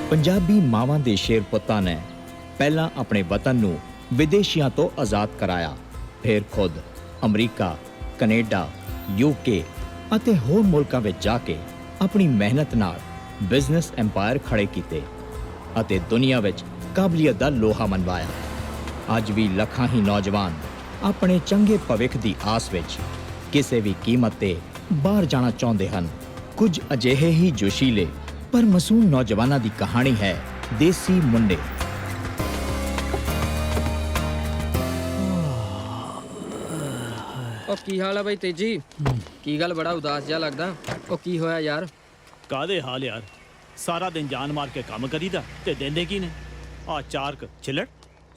ਪੰਜਾਬੀ ਮਾਵਾਂ ਦੇ ਸ਼ੇਰ ਪੁੱਤਾਂ ਨੇ ਪਹਿਲਾਂ ਆਪਣੇ ਵਤਨ ਨੂੰ ਵਿਦੇਸ਼ੀਆਂ ਤੋਂ ਆਜ਼ਾਦ ਕਰਾਇਆ, ਫਿਰ ਖੁਦ ਅਮਰੀਕਾ, ਕੈਨੇਡਾ, ਯੂਕੇ ਅਤੇ ਹੋਰ ਮੁਲਕਾਂ ਵਿੱਚ ਜਾ ਕੇ ਆਪਣੀ ਮਿਹਨਤ ਨਾਲ ਬਿਜ਼ਨਸ ਐਮਪਾਇਰ ਖੜੇ ਕੀਤੇ ਅਤੇ ਦੁਨੀਆ ਵਿੱਚ ਕਾਬਲੀਅਤ ਦਾ ਲੋਹਾ ਮਨਵਾਇਆ। ਅੱਜ ਵੀ ਲੱਖਾਂ ਹੀ ਨੌਜਵਾਨ ਆਪਣੇ ਚੰਗੇ ਭਵਿੱਖ ਦੀ ਆਸ ਵਿੱਚ ਕਿਸੇ ਵੀ ਕੀਮਤ ਤੇ ਬਾਹਰ ਜਾਣਾ ਚਾਹੁੰਦੇ ਹਨ। ਕੁਝ ਅਜਿਹੇ ਹੀ ਜੋਸ਼ੀਲੇ ਪਰ ਮਾਸੂਮ ਨੌਜਵਾਨਾਂ ਦੀ ਕਹਾਣੀ ਹੈ ਦੇਸੀ ਮੁੰਡੇ। ਉਹ ਕੀ ਹਾਲ ਆ ਬਾਈ ਤੇਜੀ? ਕੀ ਗੱਲ ਬੜਾ ਉਦਾਸ ਜਿਹਾ ਲੱਗਦਾ? ਉਹ ਕੀ ਹੋਇਆ ਯਾਰ? ਕਾਹਦੇ ਹਾਲ ਯਾਰ, ਸਾਰਾ ਦਿਨ ਜਾਨ ਮਾਰ ਕੇ ਕੰਮ ਕਰੀਦਾ ਤੇ ਦਿੰਦੇ ਕੀ ਨੇ? ਆ ਚਾਰਕ ਛਿਲੜ।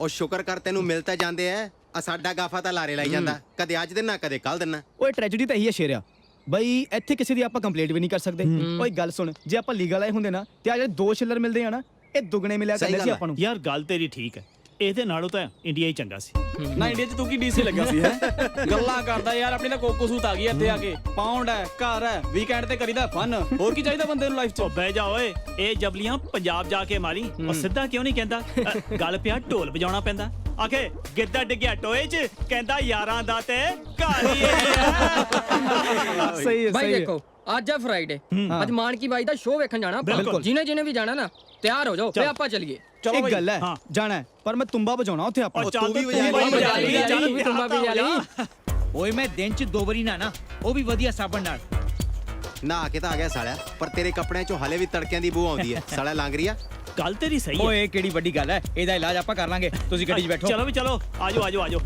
ਉਹ ਸ਼ੁਕਰ ਕਰ ਤੈਨੂੰ ਮਿਲ ਤਾਂ ਜਾਂਦੇ ਐ, ਆ ਸਾਡਾ ਗਾਫਾ ਤਾਂ ਲਾਰੇ ਲਾਈ ਜਾਂਦਾ, ਕਦੇ ਅੱਜ ਦਿਨ ਕਦੇ ਕੱਲ ਦਿਨ। ਓਏ ਟ੍ਰੈਜੇਡੀ ਤਾਂ ਇਹੀ ਹੈ ਸ਼ੇਰਿਆ ਬਈ, ਇੱਥੇ ਕਿਸੇ ਦੀ ਆਪਾਂ ਕੰਪਲੇਂਟ ਵੀ ਨਹੀਂ ਕਰ ਸਕਦੇ। ਓਏ ਗੱਲ ਸੁਣ, ਜੇ ਆਪਾਂ ਲੀਗਲ ਆਏ ਹੁੰਦੇ ਨਾ ਤੇ ਆ ਜਿਹੜੇ 2 ਛਿੱਲਰ ਮਿਲਦੇ ਆ ਨਾ, ਇਹ ਦੁੱਗਣੇ ਮਿਲਿਆ ਕਰਦੇ ਸੀ ਆਪਾਂ ਨੂੰ। ਯਾਰ ਗੱਲ ਤੇਰੀ ਠੀਕ ਹੈ, ਇਹਦੇ ਨਾਲੋਂ ਤਾਂ ਇੰਡੀਆ ਹੀ ਚੰਗਾ ਸੀ। ਨਾ ਇੰਡੀਆ 'ਚ ਤੂੰ ਕੀ ਡੀਸੀ ਲੱਗਾ ਸੀ ਹੈ? ਗੱਲਾਂ ਕਰਦਾ ਯਾਰ, ਆਪਣੀ ਤਾਂ ਕੋਕੋ ਸੂਤ ਆ ਗਈ ਇੱਥੇ ਆ ਕੇ। ਪਾਉਂਡ ਹੈ, ਘਰ ਹੈ, ਵੀਕਐਂਡ ਤੇ ਕਰੀਦਾ ਫਨ, ਹੋਰ ਕੀ ਚਾਹੀਦਾ ਬੰਦੇ ਨੂੰ ਲਾਈਫ 'ਚ? ਬਹਿ ਜਾ ਓਏ, ਇਹ ਜਬਲੀਆਂ ਪੰਜਾਬ ਜਾ ਕੇ ਮਾਰੀ। ਉਹ ਸਿੱਧਾ ਕਿਉਂ ਨਹੀਂ ਕਹਿੰਦਾ? ਗੱਲ ਪਿਆ ਢੋਲ ਵਜਾਉਣਾ ਪੈਂਦਾ। ਆਖੇ ਗਿੱਧਾ ਡਿੱਗਿਆ ਟੋਏ 'ਚ, ਕਹਿੰਦਾ ਯਾਰਾਂ ਦਾ ਤੇ ਘਰ ਹੀ ਸਹੀ ਹੈ ਬਾਈ ਦੇਖੋ, ਅੱਜ ਆ ਫਰਾਈਡੇ, ਅੱਜ ਮਾਨ ਕੀ ਬਾਈ ਦਾ ਸ਼ੋਅ ਵੇਖਣ ਜਾਣਾ ਆਪਾਂ। ਜਿਹਨੇ ਵੀ ਜਾਣਾ ਨਾ ਤਿਆਰ ਹੋ ਜਾਓ ਤੇ ਆਪਾਂ ਚੱਲੀਏ। ਇੱਕ ਗੱਲ ਹੈ, ਜਾਣਾ ਹੈ, ਪਰ ਮੈਂ ਤੁੰਬਾ ਵਜਾਉਣਾ ਉੱਥੇ ਆਪਾਂ। ਤੂੰ ਵੀ ਓਏ ਮੈਂ ਦਿਨ 'ਚ 2 ਵਾਰੀ ਨਾ ਉਹ ਵੀ ਵਧੀਆ ਸਾਬਣ ਨਾਲ ਨਾ ਕੇ ਤਾਂ ਆ ਗਿਆ ਸਾਲਿਆ, ਪਰ ਤੇਰੇ ਕੱਪੜਿਆਂ 'ਚੋਂ ਹਲੇ ਵੀ ਤੜਕਿਆਂ ਦੀ ਬੂ ਆਉਂਦੀ ਐ। ਸਾਲਾ ਲੰਘ ਰਹੀ ਆ। ਗੱਲ ਤੇਰੀ ਸਹੀ ਹੈ। ਓਏ ਕਿਹੜੀ ਵੱਡੀ ਗੱਲ ਹੈ, ਇਹਦਾ ਇਲਾਜ ਆਪਾਂ ਕਰ ਲਾਂਗੇ, ਤੁਸੀਂ ਗੱਡੀ 'ਚ ਬੈਠੋ। ਚਲੋ ਵੀ ਚਲੋ, ਆਜੋ ਆਜੋ ਆਜੋ।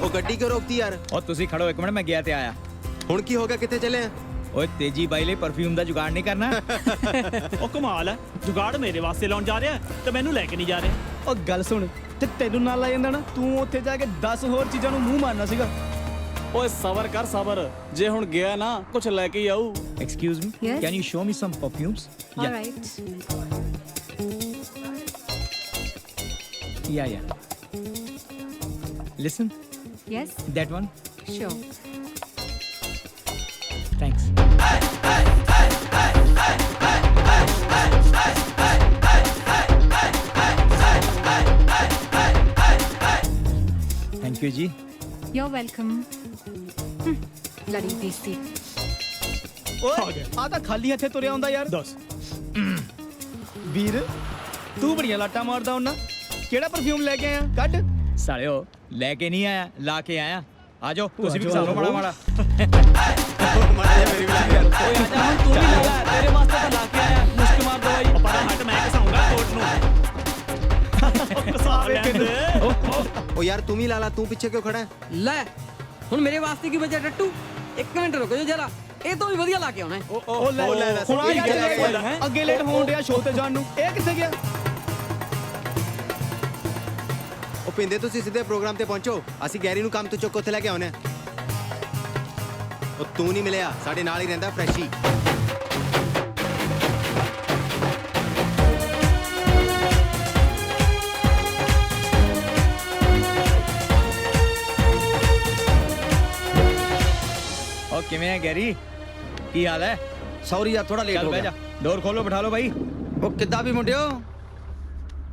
ਉਹ ਗੱਡੀ ਕਿਉਂ ਰੋਕਤੀ ਯਾਰ? ਓ ਤੁਸੀਂ ਖੜੋ ਇੱਕ ਮਿੰਟ, ਮੈਂ ਗਿਆ ਤੇ ਆਇਆ। ਹੁਣ ਕੀ ਹੋ ਗਿਆ, ਕਿੱਥੇ ਚੱਲੇ ਆ? ਓਏ ਤੇਜੀ ਬਾਈ ਲਈ ਪਰਫਿਊਮ ਦਾ ਜੁਗਾੜ ਨਹੀਂ ਕਰਨਾ? ਉਹ ਕਮਾਲ ਹੈ, ਜੁਗਾੜ ਮੇਰੇ ਵਾਸਤੇ ਲਾਉਣ ਜਾ ਰਿਹਾ ਤੇ ਮੈਨੂੰ ਲੈ ਕੇ ਨਹੀਂ ਜਾ ਰਿਹਾ। ਉਹ ਗੱਲ ਸੁਣ, ਤੇ ਤੈਨੂੰ ਨਾਲ ਲੈ ਜਾਂਦਾ ਨਾ, ਤੂੰ ਉੱਥੇ ਜਾ ਕੇ 10 ਹੋਰ ਚੀਜ਼ਾਂ ਨੂੰ ਮੂੰਹ ਮਾਰਨਾ ਸੀਗਾ। ਓਏ ਸਬਰ ਕਰ ਸਬਰ, ਜੇ ਹੁਣ ਗਿਆ ਨਾ ਕੁਝ ਲੈ ਕੇ ਹੀ ਆਊ। Excuse me, Yes? can you show me some perfumes? All right. Yeah. Listen, Yes, that one. sure. Thanks. Thank you ji. You're welcome. Bloody DC. ਓਏ ਆ ਤਾਂ ਖਾਲੀ ਹੱਥੇ ਤੁਰਿਆ ਆਉਂਦਾ ਯਾਰ। ਦੱਸ ਵੀਰ ਤੂੰ ਬੜੀਆਂ ਲਾਟਾਂ ਮਾਰਦਾ ਹੁੰਨਾ, ਕਿਹੜਾ ਪਰਫਿਊਮ ਲੈ ਕੇ ਆਇਆ? ਕੱਢ। सालियो लेके नहीं आया, ला के आया। आ जाओ तुसी भी सालो माड़ा माड़ा। ਮਾੜਾ ਜਿਹਾ ਮੇਰੀ ਵੀ ਲੱਗ ਗਿਆ। ਓਏ ਆ ਜਾ ਹੁਣ, ਤੂੰ ਵੀ ਲੈ ਲੈ, ਤੇਰੇ ਵਾਸਤੇ ਤਾਂ ਲਾ ਕੇ ਆਇਆ। ਮੁਸ਼ਕ ਮਾਰ ਦਵਾਈ। ਪਰਾਂ ਹਟ, ਮੈਂ ਘਸਾਉਂਗਾ ਕੋਟ ਨੂੰ। ਘਸਾ ਲੈਂਦੇ। ਉਹ ਯਾਰ ਤੂੰ ਵੀ ਲਾ ਲਾ, ਤੂੰ ਪਿੱਛੇ ਕਿਉਂ ਖੜਾ ਹੈ? ਲੈ ਹੁਣ ਮੇਰੇ ਵਾਸਤੇ ਕੀ ਬਚਿਆ ਟੱਟੂ? 1 ਮਿੰਟ ਰੁਕੋ ਜੋ ਜਰਾ, ਇਹ ਤੋਂ ਵੀ ਵਧੀਆ ਲਾ ਕੇ ਆਉਣਾ ਹੈ। ਉਹ ਲੈ ਦੱਸ, ਹੁਣ ਆ ਕੀ ਯਾਰ ਲੈ ਕੇ ਆਇਆ? ਅੱਗੇ ਲੇਟ ਹੋਣ ਡਿਆ ਸ਼ੋਅ ਤੇ ਜਾਣ ਨੂੰ, ਇਹ ਕਿੱਥੇ ਗਿਆ? ਉਹ ਪਿੰਦੇ ਤੁਸੀਂ ਸਿੱਧੇ ਪ੍ਰੋਗਰਾਮ ਤੇ ਪਹੁੰਚੋ, ਅਸੀਂ ਗੈਰੀ ਨੂੰ ਕੰਮ ਤੋਂ ਚੁੱਕ ਉੱਥੇ ਲੈ ਕੇ ਆਉਣੇ। ਉਹ ਤੂੰ ਨਹੀਂ ਮਿਲਿਆ, ਸਾਡੇ ਨਾਲ ਹੀ ਰਹਿੰਦਾ ਫਰੈਸ਼ੀ। और किवें है गैरी, की हाल है? ਸੌਰੀ ਯਾਰ ਥੋੜਾ ਲੇਟ चल ਹੋ बह ਗਿਆ। जा, डोर खोलो बिठा लो भाई। ਉਹ ਕਿੱਦਾਂ ਵੀ ਮੁੰਡਿਓ,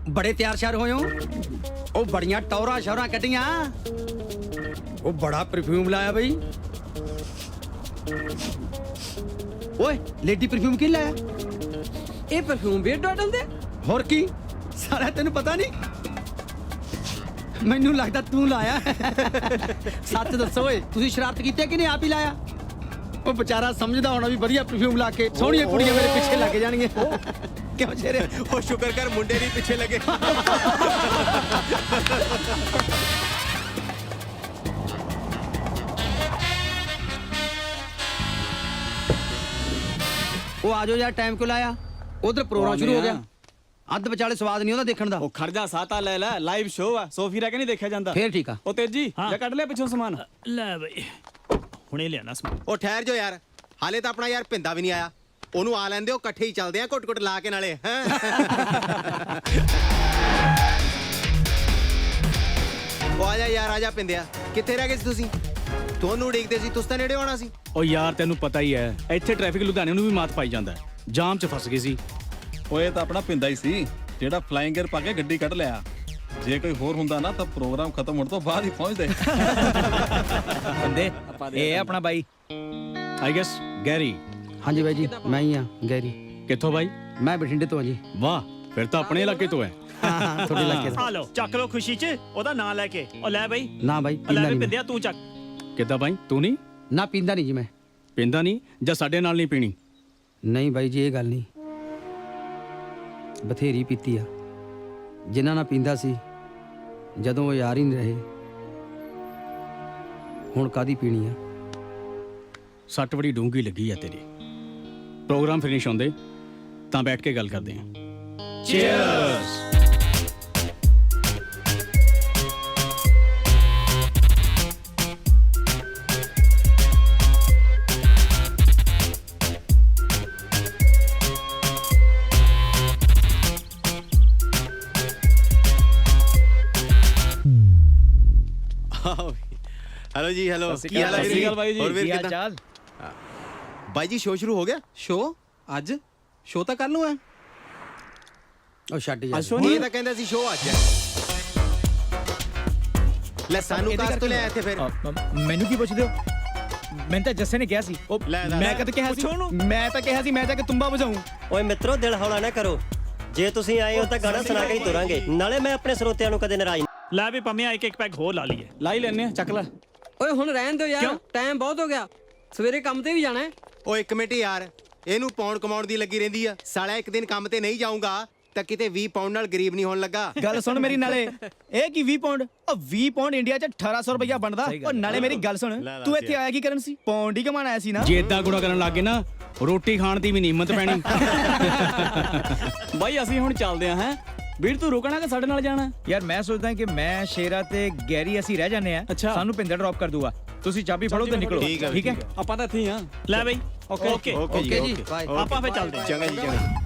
ਬੜੇ ਤਿਆਰ ਸ਼ਿਆਰ ਹੋਏ ਹੋ? ਉਹ ਬੜੀਆਂ ਟੌਰਾਂ ਸ਼ੌਰਾਂ ਕੱਢੀਆਂ। ਉਹ ਬੜਾ ਪਰਫਿਊਮ ਲਾਇਆ ਬਈ। ਓਏ ਲੇਡੀ ਪਰਫਿਊਮ ਕੀ ਲਾਇਆ? ਇਹ ਪਰਫਿਊਮ ਵੀ ਡਾਟਲ ਦੇ? ਹੋਰ ਕੀ ਸਾਰਾ ਤੈਨੂੰ ਪਤਾ ਨਹੀਂ? ਮੈਨੂੰ ਲੱਗਦਾ ਤੂੰ ਲਾਇਆ। ਸੱਚ ਦੱਸੋ ਓਏ, ਤੁਸੀਂ ਸ਼ਰਾਰਤ ਕੀਤੀ ਕਿ ਨਹੀਂ ਆਪ ਹੀ ਲਾਇਆ? ਉਹ ਵਿਚਾਰਾ ਸਮਝਦਾ ਹੋਣਾ ਵੀ ਵਧੀਆ ਪਰਫਿਊਮ ਲਾ ਕੇ ਸੋਹਣੀਆਂ ਕੁੜੀਆਂ ਮੇਰੇ ਪਿੱਛੇ ਲੱਗ ਜਾਣਗੀਆਂ। ਕਿਉਂ ਸ਼ੇਰੇ? ਉਹ ਸ਼ੁਕਰ ਕਰ ਮੁੰਡੇ ਨਹੀਂ ਪਿੱਛੇ ਲੱਗੇ। ਉਹ ਆਜੋ ਯਾਰ, ਟਾਈਮ ਕਿਉਂ ਲਾਇਆ? ਉਧਰ ਪ੍ਰੋਗਰਾਮ ਸ਼ੁਰੂ ਹੋ ਗਿਆ, ਅੱਧ ਵਿਚਾਲੇ ਸਵਾਦ ਨਹੀਂ ਉਹਦਾ ਦੇਖਣ ਦਾ। ਉਹ ਖਰਜਾ ਸਾਤਾ ਲੈ ਲੈ, ਲਾਈਵ ਸ਼ੋਅ ਆ, ਸੋਫੀ ਰਹਿ ਕੇ ਨਹੀਂ ਦੇਖਿਆ ਜਾਂਦਾ। ਫੇਰ ਠੀਕ ਆ। ਉਹ ਤੇਜੀ ਹਾਂ। ਜਾਂ ਕੱਢ ਲਿਆ ਪਿੱਛੋਂ ਸਮਾਨ? ਲੈ ਬਈ ਹੁਣੇ ਲਿਆਣਾ ਸਮਾਨ। ਉਹ ਠਹਿਰ ਜੋ ਯਾਰ, ਹਾਲੇ ਤਾਂ ਆਪਣਾ ਯਾਰ ਪਿੰਦਾ ਵੀ ਨਹੀਂ ਆਇਆ। ਉਹਨੂੰ ਆ ਲੈਂਦੇ, ਉਹ ਇਕੱਠੇ ਹੀ ਚੱਲਦੇ ਆ ਘੁੱਟ-ਘੁੱਟ ਲਾ ਕੇ ਨਾਲੇ। ਉਹ ਆ ਜਾ ਯਾਰ, ਆ ਜਾ ਪਿੰਦਿਆ। ਕਿੱਥੇ ਰਹਿ ਗਏ ਸੀ ਤੁਸੀਂ? ਤੁਹਾਨੂੰ ਉਡੀਕਦੇ ਸੀ, ਤੁਸੀਂ ਤਾਂ ਨੇੜੇ ਆਉਣਾ ਸੀ। ਓ ਯਾਰ ਤੈਨੂੰ ਪਤਾ ਹੀ ਹੈ, ਇੱਥੇ ਟ੍ਰੈਫਿਕ ਲੁਧਿਆਣੇ ਨੂੰ ਵੀ ਮਾਤ ਪਾਈ ਜਾਂਦਾ ਹੈ। ਜਾਮ 'ਚ ਫਸ ਗਏ ਸੀ। ਓਏ ਤਾਂ ਆਪਣਾ ਪਿੰਦਾ ਹੀ ਸੀ ਜਿਹੜਾ ਫਲਾਈਂਗ ਗੇਅਰ ਪਾ ਕੇ ਗੱਡੀ ਕੱਢ ਲਿਆ। ਜੇ ਕੋਈ ਹੋਰ ਹੁੰਦਾ ਨਾ ਤਾਂ ਪ੍ਰੋਗਰਾਮ ਖਤਮ ਹੋਣ ਤੋਂ ਬਾਅਦ ਹੀ ਪਹੁੰਚਦੇ। ਬੰਦੇ ਇਹ ਹੈ ਆਪਣਾ ਬਾਈ। I guess Garry. ਹਾਂਜੀ ਬਾਈ ਜੀ, ਮੈਂ ਹੀ ਆ ਗੈਰੀ। ਕਿੱਥੋਂ ਬਾਈ? ਮੈਂ ਬਠਿੰਡੇ ਤੋਂ ਆ ਜੀ। ਵਾਹ, ਫਿਰ ਤਾਂ ਆਪਣੇ ਇਲਾਕੇ ਤੋਂ ਹੈ। ਹਾਂ ਤੁਹਾਡੇ ਇਲਾਕੇ ਦਾ। ਆ ਲਓ ਚੱਕ ਲਓ ਖੁਸ਼ੀ 'ਚ ਉਹਦਾ ਨਾਂ ਲੈ ਕੇ। ਉਹ ਲੈ ਬਈ, ਨਾ ਬਾਈ ਉਹ ਲੈ ਪੀਂਦਾ ਵੀ ਨਹੀਂ ਪਿੰਦਿਆ ਤੂੰ ਚੱਕ। ਕਿੱਦਾਂ ਬਾਈ, ਤੂੰ ਨਹੀਂ ਨਾ ਪੀਂਦਾ ਨਹੀਂ ਜੀ ਮੈਂ। ਪੀਂਦਾ ਨਹੀਂ ਜਾਂ ਸਾਡੇ ਨਾਲ ਨਹੀਂ ਪੀਣੀ? ਨਹੀਂ ਬਾਈ ਜੀ, ਇਹ ਗੱਲ ਨਹੀਂ। ਬਥੇਰੀ ਪੀਤੀ ਆ। ਜਿਨ੍ਹਾਂ ਨਾਲ ਪੀਂਦਾ ਸੀ ਜਦੋਂ ਉਹ ਯਾਰ ਹੀ ਨਹੀਂ ਰਹੇ, ਹੁਣ ਕਾਦੀ ਪੀਣੀ ਆ। ਸੱਟ ਬੜੀ ਡੂੰਘੀ ਲੱਗੀ ਆ ਤੇਰੀ। ਪ੍ਰੋਗਰਾਮ ਫਿਨਿਸ਼ ਹੁੰਦੇ ਤਾਂ ਬੈਠ ਕੇ ਗੱਲ ਕਰਦੇ ਹਾਂ। ਚੀਅਰਸ। ਹੈਲੋ ਜੀ, ਹੈਲੋ। ਕੀ ਹਾਲ ਹੈ? ਸਤਿ ਸ਼੍ਰੀ ਅਕਾਲ ਬਾਈ ਜੀ। ਹੋਰ ਵੀਰ ਕੀ ਹਾਲ ਕਿੱਦਾਂ? ਚਾਲ? ਬਾਈ ਜੀ ਸ਼ੋਅ ਸ਼ੁਰੂ ਹੋ ਗਿਆ? ਸ਼ੋ ਅੱਜ ਸ਼ੋ ਤਾਂ ਕੱਲ ਨੂੰ ਹੈ। ਉਹ ਛੱਡ ਯਾਰ। ਇਹ ਤਾਂ ਕਹਿੰਦਾ ਸੀ ਸ਼ੋਅ ਅੱਜ ਹੈ। ਲੈ ਸਾਨੂੰ ਕਾਸ ਤੋਂ ਲਿਆਇਆ ਇੱਥੇ ਫਿਰ? ਮੈਨੂੰ ਕੀ ਪੁੱਛਦੇ ਹੋ? ਮੈਨੂੰ ਤਾਂ ਜੱਸੇ ਨੇ ਕਿਹਾ ਸੀ। ਉਹ ਲੈ ਮੈਂ ਕਦ ਕਿਹਾ ਸੀ? ਮੈਂ ਤਾਂ ਕਿਹਾ ਸੀ ਮੈਂ ਜਾ ਕੇ ਤੁੰਬਾ ਵਜਾਊਂ। ਓਏ ਮਿੱਤਰੋ, ਦਿਲ ਹੌਲਾ ਨਾ ਕਰੋ। ਜੇ ਤੁਸੀਂ ਆਏ ਹੋ ਤਾਂ ਗਾਣਾ ਸੁਣਾ ਕੇ ਹੀ ਤੁਰਾਂਗੇ। ਨਾਲੇ ਮੈਂ ਆਪਣੇ ਸਰੋਤਿਆਂ ਨੂੰ ਕਦੇ ਨਾਰਾਜ਼ ਲੈ ਵੀ ਪੰਮਿਆ ਇੱਕ ਪੈਗ ਹੋਰ ਲਾ ਲਈਏ। ਲਾ ਹੀ ਲੈਨੇ ਆ, ਚੱਕ ਲੈ। ਓਏ ਹੁਣ ਰਹਿਣ ਦਿਓ ਯਾਰ, ਟਾਈਮ ਬਹੁਤ ਹੋ ਗਿਆ। ਸਵੇਰੇ ਕੰਮ ਤੇ ਵੀ ਜਾਣਾ ਹੈ। ਓਏ ਇੱਕ ਮਿੰਟ ਯਾਰ, ਇਹਨੂੰ ਪਾਉਣ ਕਮਾਉਣ ਦੀ ਲੱਗੀ ਰਹਿੰਦੀ ਆ। ਸਾਲਾ ਇੱਕ ਦਿਨ ਕੰਮ ਤੇ ਨਹੀਂ ਜਾਊਂਗਾ ਤਾਂ ਕਿਤੇ 20 ਪਾਉਂਡ ਨਾਲ ਗਰੀਬ ਨਹੀਂ ਹੋਣ ਲੱਗਾ। ਗੱਲ ਸੁਣ ਮੇਰੀ ਨਾਲੇ, ਇਹ ਕੀ 20 ਪਾਉਂਡ? ਉਹ 20 ਪਾਉਂਡ ਇੰਡੀਆ 'ਚ 1800 ਰੁਪਇਆ ਬਣਦਾ। ਉਹ ਨਾਲੇ ਮੇਰੀ ਗੱਲ ਸੁਣ, ਤੂੰ ਇੱਥੇ ਆਇਆ ਕੀ ਕਰਨ ਸੀ? ਪਾਉਂਡ ਹੀ ਕਮਾਣ ਆਇਆ ਸੀ ਨਾ। ਜੇ ਇਦਾਂ ਗੁਣਾ ਕਰਨ ਲੱਗੇ ਨਾ, ਰੋਟੀ ਖਾਣ ਦੀ ਵੀ ਨਹੀਂ ਹਿੰਮਤ ਪੈਣੀ। ਬਾਈ ਅਸੀਂ ਹੁਣ ਚੱਲਦੇ ਆਂ। ਹੈ ਵੀਰ, ਤੂੰ ਰੁਕਣਾ ਕਿ ਸਾਡੇ ਨਾਲ ਜਾਣਾ? ਯਾਰ ਮੈਂ ਸੋਚਦਾ ਕਿ ਮੈਂ, ਸ਼ੇਰਾ ਤੇ ਗੈਰੀ ਅਸੀਂ ਰਹਿ ਜਾਂਦੇ ਆ। ਅੱਛਾ। ਸਾਨੂੰ ਪਿੰਦਰ ਡ੍ਰੌਪ ਕਰ ਦੂਗਾ। ਤੁਸੀਂ ਚਾਬੀ ਫੜੋ ਤੇ ਨਿਕਲੋ। ਠੀਕ ਹੈ? ਆਪਾਂ ਤਾਂ ਇੱਥੇ ਹੀ ਆ। ਲੈ ਬਈ ਓਕੇ ਓਕੇ ਜੀ, ਬਾਏ। ਆਪਾਂ ਫੇਰ ਚੱਲਦੇ ਹਾਂ। ਚੰਗਾ ਜੀ, ਚੰਗਾ।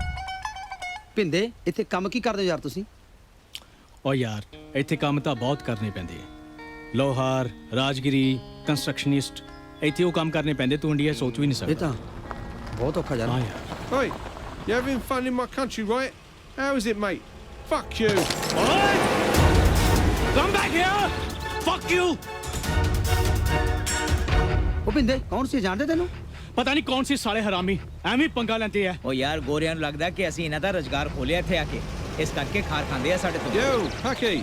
ਪਿੰਦੇ, ਇੱਥੇ ਕੰਮ ਕੀ ਕਰਦੇ ਹੋ ਯਾਰ ਤੁਸੀਂ? ਓ ਯਾਰ ਇੱਥੇ ਕੰਮ ਤਾਂ ਬਹੁਤ ਕਰਨੇ ਪੈਂਦੇ ਆ। ਲੋਹਾਰ, ਰਾਜਗੀਰੀ, ਕੰਸਟਰਕਸ਼ਨਿਸਟ, ਇੱਥੇ ਉਹ ਕੰਮ ਕਰਨੇ ਪੈਂਦੇ ਤੂੰ ਇੰਡੀਆ ਸੋਚ ਵੀ ਨਹੀਂ ਇਹ ਸਕਦਾ। ਤਾਂ ਬਹੁਤ ਔਖਾ ਯਾਰ। ਹਾਂ ਯਾਰ। Hey, you having fun in my country, right? How is it, mate? Fuck you. Come back here! Fuck you! ਉਹ ਪਿੰਦੇ ਕੌਣ ਸੀ, ਜਾਣਦੇ ਤੈਨੂੰ? ਪਤਾ ਨਹੀਂ ਕੌਣ ਸੀ ਸਾਲੇ ਹਰਾਮੀ, ਐਵੇਂ ਪੰਗਾ ਲੈਂਦੇ ਆ। ਉਹ ਯਾਰ ਗੋਰਿਆਂ ਨੂੰ ਲੱਗਦਾ ਕਿ ਅਸੀਂ ਇਹਨਾਂ ਦਾ ਰੁਜ਼ਗਾਰ ਖੋਲਿਆ ਇੱਥੇ ਆ ਕੇ, ਇਸ ਕਰਕੇ ਖਾਰ ਖਾਂਦੇ ਆ ਸਾਡੇ ਤੋਂ। Yo, Paki.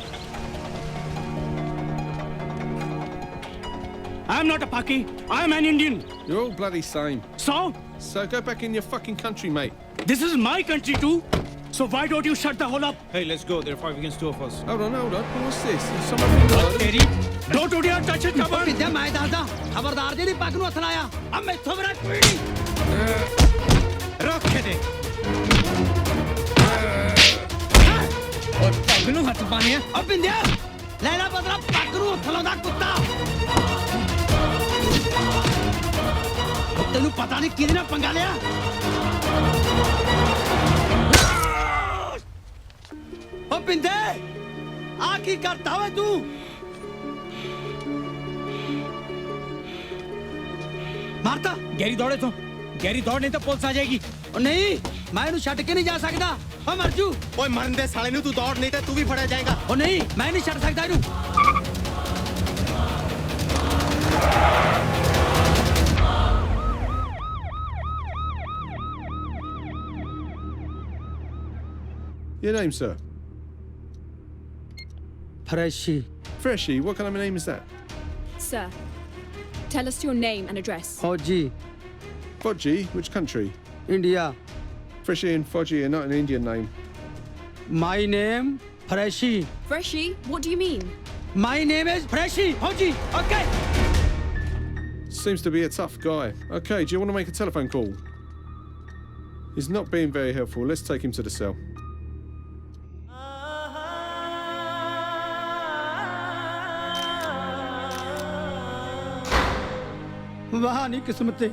I'm not a Paki, I'm an Indian. You're all bloody same. So, So go back in your fucking country, mate. this is my country too. So why don't you shut the hole up? Hey, let's go. There are 5 against 2 of us. Hold on. What's this? Is someone from Ireland? Terry, don't do that, touch it, come on. ਪਿੰਦੇ ਮੈਂ ਦੱਸਦਾ, ਖਬਰਦਾਰ ਜਿਹੜੀ ਪੱਗ ਨੂੰ ਹੱਥ ਲਾਇਆ ਆ ਮੈਥੋਂ ਮੇਰਾ ਕੋਈ ਨਹੀਂ। ਰੱਖ ਦੇ। ਉਹ ਪੱਗ ਨੂੰ ਹੱਥ ਪਾਣੇ ਆ। ਉਹ ਪਿੰਦੇ ਲੈ ਲੈ ਬਦਲਾ, ਪੱਗ ਨੂੰ ਹੱਥ ਲਾਉਂਦਾ ਕੁੱਤਾ। ਤੈਨੂੰ ਪਤਾ ਨਹੀਂ ਕਿਹਦੇ ਨਾਲ ਪੰਗਾ ਲਿਆ। ਉਹ ਪਿੰਦੇ ਆ ਕੀ ਕਰਦਾ ਓਏ ਤੂੰ? ਮਾਰਤਾ। ਗੈਰੀ ਦੌੜੇ ਤੋਂ। ਗੈਰੀ ਦੌੜ, ਨਹੀਂ ਤਾਂ ਪੁਲਿਸ ਆ ਜਾਏਗੀ। ਉਹ ਨਹੀਂ, ਮੈਂ ਇਹਨੂੰ ਛੱਡ ਕੇ ਨਹੀਂ ਜਾ ਸਕਦਾ। ਉਹ ਮਰ ਜੂ। ਓਏ ਮਰਨ ਦੇ ਸਾਲੇ ਨੂੰ, ਤੂੰ ਦੌੜ ਨਹੀਂ ਤੇ ਤੂੰ ਵੀ ਫੜਿਆ ਜਾਏਗਾ। ਉਹ ਨਹੀਂ, ਮੈਂ ਨਹੀਂ ਛੱਡ ਸਕਦਾ ਇਹਨੂੰ। Your name, sir? ਫਰੈਸ਼ੀ। Freshie. What kind of a name is that? Sir, tell us your name and address. ਫੌਜੀ। Fodgy. Which country? India. Freshie and Fodgy are not an Indian name. My name Freshie. Freshie, what do you mean? My name is Freshie. Fauji. Okay. Seems to be a tough guy. Okay, do you want to make a telephone call? He's not being very helpful. Let's take him to the cell. ਵਾਹ ਨਹੀਂ ਕਿਸਮਤ ਤੇ।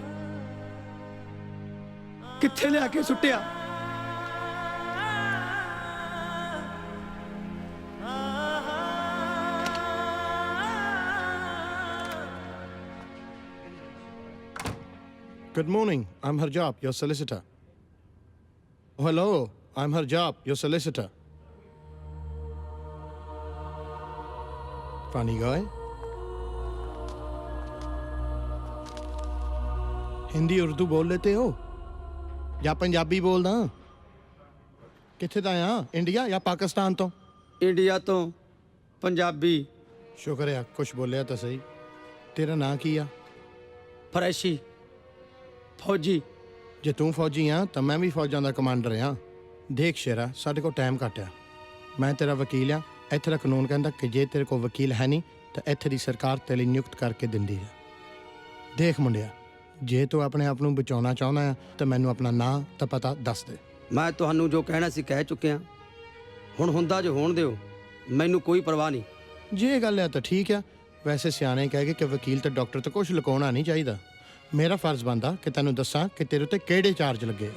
ਕਿੱਥੇ ਲਿਆ ਕੇ ਸੁੱਟਿਆ। Good morning. I'm Harjap, your solicitor. Oh, hello. I'm Harjap, your solicitor. Funny guy. Hindi Urdu बोल लेते हो या पंजाबी बोलदा? किथे दा आ? इंडिया या पाकिस्तान तो? ਇੰਡੀਆ ਤੋਂ ਪੰਜਾਬੀ। शुक्र है कुछ बोलिया तो सही। तेरा नां की आ? ਫਰੈਸ਼ੀ ਫੌਜੀ। ਜੇ ਤੂੰ ਫੌਜੀ ਆ ਤਾਂ ਮੈਂ ਵੀ ਫੌਜਾਂ ਦਾ ਕਮਾਂਡਰ ਆ। ਦੇਖ ਸ਼ੇਰਾ, ਸਾਡੇ ਕੋਲ ਟਾਈਮ ਘੱਟ ਆ। ਮੈਂ ਤੇਰਾ ਵਕੀਲ ਆ। ਇੱਥੇ ਦਾ ਕਾਨੂੰਨ ਕਹਿੰਦਾ ਕਿ ਜੇ ਤੇਰੇ ਕੋਲ ਵਕੀਲ ਹੈ ਨਹੀਂ ਤਾਂ ਇੱਥੇ ਦੀ ਸਰਕਾਰ ਤੇਰੇ ਨਿਯੁਕਤ ਕਰਕੇ ਦਿੰਦੀ ਹੈ। ਦੇਖ ਮੁੰਡਿਆ, ਜੇ ਤੂੰ ਆਪਣੇ ਆਪ ਨੂੰ ਬਚਾਉਣਾ ਚਾਹੁੰਦਾ ਆ ਤਾਂ ਮੈਨੂੰ ਆਪਣਾ ਨਾਂ ਤਾਂ ਪਤਾ ਦੱਸ ਦੇ। ਮੈਂ ਤੁਹਾਨੂੰ ਜੋ ਕਹਿਣਾ ਸੀ ਕਹਿ ਚੁੱਕਿਆ। ਹੁਣ ਹੁੰਦਾ ਜੋ ਹੋਣ ਦਿਓ, ਮੈਨੂੰ ਕੋਈ ਪਰਵਾਹ ਨਹੀਂ। ਜੇ ਇਹ ਗੱਲ ਹੈ ਤਾਂ ਠੀਕ ਆ। ਵੈਸੇ ਸਿਆਣੇ ਕਹਿ ਗਏ ਕਿ ਵਕੀਲ ਤੇ ਡਾਕਟਰ ਤੋਂ ਕੁਝ ਲੁਕਾਉਣਾ ਨਹੀਂ ਚਾਹੀਦਾ। ਮੇਰਾ ਫਰਜ਼ ਬਣਦਾ ਕਿ ਤੈਨੂੰ ਦੱਸਾਂ ਕਿ ਤੇਰੇ ਉੱਤੇ ਕਿਹੜੇ ਚਾਰਜ ਲੱਗੇ ਆ।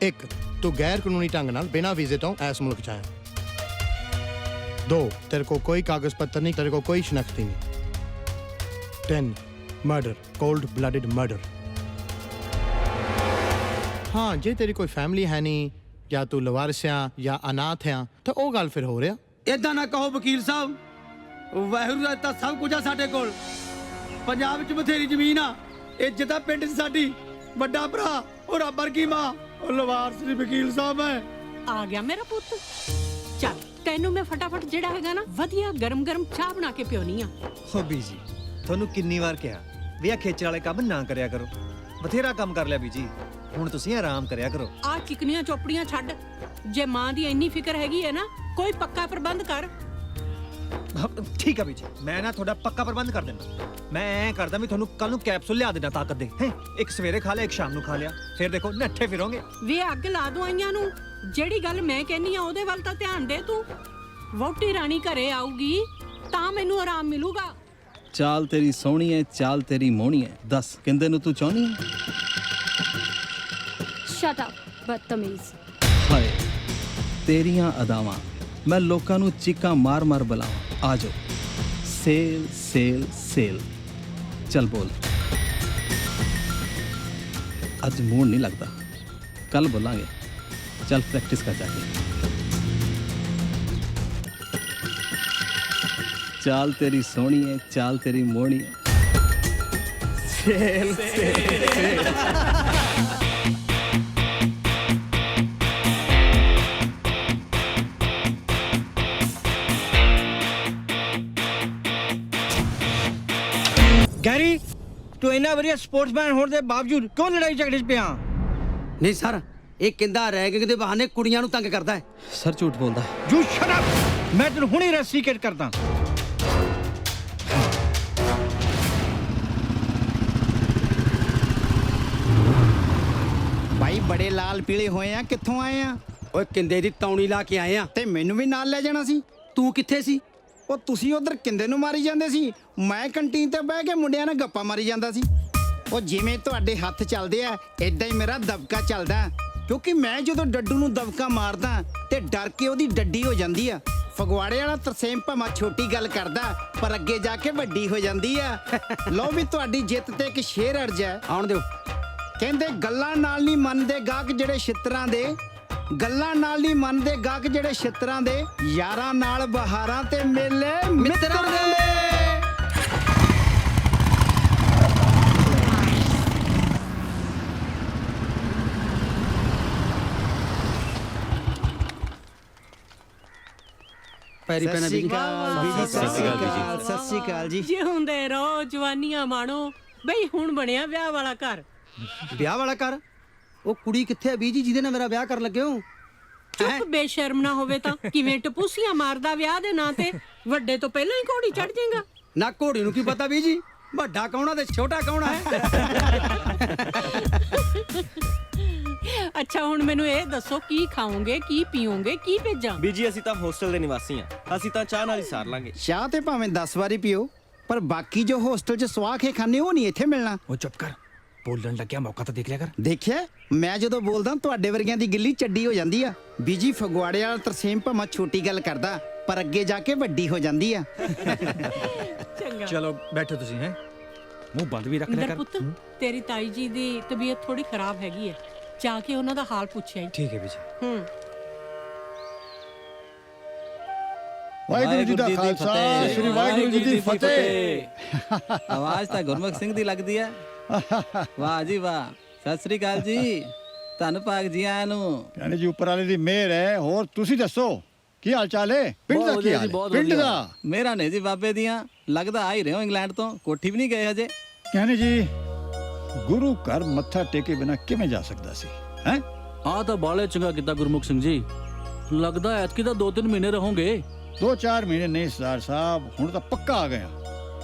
1, ਤੂੰ ਗੈਰ ਕਾਨੂੰਨੀ ਢੰਗ ਨਾਲ ਬਿਨਾਂ ਵੀਜ਼ੇ ਤੋਂ ਇਸ ਮੁਲਕ 'ਚ ਆਇਆ। 2, ਤੇਰੇ ਕੋਲ ਕੋਈ ਕਾਗਜ਼ ਪੱਤਰ ਨਹੀਂ, ਤੇਰੇ ਕੋਲ ਕੋਈ ਸ਼ਨਾਖਤੀ ਨਹੀਂ। 10, ਮਰਡਰ, ਕੋਲਡ ਬਲੱਡਡ ਮਰਡਰ। ਹਾਂ, ਜੇ ਤੇਰੀ ਕੋਈ ਫੈਮਿਲੀ ਹੈ ਨਹੀਂ ਜਾਂ ਤੂੰ ਲਵਾਰਿਸ ਆ ਜਾਂ ਅਨਾਥ ਆ ਤਾਂ ਉਹ ਗੱਲ ਫਿਰ ਹੋ ਰਿਹਾ। ਏਦਾਂ ਨਾ ਕਹੋ ਵਕੀਲ ਸਾਹਿਬ, ਵਾਹਿਗੁਰੂ ਦਾ ਤਾਂ ਸਭ ਕੁਝ ਆ ਸਾਡੇ ਕੋਲ। ਪੰਜਾਬ 'ਚ ਬਥੇਰੀ ਜ਼ਮੀਨ ਆ, ਇੱਜ਼ਤ ਆ ਪਿੰਡ 'ਚ ਸਾਡੀ। ਵੱਡਾ ਭਰਾ ਉਹ ਰੱਬ ਵਰਗੀ ਮਾਂ, ਉਹ ਲਵਾਰਿਸ ਦੀ ਵਕੀਲ ਸਾਹਿਬ ਹੈ। ਆ ਗਿਆ ਮੇਰਾ ਪੁੱਤ। ਚੱਲ ਤੈਨੂੰ ਮੈਂ ਫਟਾਫਟ ਜਿਹੜਾ ਹੈਗਾ ਨਾ ਵਧੀਆ ਗਰਮ ਗਰਮ ਚਾਹ ਬਣਾ ਕੇ ਪਿਉਣੀ ਆ। ਹੋ ਬੀਜੀ, ਤੁਹਾਨੂੰ ਕਿੰਨੀ ਵਾਰ ਕਿਹਾ ਵੀ ਆ ਖੇਚਲ ਵਾਲੇ ਕੰਮ ਨਾ ਕਰਿਆ ਕਰੋ। ਬਥੇਰਾ ਕੰਮ ਕਰ ਲਿਆ ਬੀਜੀ, ਹੁਣ ਤੁਸੀਂ ਆਰਾਮ ਕਰਿਆ ਕਰੋ। ਆ ਚਿਕਨੀਆਂ ਚੋਪੜੀਆਂ ਛੱਡ। ਜੇ ਮਾਂ ਦੀ ਇੰਨੀ ਫਿਕਰ ਹੈਗੀ ਹੈ ਨਾ, ਕੋਈ ਪੱਕਾ ਪ੍ਰਬੰਧ ਕਰ। ਠੀਕ ਆ ਬੀਜੀ, ਮੈਂ ਨਾ ਤੁਹਾਡਾ ਪੱਕਾ ਪ੍ਰਬੰਧ ਕਰ ਦਿੰਦਾ। ਮੈਂ ਐਂ ਕਰਦਾ ਵੀ ਤੁਹਾਨੂੰ ਕੱਲ ਨੂੰ ਕੈਪਸੂਲ ਲਿਆ ਦੇਣਾ ਤਾਕਤ ਦੇ। ਇੱਕ ਸਵੇਰੇ ਖਾ ਲਿਆ, ਇੱਕ ਸ਼ਾਮ ਨੂੰ ਖਾ ਲਿਆ, ਫਿਰ ਦੇਖੋ ਨੱਠੇ ਫਿਰੋਗੇ। ਵੇ ਅੱਗ ਲਾ ਦਵਾਈਆਂ ਨੂੰ। ਜਿਹੜੀ ਗੱਲ ਮੈਂ ਕਹਿੰਨੀ ਆ ਉਹਦੇ ਵੱਲ ਤਾਂ ਧਿਆਨ ਦੇ ਤੂੰ। ਵਹੁਟੀ ਰਾਣੀ ਘਰੇ ਆਊਗੀ ਤਾਂ ਮੈਨੂੰ ਆਰਾਮ ਮਿਲੂਗਾ। ਚਾਲ ਤੇਰੀ ਸੋਹਣੀ ਐ, ਚਾਲ ਤੇਰੀ ਮੋਹਣੀ ਐ, ਦੱਸ ਕਿੰਦੇ ਨੂੰ ਤੂੰ ਚਾਹਨੀ ਐ? Shut up, ਬਦਤਮੀਜ਼। ਹਾਏ ਤੇਰੀਆਂ ਅਦਾਵਾਂ ਮੈਂ ਲੋਕਾਂ ਨੂੰ ਚੀਕਾਂ ਮਾਰ ਮਾਰ ਬੁਲਾਵਾਂ। ਆ ਜਾਓ। Sale sale sale. ਚੱਲ ਬੋਲ। ਅੱਜ ਮੂਡ ਨਹੀਂ ਲੱਗਦਾ, ਕੱਲ ਬੋਲਾਂਗੇ। ਚੱਲ ਪ੍ਰੈਕਟਿਸ ਕਰ ਜਾ ਕੇ। ਚਾਲ ਤੇਰੀ ਸੋਹਣੀ ਹੈ, ਚਾਲ ਤੇਰੀ ਮੋਹਣੀ ਹੈ। Sale sale sale. ਗੈਰੀ, ਤੂੰ ਇੰਨਾ ਵਧੀਆ ਸਪੋਰਟਸਮੈਨ ਹੋਣ ਦੇ ਬਾਵਜੂਦ ਕਿਉਂ ਲੜਾਈ ਝਗੜੇ 'ਚ ਪਿਆ? ਨਹੀਂ ਸਰ, ਇਹ ਕਹਿੰਦਾ ਰੈਗਿੰਗ ਦੇ ਬਹਾਨੇ ਕੁੜੀਆਂ ਨੂੰ ਤੰਗ ਕਰਦਾ ਹੈ। ਸਰ ਝੂਠ ਬੋਲਦਾ। You shut up. ਮੈਂ ਤੈਨੂੰ ਹੁਣੇ ਰੈਸੀਕੇਟ ਕਰਦਾ। ਭਾਈ ਬੜੇ ਲਾਲ ਪੀਲੇ ਹੋਏ ਆ, ਕਿੱਥੋਂ ਆਏ ਆ? ਓਏ ਕਿੰਦੇ ਦੀ ਤੌਣੀ ਲਾ ਕੇ ਆਏ ਆ। ਤੇ ਮੈਨੂੰ ਵੀ ਨਾਲ ਲੈ ਜਾਣਾ ਸੀ। ਤੂੰ ਕਿੱਥੇ ਸੀ? ਉਹ ਤੁਸੀਂ ਉਧਰ ਕਿੰਦੇ ਨੂੰ ਮਾਰੀ ਜਾਂਦੇ ਸੀ, ਮੈਂ ਕੰਟੀਨ ਤੇ ਬਹਿ ਕੇ ਮੁੰਡਿਆਂ ਨਾਲ ਗੱਪਾਂ ਮਾਰੀ ਜਾਂਦਾ ਸੀ। ਉਹ ਜਿਵੇਂ ਤੁਹਾਡੇ ਹੱਥ ਚੱਲਦੇ ਆ ਏਦਾਂ ਹੀ ਮੇਰਾ ਦਬਕਾ ਚੱਲਦਾ, ਕਿਉਂਕਿ ਮੈਂ ਜਦੋਂ ਡੱਡੂ ਨੂੰ ਦਬਕਾ ਮਾਰਦਾ ਤੇ ਡਰ ਕੇ ਉਹਦੀ ਡੱਡੀ ਹੋ ਜਾਂਦੀ ਆ। ਫਗਵਾੜੇ ਵਾਲਾ ਤਰਸੇਮ ਭਾਵੇਂ ਛੋਟੀ ਗੱਲ ਕਰਦਾ ਪਰ ਅੱਗੇ ਜਾ ਕੇ ਵੱਡੀ ਹੋ ਜਾਂਦੀ ਆ। ਲਓ ਵੀ ਤੁਹਾਡੀ ਜਿੱਤ ਤੇ ਇੱਕ ਸ਼ੇਰ ਅਰਜ਼ ਹੈ, ਆਉਣ ਦਿਓ। ਕਹਿੰਦੇ ਗੱਲਾਂ ਨਾਲ ਨਹੀਂ ਮੰਨਦੇ ਗਾਹਕ ਜਿਹੜੇ ਛਿੱਤਰਾਂ ਦੇ, ਗੱਲਾਂ ਨਾਲ ਨਹੀਂ ਮੰਨਦੇ ਗਾਹਕ ਜਿਹੜੇ ਛਿੱਤਰਾਂ ਦੇ, ਯਾਰਾਂ ਨਾਲ ਬਹਾਰਾਂ ਤੇ ਮੇਲੇ ਮਿੱਤਰਾਂ ਦੇ। ਪੈਰੀ ਪੈਣਾ ਬੀਜੀ। ਸਤਿ ਸ਼੍ਰੀ ਅਕਾਲ ਜੀ। ਜਿਉਂਦੇ ਰਹੋ, ਜਵਾਨੀਆਂ ਮਾਣੋ। ਬਈ ਹੁਣ ਬਣਿਆ ਵਿਆਹ ਵਾਲਾ ਘਰ। ਵਿਆਹ ਵਾਲਾ ਕਰ? ਉਹ ਕੁੜੀ ਕਿੱਥੇ ਆ ਬੀਜੀ ਜਿਹਦੇ ਨਾਲ ਮੇਰਾ ਵਿਆਹ ਕਰਨ ਲੱਗੇ ਹੋ? ਚੁੱਪ ਬੇਸ਼ਰਮ ਨਾ ਹੋਵੇ ਤਾਂ ਕਿਵੇਂ ਟਪੂਸੀਆਂ ਮਾਰਦਾ ਵਿਆਹ ਦੇ ਨਾਂ ਤੇ। ਵੱਡੇ ਤੋਂ ਪਹਿਲਾਂ ਹੀ ਘੋੜੀ ਚੜ ਜਾਏਗਾ। ਨਾ ਘੋੜੀ ਨੂੰ ਕੀ ਪਤਾ ਬੀਜੀ ਵੱਡਾ ਕੌਣਾ ਤੇ ਛੋਟਾ ਕੌਣਾ ਹੈ। ਅੱਛਾ ਹੁਣ ਮੈਨੂੰ ਇਹ ਦੱਸੋ, ਕੀ ਖਾਓਗੇ, ਕੀ ਪੀਓਗੇ, ਕੀ ਭੇਜਾਂ? ਬੀਜੀ ਅਸੀਂ ਤਾਂ ਹੋਸਟਲ ਦੇ ਨਿਵਾਸੀ ਆ, ਅਸੀਂ ਤਾਂ ਚਾਹ ਨਾਲ ਹੀ ਸਾਰ ਲਾਂਗੇ। ਚਾਹ ਤੇ ਭਾਵੇਂ 10 ਵਾਰੀ ਪੀਓ, ਪਰ ਬਾਕੀ ਜੋ ਹੋਸਟਲ 'ਚ ਸਵਾਹ ਕੇ ਖਾਣੇ ਉਹ ਨਹੀਂ ਇੱਥੇ ਮਿਲਣਾ। ਉਹ ਚੁੱਪ ਕਰ, ਬੋਲਣ ਲੱਗਿਆ ਮੌਕਾ ਤਾਂ ਦੇਖ ਲਿਆ ਕਰ। ਦੇਖਿਆ ਮੈਂ ਜਦੋਂ ਬੋਲਦਾ ਤੁਹਾਡੇ ਵਰਗਿਆਂ ਦੀ ਗਿੱਲੀ ਚੱਡੀ ਹੋ ਜਾਂਦੀ ਆ। ਬੀਜੀ ਫਗਵਾੜੇ ਵਾਲਾ ਤਰਸੇਮ ਭਾਵੇਂ ਛੋਟੀ ਗੱਲ ਕਰਦਾ ਪਰ ਅੱਗੇ ਜਾ ਕੇ ਵੱਡੀ ਹੋ ਜਾਂਦੀ ਆ। ਚਲੋ ਬੈਠੋ ਤੁਸੀਂ ਹੈ ਮੂੰਹ ਬੰਦ ਵੀ ਰੱਖ ਲਿਆ ਇੰਦਰ ਕਰ। ਪੁੱਤ ਤੇਰੀ ਤਾਈ ਜੀ ਦੀ ਤਬੀਅਤ ਥੋੜੀ ਖਰਾਬ ਹੈਗੀ ਹੈ, ਜਾ ਕੇ ਉਹਨਾਂ ਦਾ ਹਾਲ ਪੁੱਛਿਆ ਹੀ। ਠੀਕ ਹੈ ਬੀਜੀ। ਵਾਹਿਗੁਰੂ ਜੀ ਦਾ ਖਾਲਸਾ ਸ੍ਰੀ ਵਾਹਿਗੁਰੂ ਜੀ ਦੀ ਫਤਿਹ। ਆਵਾਜ਼ ਤਾਂ ਗੁਰਮੁਖ ਸਿੰਘ ਦੀ ਲੱਗਦੀ ਹੈ। ਵਾਹ ਜੀ ਵਾਹ, ਸਤਿ ਸ੍ਰੀ ਅਕਾਲ ਜੀ, ਧੰਨ ਭਾਗ ਜੀ ਆਇਆਂ ਨੂੰ। ਕਹਿੰਦੇ ਜੀ ਉੱਪਰ ਵਾਲੇ ਦੀ ਮਿਹਰ ਹੈ। ਹੋਰ ਤੁਸੀਂ ਦੱਸੋ ਕੀ ਹਾਲ ਚਾਲ ਹੈ? ਪਿੰਡ ਦਾ ਕੀ ਹਾਲ ਹੈ? ਪਿੰਡ ਦਾ ਮੇਰਾ ਨੇ ਜੀ ਬਾਬੇ ਦੀਆਂ, ਲੱਗਦਾ ਆ ਹੀ ਰਹੇ ਹੋ ਇੰਗਲੈਂਡ ਤੋਂ, ਕੋਠੀ ਵੀ ਨਹੀਂ ਗਏ ਹਜੇ। ਕਹਿੰਦੇ ਜੀ ਗੁਰੂ ਘਰ ਮੱਥਾ ਟੇਕੇ ਬਿਨਾ ਕਿਵੇਂ ਜਾ ਸਕਦਾ ਸੀ ਹੈ? ਆ ਤਾਂ ਬਾਲੇ ਚੰਗਾ ਕੀਤਾ ਗੁਰਮੁਖ ਸਿੰਘ ਜੀ, ਲੱਗਦਾ ਐਤਕੀ ਤਾਂ 2-3 ਮਹੀਨੇ ਰਹੋਗੇ। 2-4 ਮਹੀਨੇ ਨਹੀਂ ਸਰਦਾਰ ਸਾਹਿਬ, ਹੁਣ ਤਾਂ ਪੱਕਾ ਆ ਗਿਆ।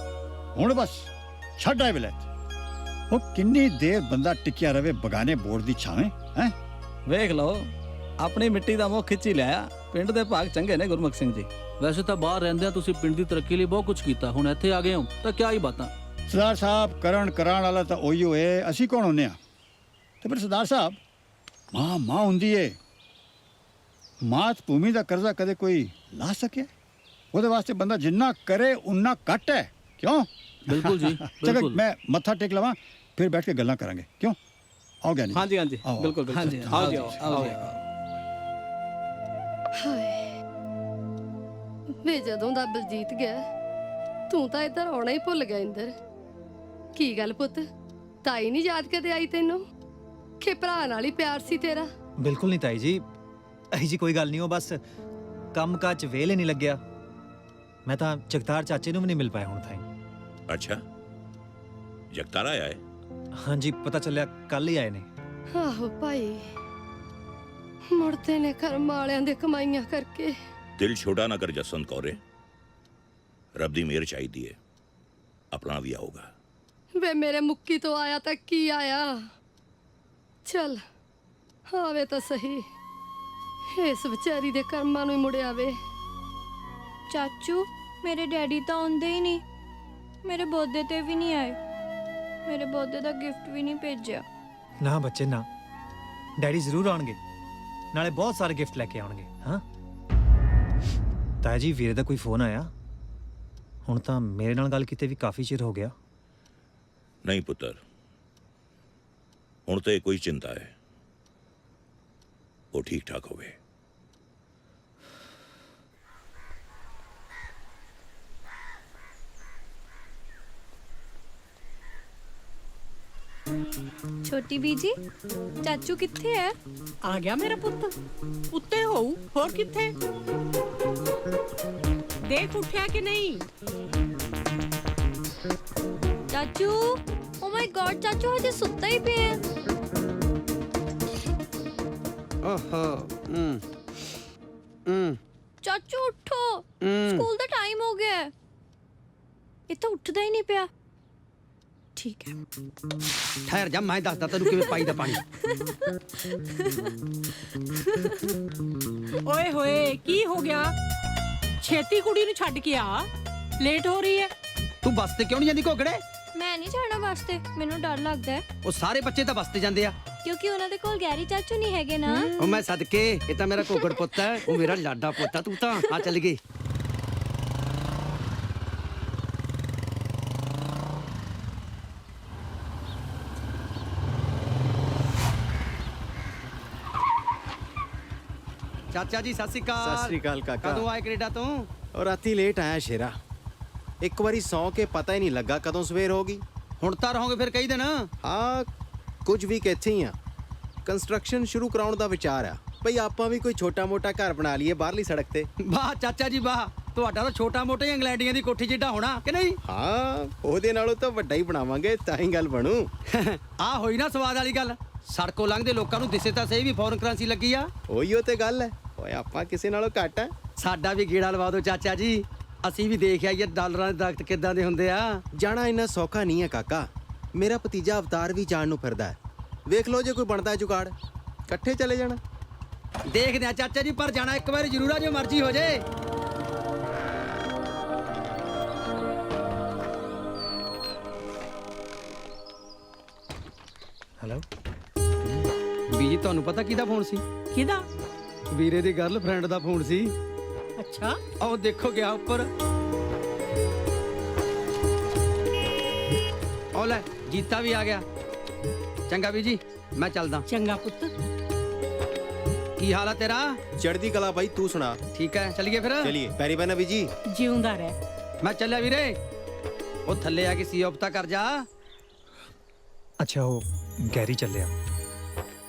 ਹੁਣ ਬਸ ਛੱਡ ਆਏ ਵਿਲਾਇਤ। ਉਹ ਕਿੰਨੀ ਦੇਰ ਬੰਦਾ ਟਿਕਿਆ ਰਵੇ ਬਗਾਨੇ ਬੋਰਡ ਦੀ ਛਾਵੇਂ ਹੈ? ਵੇਖ ਲਓ ਆਪਣੀ ਮਿੱਟੀ ਦਾ ਮੋਹ ਖਿੱਚੀ ਲਿਆ। ਪਿੰਡ ਦੇ ਭਾਗ ਚੰਗੇ ਨੇ ਗੁਰਮੁਖ ਸਿੰਘ ਜੀ। ਵੈਸੇ ਤਾਂ ਬਾਹਰ ਰਹਿੰਦਿਆਂ ਤੁਸੀਂ ਪਿੰਡ ਦੀ ਤਰੱਕੀ ਲਈ ਬਹੁਤ ਕੁਝ ਕੀਤਾ, ਹੁਣ ਇੱਥੇ ਆ ਗਏ ਹੋ ਤਾਂ ਕਿਆ ਹੀ ਬਾਤਾਂ। ਸਰਦਾਰ ਸਾਹਿਬ ਕਰਾਉਣ ਵਾਲਾ ਤਾਂ ਉਹੀ ਹੋਏ, ਅਸੀਂ ਕੌਣ ਹੁੰਨੇ ਆ? ਤੇ ਫਿਰ ਸਰਦਾਰ ਸਾਹਿਬ ਮਾਂ ਹੁੰਦੀ ਏ। ਮਾਤ ਭੂਮੀ ਦਾ ਕਰਜ਼ਾ ਕਦੇ ਕੋਈ ਲਾ ਸਕਿਆ? ਉਹਦੇ ਵਾਸਤੇ ਬੰਦਾ ਜਿੰਨਾ ਕਰੇ ਉਨਾ ਘੱਟ ਹੈ। ਕਿਉਂ? ਬਿਲਕੁਲ ਜੀ ਚਲੋ ਮੈਂ ਮੱਥਾ ਟੇਕ ਲਵਾਂ, ਫਿਰ ਬੈਠ ਕੇ ਗੱਲਾਂ ਕਰਾਂਗੇ। ਕਿਉਂ? ਆਓ ਗਿਆਨੀ। ਹਾਂਜੀ ਬਿਲਕੁਲ ਹਾਂਜੀ ਆਓ ਜੀ ਆਓ। ਹਾਏ ਵੇ, ਜਦੋਂ ਦਾ ਬਲਜੀਤ ਗਿਆ ਤੂੰ ਤਾਂ ਇੱਧਰ ਆਉਣਾ ਹੀ ਭੁੱਲ ਗਿਆ। ਇੰਦਰ ਕੀ ਗੱਲ ਪੁੱਤ, ਤਾਈ ਨਹੀਂ ਯਾਦ ਕਦੇ ਆਈ ਤੈਨੂੰ? ਕਿ ਭਰਾ ਨਾਲ ਹੀ ਪਿਆਰ ਸੀ ਤੇਰਾ? ਬਿਲਕੁਲ ਨਹੀਂ ਤਾਈ ਜੀ, ਅਹੀ ਜੀ ਕੋਈ ਗੱਲ ਨਹੀਂ। ਉਹ ਬਸ ਕੰਮ ਕਾਜ 'ਚ ਵੇਲ ਹੀ ਨਹੀਂ ਲੱਗਿਆ। ਮੈਂ ਤਾਂ ਜਗਤਾਰ ਚਾਚੇ ਨੂੰ ਵੀ ਨਹੀਂ ਮਿਲ ਪਾਇਆ ਹੁਣ ਤਾਈ। ਅੱਛਾ, ਜਗਤਾਰ ਆਇਆ ਹੈ? ਹਾਂਜੀ ਪਤਾ ਚੱਲਿਆ ਕੱਲ ਹੀ ਆਏ ਨੇ। ਆਹੋ ਭਾਈ, ਮੁੜਦੇ ਨੇ ਕਰਮ ਵਾਲਿਆਂ ਦੇ ਕਮਾਈਆਂ ਕਰਕੇ। ਦਿਲ ਛੋਟਾ ਨਾ ਕਰ ਜਸਵੰਤ ਕੌਰੇ, ਰੱਬ ਦੀ ਮਿਹਰ ਚਾਹੀਦੀ ਹੈ, ਆਪਣਾ ਵੀ ਆਊਗਾ। ਵੇ ਮੇਰੇ ਮੁੱਕੀ ਤੋਂ ਆਇਆ ਤਾਂ ਕੀ ਆਇਆ, ਚੱਲ ਆਵੇ ਤਾਂ ਸਹੀ। ਇਸ ਵਿਚਾਰੀ ਦੇ ਕਰਮਾਂ ਨੂੰ ਹੀ ਮੁੜਿਆ ਵੇ। ਚਾਚੂ ਮੇਰੇ ਡੈਡੀ ਤਾਂ ਆਉਂਦੇ ਹੀ ਨਹੀਂ, ਮੇਰੇ ਬਰਥਡੇ ਤੇ ਵੀ ਨਹੀਂ ਆਏ, ਮੇਰੇ ਬਰਥਡੇ ਦਾ ਗਿਫਟ ਵੀ ਨਹੀਂ ਭੇਜਿਆ। ਨਾ ਬੱਚੇ ਨਾ, ਡੈਡੀ ਜ਼ਰੂਰ ਆਉਣਗੇ, ਨਾਲੇ ਬਹੁਤ ਸਾਰੇ ਗਿਫਟ ਲੈ ਕੇ ਆਉਣਗੇ। ਹਾਂ ਤਾਇਆ ਜੀ, ਵੀਰੇ ਦਾ ਕੋਈ ਫੋਨ ਆਇਆ? ਹੁਣ ਤਾਂ ਮੇਰੇ ਨਾਲ ਗੱਲ ਕੀਤੇ ਵੀ ਕਾਫੀ ਚਿਰ ਹੋ ਗਿਆ। ਨਹੀਂ ਪੁੱਤਰ, ਹੁਣ ਤੇ ਕੋਈ ਚਿੰਤਾ ਹੈ, ਉਹ ਠੀਕ ਠਾਕ ਹੋਵੇ। ਛੋਟੀ ਬੀਜੀ, ਚਾਚੂ ਕਿੱਥੇ ਹੈ? ਆ ਗਿਆ ਮੇਰਾ ਪੁੱਤ, ਉੱਤੇ ਹੋਊ, ਹੋਰ ਕਿੱਥੇ? ਦੇਖ ਉੱਠਿਆ ਕਿ ਨਹੀਂ? ਚਾਚੂ, ਓ ਮਾਈ ਗॉड, ਚਾਚੂ ਹਜੇ ਸੁੱਤਾ ਹੀ ਪਿਆ ਹੈ। ਓਹੋ ਚਾਚੂ ਉੱਠੋ, ਸਕੂਲ ਦਾ ਟਾਈਮ ਹੋ ਗਿਆ ਹੈ। ਇਹ ਤਾਂ ਉੱਠਦਾ ਹੀ ਨਹੀਂ ਪਿਆ। ਠੀਕ ਹੈ, ਠਹਿਰ ਜਾ, ਮੈਂ ਦੱਸਦਾ ਤੈਨੂੰ ਕਿਵੇਂ ਪਾਈ ਦਾ ਪਾਣੀ। ਓਏ ਹੋਏ, ਕੀ ਹੋ ਗਿਆ? ਛੇਤੀ ਕੁੜੀ ਨੂੰ ਛੱਡ ਕੇ ਆ, ਲੇਟ ਹੋ ਰਹੀ ਹੈ। ਤੂੰ ਬੱਸ ਤੇ ਕਿਉਂ ਨਹੀਂ ਜਾਂਦੀ ਘੋਗੜੇ? ਮੈਂ ਨਹੀਂ ਜਾਣਾ ਬੱਸ ਤੇ, ਮੈਨੂੰ ਡਰ ਲੱਗਦਾ ਹੈ। ਉਹ ਸਾਰੇ ਬੱਚੇ ਤਾਂ ਬੱਸ ਤੇ ਜਾਂਦੇ ਆ, ਕਿਉਂਕਿ ਉਹਨਾਂ ਦੇ ਕੋਲ ਗੈਰੀ ਚਾਚੂ ਨਹੀਂ ਹੈਗੇ ਨਾ। ਉਹ ਮੈਂ ਸਦਕੇ, ਇਹ ਤਾਂ ਮੇਰਾ ਘੋਗੜ ਪੁੱਤ ਹੈ, ਉਹ ਮੇਰਾ ਲਾਡਾ ਪੁੱਤ ਆ। ਤੂੰ ਤਾਂ ਆ ਚੱਲ ਗਈ। ਚਾਚਾ ਜੀ ਸਤਿ ਸ਼੍ਰੀ ਅਕਾਲ। ਸਤਿ ਸ਼੍ਰੀ ਅਕਾਲ ਕਾਕਾ। ਕਦੋਂ ਆਏ ਕੈਨੇਡਾ ਤੋਂ? ਔਰ ਰਾਤੀ ਲੇਟ ਆਇਆ ਸ਼ੇਰਾ, ਇੱਕ ਵਾਰੀ ਸੌਂ ਕੇ ਪਤਾ ਹੀ ਨਹੀਂ ਲੱਗਾ ਕਦੋਂ ਸਵੇਰ ਹੋ ਗਈ। ਹੁਣ ਤਾਂ ਰਹੋਗੇ ਫਿਰ ਕਈ ਦਿਨ? ਹਾਂ, ਕੁਝ ਵੀ ਇੱਥੇ ਹੀ ਆ। ਕੰਸਟਰਕਸ਼ਨ ਸ਼ੁਰੂ ਕਰਾਉਣ ਦਾ ਵਿਚਾਰ ਆ ਭਈ, ਆਪਾਂ ਵੀ ਕੋਈ ਛੋਟਾ-ਮੋਟਾ ਘਰ ਬਣਾ ਲਈਏ ਬਾਹਰਲੀ ਸੜਕ ਤੇ। ਵਾਹ ਚਾਚਾ ਜੀ ਵਾਹ, ਤੁਹਾਡਾ ਤਾਂ ਛੋਟਾ-ਮੋਟਾ ਹੀ ਇੰਗਲੈਂਡੀਆਂ ਦੀ ਕੋਠੀ ਜਿੱਡਾ ਹੋਣਾ ਕਿ ਨਹੀਂ? ਹਾਂ, ਉਹਦੇ ਨਾਲੋਂ ਤਾਂ ਵੱਡਾ ਹੀ ਬਣਾਵਾਂਗੇ, ਤਾਂ ਹੀ ਗੱਲ ਬਣੂ। ਆ ਹੋਈ ਨਾ ਸਵਾਦ ਵਾਲੀ ਗੱਲ। ਸੜਕੋਂ ਲੰਘਦੇ ਲੋਕਾਂ ਨੂੰ ਦਿਸੇ ਤਾਂ ਸਹੀ ਵੀ ਫੋਰਨ ਕਰੰਸੀ ਲੱਗੀ ਆ। ਉਹੀਓ ਤੇ ਗੱਲ ਹੈ। ਓਏ ਆਪਾਂ ਕਿਸੇ ਨਾਲੋਂ ਘੱਟ ਆ। ਸਾਡਾ ਵੀ ਗੇੜਾ ਲਵਾ ਦਿਓ ਚਾਚਾ ਜੀ, ਅਸੀਂ ਵੀ ਦੇਖ ਆਈਏ ਡਾਲਰਾਂ ਦੇ ਦਰਖਤ ਕਿੱਦਾਂ ਦੇ ਹੁੰਦੇ ਆ। ਜਾਣਾ ਇੰਨਾ ਸੌਖਾ ਨਹੀਂ ਹੈ ਕਾਕਾ, ਮੇਰਾ ਭਤੀਜਾ ਅਵਤਾਰ ਵੀ ਜਾਣ ਨੂੰ ਫਿਰਦਾ ਹੈ। ਵੇਖ ਲਓ ਜੇ ਕੋਈ ਬਣਦਾ ਹੈ ਜੁਗਾੜ, ਇਕੱਠੇ ਚਲੇ ਜਾਣਾ। ਦੇਖਦੇ ਆ ਚਾਚਾ ਜੀ, ਪਰ ਜਾਣਾ ਇੱਕ ਵਾਰੀ ਜ਼ਰੂਰ ਆ, ਜੋ ਮਰਜ਼ੀ ਹੋ ਜੇ। ਹੈਲੋ ਬੀਜੀ ਤੁਹਾਨੂੰ ਪਤਾ ਕਿਹਦਾ ਫੋਨ ਸੀ? ਕਿਹਦਾ? ਵੀਰੇ ਦੀ ਗਰਲਫ੍ਰੈਂਡ ਦਾ ਫੋਨ ਸੀ। ਅੱਛਾ, ਆਓ ਦੇਖੋ ਗਿਆ ਉੱਪਰ। ਉਹ ਲੈ ਜੀਤਾ ਵੀ ਆ ਗਿਆ। ਚੰਗਾ ਬੀਜੀ, ਮੈਂ ਚੱਲਦਾ। ਚੰਗਾ ਪੁੱਤ। ਕੀ ਹਾਲ ਆ ਤੇਰਾ? ਚੜ੍ਹਦੀ ਕਲਾ ਬਾਈ, ਤੂੰ ਸੁਣਾ? ਠੀਕ ਹੈ, ਚੱਲੀਏ ਫਿਰ। ਚਲਿਏ, ਪੈਰੀ ਪੈਣਾ ਬੀਜੀ। ਜਿਉਂਦਾ ਰਹਿ। ਮੈਂ ਚੱਲਿਆ ਵੀਰੇ। ਉਹ ਥੱਲੇ ਆ ਕੇ ਸੀਓਪਤਾ ਕਰ ਜਾ। ਅੱਛਾ ਉਹ ਗੈਰੀ ਚੱਲਿਆ,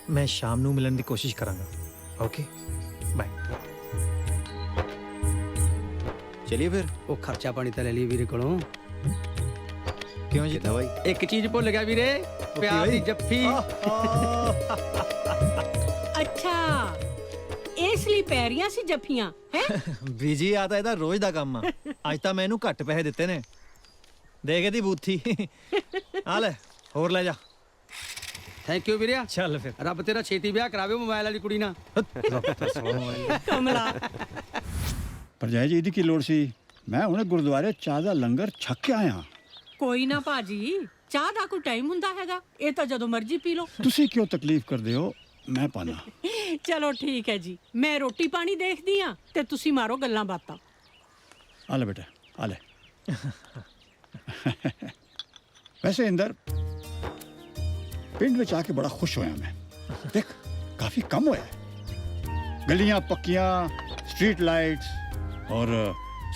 ਮੈਂ ਸ਼ਾਮ ਨੂੰ ਮਿਲਣ ਦੀ ਕੋਸ਼ਿਸ਼ ਕਰਾਂਗਾ। Okay bye. ਚਲਿਏ ਫਿਰ। ਉਹ ਖਰਚਾ ਪਾਣੀ ਤਾਂ ਲੈ ਲਈ ਵੀਰੇ ਕੋਲੋਂ। ਕਿਉਂ ਜੀ ਬਾਈ? ਇੱਕ ਚੀਜ਼ ਭੁੱਲ ਗਿਆ ਵੀਰੇ, ਪਿਆਰ ਦੀ ਜੱਫੀ। ਅੱਛਾ, ਇਸ ਲਈ ਪੈਰੀਆਂ ਸੀ ਜੱਫੀਆਂ ਹੈ? ਬੀਜੀ ਆ ਤਾਂ ਇਹਦਾ ਰੋਜ਼ ਦਾ ਕੰਮ ਆ। ਅੱਜ ਤਾਂ ਮੈਂ ਇਹਨੂੰ ਘੱਟ ਪੈਸੇ ਦਿੱਤੇ ਨੇ। ਦੇਖ ਇਹਦੀ ਬੂਥੀ। ਆ ਲੈ ਹੋਰ ਲੈ ਜਾ। ਥੈਂਕ ਯੂ ਵੀਰੇ। ਚੱਲ ਫਿਰ। ਰੱਬ ਤੇਰਾ ਛੇਤੀ ਵਿਆਹ ਕਰਾਵੇ ਮੋਬਾਈਲ ਵਾਲੀ ਕੁੜੀ ਨਾਲ। ਕਮਲਾ। ਭਰਜਾਈ ਜੀ ਇਹਦੀ ਕੀ ਲੋੜ ਸੀ? ਮੈਂ ਹੁਣੇ ਗੁਰਦੁਆਰੇ ਚਾਹ ਦਾ ਲੰਗਰ ਛਕ ਕੇ ਆਇਆ। ਕੋਈ ਨਾ ਭਾਜੀ, ਚਾਹ ਦਾ ਕੋਈ ਟਾਈਮ ਹੁੰਦਾ ਹੈਗਾ? ਇਹ ਤਾਂ ਜਦੋਂ ਮਰਜ਼ੀ ਪੀ ਲਓ। ਤੁਸੀਂ ਕਿਉਂ ਤਕਲੀਫ ਕਰਦੇ ਹੋ? ਮੈਂ ਪਾਣਾ। ਚਲੋ ਠੀਕ ਹੈ ਜੀ, ਮੈਂ ਰੋਟੀ ਪਾਣੀ ਦੇਖਦੀ ਆ ਤੇ ਤੁਸੀਂ ਮਾਰੋ ਗੱਲਾਂ ਬਾਤਾਂ। ਆ ਲੈ ਬੇਟਾ, ਆ ਲੈ। ਵੈਸੇ ਇੰਦਰ, ਪਿੰਡ ਵਿੱਚ ਆ ਕੇ ਬੜਾ ਖੁਸ਼ ਹੋਇਆ ਮੈਂ। ਦੇਖ ਕਾਫੀ ਕੰਮ ਹੋਇਆ ਹੈ। ਗਲੀਆਂ ਪੱਕੀਆਂ, ਸਟਰੀਟ ਲਾਈਟਸ ਔਰ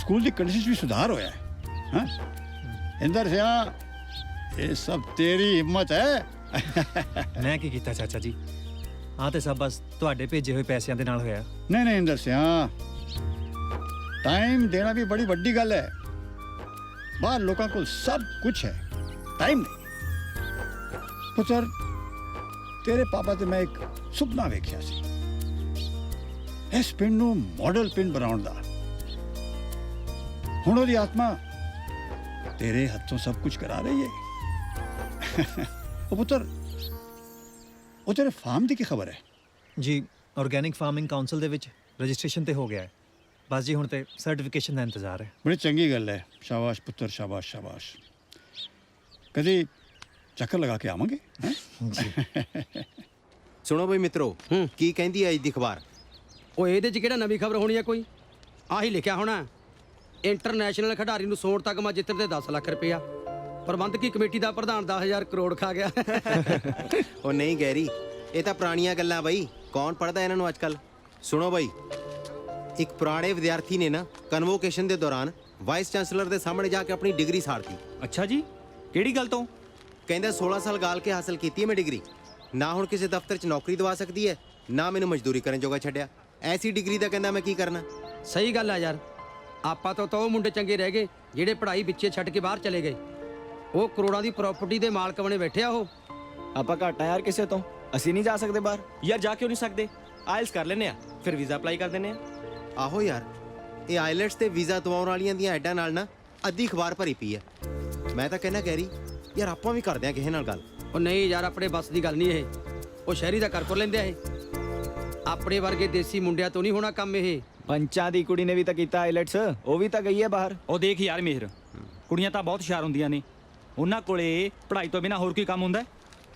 ਸਕੂਲ ਦੀ ਕੰਡੀਸ਼ਨਸ ਵੀ ਸੁਧਾਰ ਹੋਇਆ ਹੈ। ਹਾਂ ਇੰਦਰ ਸਿਆ, ਇਹ ਸਭ ਤੇਰੀ ਹਿੰਮਤ ਹੈ। ਮੈਂ ਕੀ ਕੀਤਾ ਚਾਚਾ ਜੀ? ਆ ਤੇ ਸਭ ਬਸ ਤੁਹਾਡੇ ਭੇਜੇ ਹੋਏ ਪੈਸਿਆਂ ਦੇ ਨਾਲ ਹੋਇਆ। ਨਹੀਂ ਨਹੀਂ ਇੰਦਰ ਸਿਆ, ਟਾਈਮ ਦੇਣਾ ਵੀ ਬੜੀ ਵੱਡੀ ਗੱਲ ਹੈ। ਬਾਹਰ ਲੋਕਾਂ ਕੋਲ ਸਭ ਕੁਝ ਹੈ, ਟਾਈਮ ਨਹੀਂ। ਪੁੱਤਰ, ਤੇਰੇ ਪਾਪਾ ਤੇ ਮੈਂ ਇੱਕ ਸੁਪਨਾ ਵੇਖਿਆ ਸੀ, ਇਸ ਪਿੰਡ ਨੂੰ ਮਾਡਲ ਪਿੰਡ ਬਣਾਉਣ ਦਾ। ਹੁਣ ਉਹਦੀ ਆਤਮਾ ਤੇਰੇ ਹੱਥੋਂ ਸਭ ਕੁਝ ਕਰਾ ਰਹੀ ਹੈ। ਉਹ ਪੁੱਤਰ, ਉਹ ਤੇਰੇ ਫਾਰਮ ਦੀ ਕੀ ਖਬਰ ਹੈ? ਜੀ ਆਰਗੈਨਿਕ ਫਾਰਮਿੰਗ ਕਾਉਂਸਲ ਦੇ ਵਿੱਚ ਰਜਿਸਟ੍ਰੇਸ਼ਨ ਤੇ ਹੋ ਗਿਆ ਹੈ। ਬਸ ਜੀ ਹੁਣ ਤੇ ਸਰਟੀਫਿਕੇਸ਼ਨ ਦਾ ਇੰਤਜ਼ਾਰ ਹੈ। ਬੜੀ ਚੰਗੀ ਗੱਲ ਹੈ। ਸ਼ਾਬਾਸ਼ ਪੁੱਤਰ, ਸ਼ਾਬਾਸ਼ ਸ਼ਾਬਾਸ਼। ਕਦੀ ਚੱਕਰ ਲਗਾ ਕੇ ਆਵਾਂਗੇ। ਸੁਣੋ ਬਈ ਮਿੱਤਰੋ, ਕੀ ਕਹਿੰਦੀ ਹੈ ਅੱਜ ਦੀ ਅਖਬਾਰ? ਉਹ ਇਹਦੇ 'ਚ ਕਿਹੜਾ ਨਵੀਂ ਖਬਰ ਹੋਣੀ ਹੈ ਕੋਈ? ਆਹੀ ਲਿਖਿਆ ਹੋਣਾ, ਇੰਟਰਨੈਸ਼ਨਲ ਖਿਡਾਰੀ ਨੂੰ ਸੋਨ ਤਗਮਾ ਜਿੱਤਣ ਦੇ 10 ਲੱਖ ਰੁਪਇਆ, ਪ੍ਰਬੰਧਕੀ ਕਮੇਟੀ ਦਾ ਪ੍ਰਧਾਨ 10,000 ਕਰੋੜ ਖਾ ਗਿਆ। ਉਹ ਨਹੀਂ ਗੈਰੀ, ਇਹ ਤਾਂ ਪੁਰਾਣੀਆਂ ਗੱਲਾਂ ਬਈ। ਕੌਣ ਪੜਦਾ ਇਹਨਾਂ ਨੂੰ ਅੱਜ ਕੱਲ? ਸੁਣੋ ਬਈ, ਇੱਕ ਪੁਰਾਣੇ ਵਿਦਿਆਰਥੀ ਨੇ ਨਾ ਕਨਵੋਕੇਸ਼ਨ ਦੇ ਦੌਰਾਨ ਵਾਈਸ ਚਾਂਸਲਰ ਦੇ ਸਾਹਮਣੇ ਜਾ ਕੇ ਆਪਣੀ ਡਿਗਰੀ ਸਾੜਤੀ। ਅੱਛਾ ਜੀ, ਕਿਹੜੀ ਗੱਲ ਤੋਂ? ਕਹਿੰਦਾ 16 ਸਾਲ ਗਾਲ ਕੇ ਹਾਸਲ ਕੀਤੀ ਹੈ ਮੈਂ ਡਿਗਰੀ। ਨਾ ਹੁਣ ਕਿਸੇ ਦਫ਼ਤਰ 'ਚ ਨੌਕਰੀ ਦਵਾ ਸਕਦੀ ਹੈ, ਨਾ ਮੈਨੂੰ ਮਜ਼ਦੂਰੀ ਕਰਨ ਜੋਗਾ ਛੱਡਿਆ। ਐਸੀ ਡਿਗਰੀ ਦਾ ਕਹਿੰਦਾ ਮੈਂ ਕੀ ਕਰਨਾ। ਸਹੀ ਗੱਲ ਆ ਯਾਰ, ਆਪਾਂ ਤੋਂ ਤਾਂ ਉਹ ਮੁੰਡੇ ਚੰਗੇ ਰਹਿ ਗਏ ਜਿਹੜੇ ਪੜ੍ਹਾਈ ਵਿੱਚੇ ਛੱਡ ਕੇ ਬਾਹਰ ਚਲੇ ਗਏ। ਉਹ ਕਰੋੜਾਂ ਦੀ ਪ੍ਰਾਪਰਟੀ ਦੇ ਮਾਲਕ ਬਣੇ ਬੈਠੇ ਆ। ਉਹ ਆਪਾਂ ਘੱਟ ਆ ਯਾਰ ਕਿਸੇ ਤੋਂ। ਅਸੀਂ ਨਹੀਂ ਜਾ ਸਕਦੇ ਬਾਹਰ। ਯਾਰ ਜਾ ਕਿਉਂ ਨਹੀਂ ਸਕਦੇ? ਆਇਲਸ ਕਰ ਲੈਨੇ ਆ, ਫਿਰ ਵੀਜ਼ਾ ਅਪਲਾਈ ਕਰ ਦਿੰਨੇ ਆ। ਆਹੋ ਯਾਰ, ਇਹ ਆਈਲੈਟਸ ਤੇ ਵੀਜ਼ਾ ਦਵਾਉਣ ਵਾਲੀਆਂ ਦੀਆਂ ਐਡਾਂ ਨਾਲ ਨਾ ਅੱਧੀ ਅਖਬਾਰ ਭਰੀ ਪਈ ਹੈ। ਮੈਂ ਤਾਂ ਕਹਿੰਦਾ ਗੈਰੀ, ਯਾਰ ਆਪਾਂ ਵੀ ਕਰਦੇ ਆ ਕਿਸੇ ਨਾਲ ਗੱਲ। ਉਹ ਨਹੀਂ ਯਾਰ, ਆਪਣੇ ਬਸ ਦੀ ਗੱਲ ਨਹੀਂ ਇਹ। ਉਹ ਸ਼ਹਿਰੀ ਦਾ ਕਰ ਲੈਂਦੇ ਆ ਇਹ। ਆਪਣੇ ਵਰਗੇ ਦੇਸੀ ਮੁੰਡਿਆਂ ਤੋਂ ਨਹੀਂ ਹੋਣਾ ਕੰਮ ਇਹ। ਪੰਚਾਂ ਦੀ ਕੁੜੀ ਨੇ ਵੀ ਤਾਂ ਕੀਤਾ ਆਈਲੈਟਸ, ਉਹ ਵੀ ਤਾਂ ਗਈ ਹੈ ਬਾਹਰ। ਉਹ ਦੇਖ ਯਾਰ ਮਿਹਰ, ਕੁੜੀਆਂ ਤਾਂ ਬਹੁਤ ਹੁਸ਼ਿਆਰ ਹੁੰਦੀਆਂ ਨੇ। ਉਹਨਾਂ ਕੋਲੇ ਪੜ੍ਹਾਈ ਤੋਂ ਬਿਨਾਂ ਹੋਰ ਕੀ ਕੰਮ ਹੁੰਦਾ?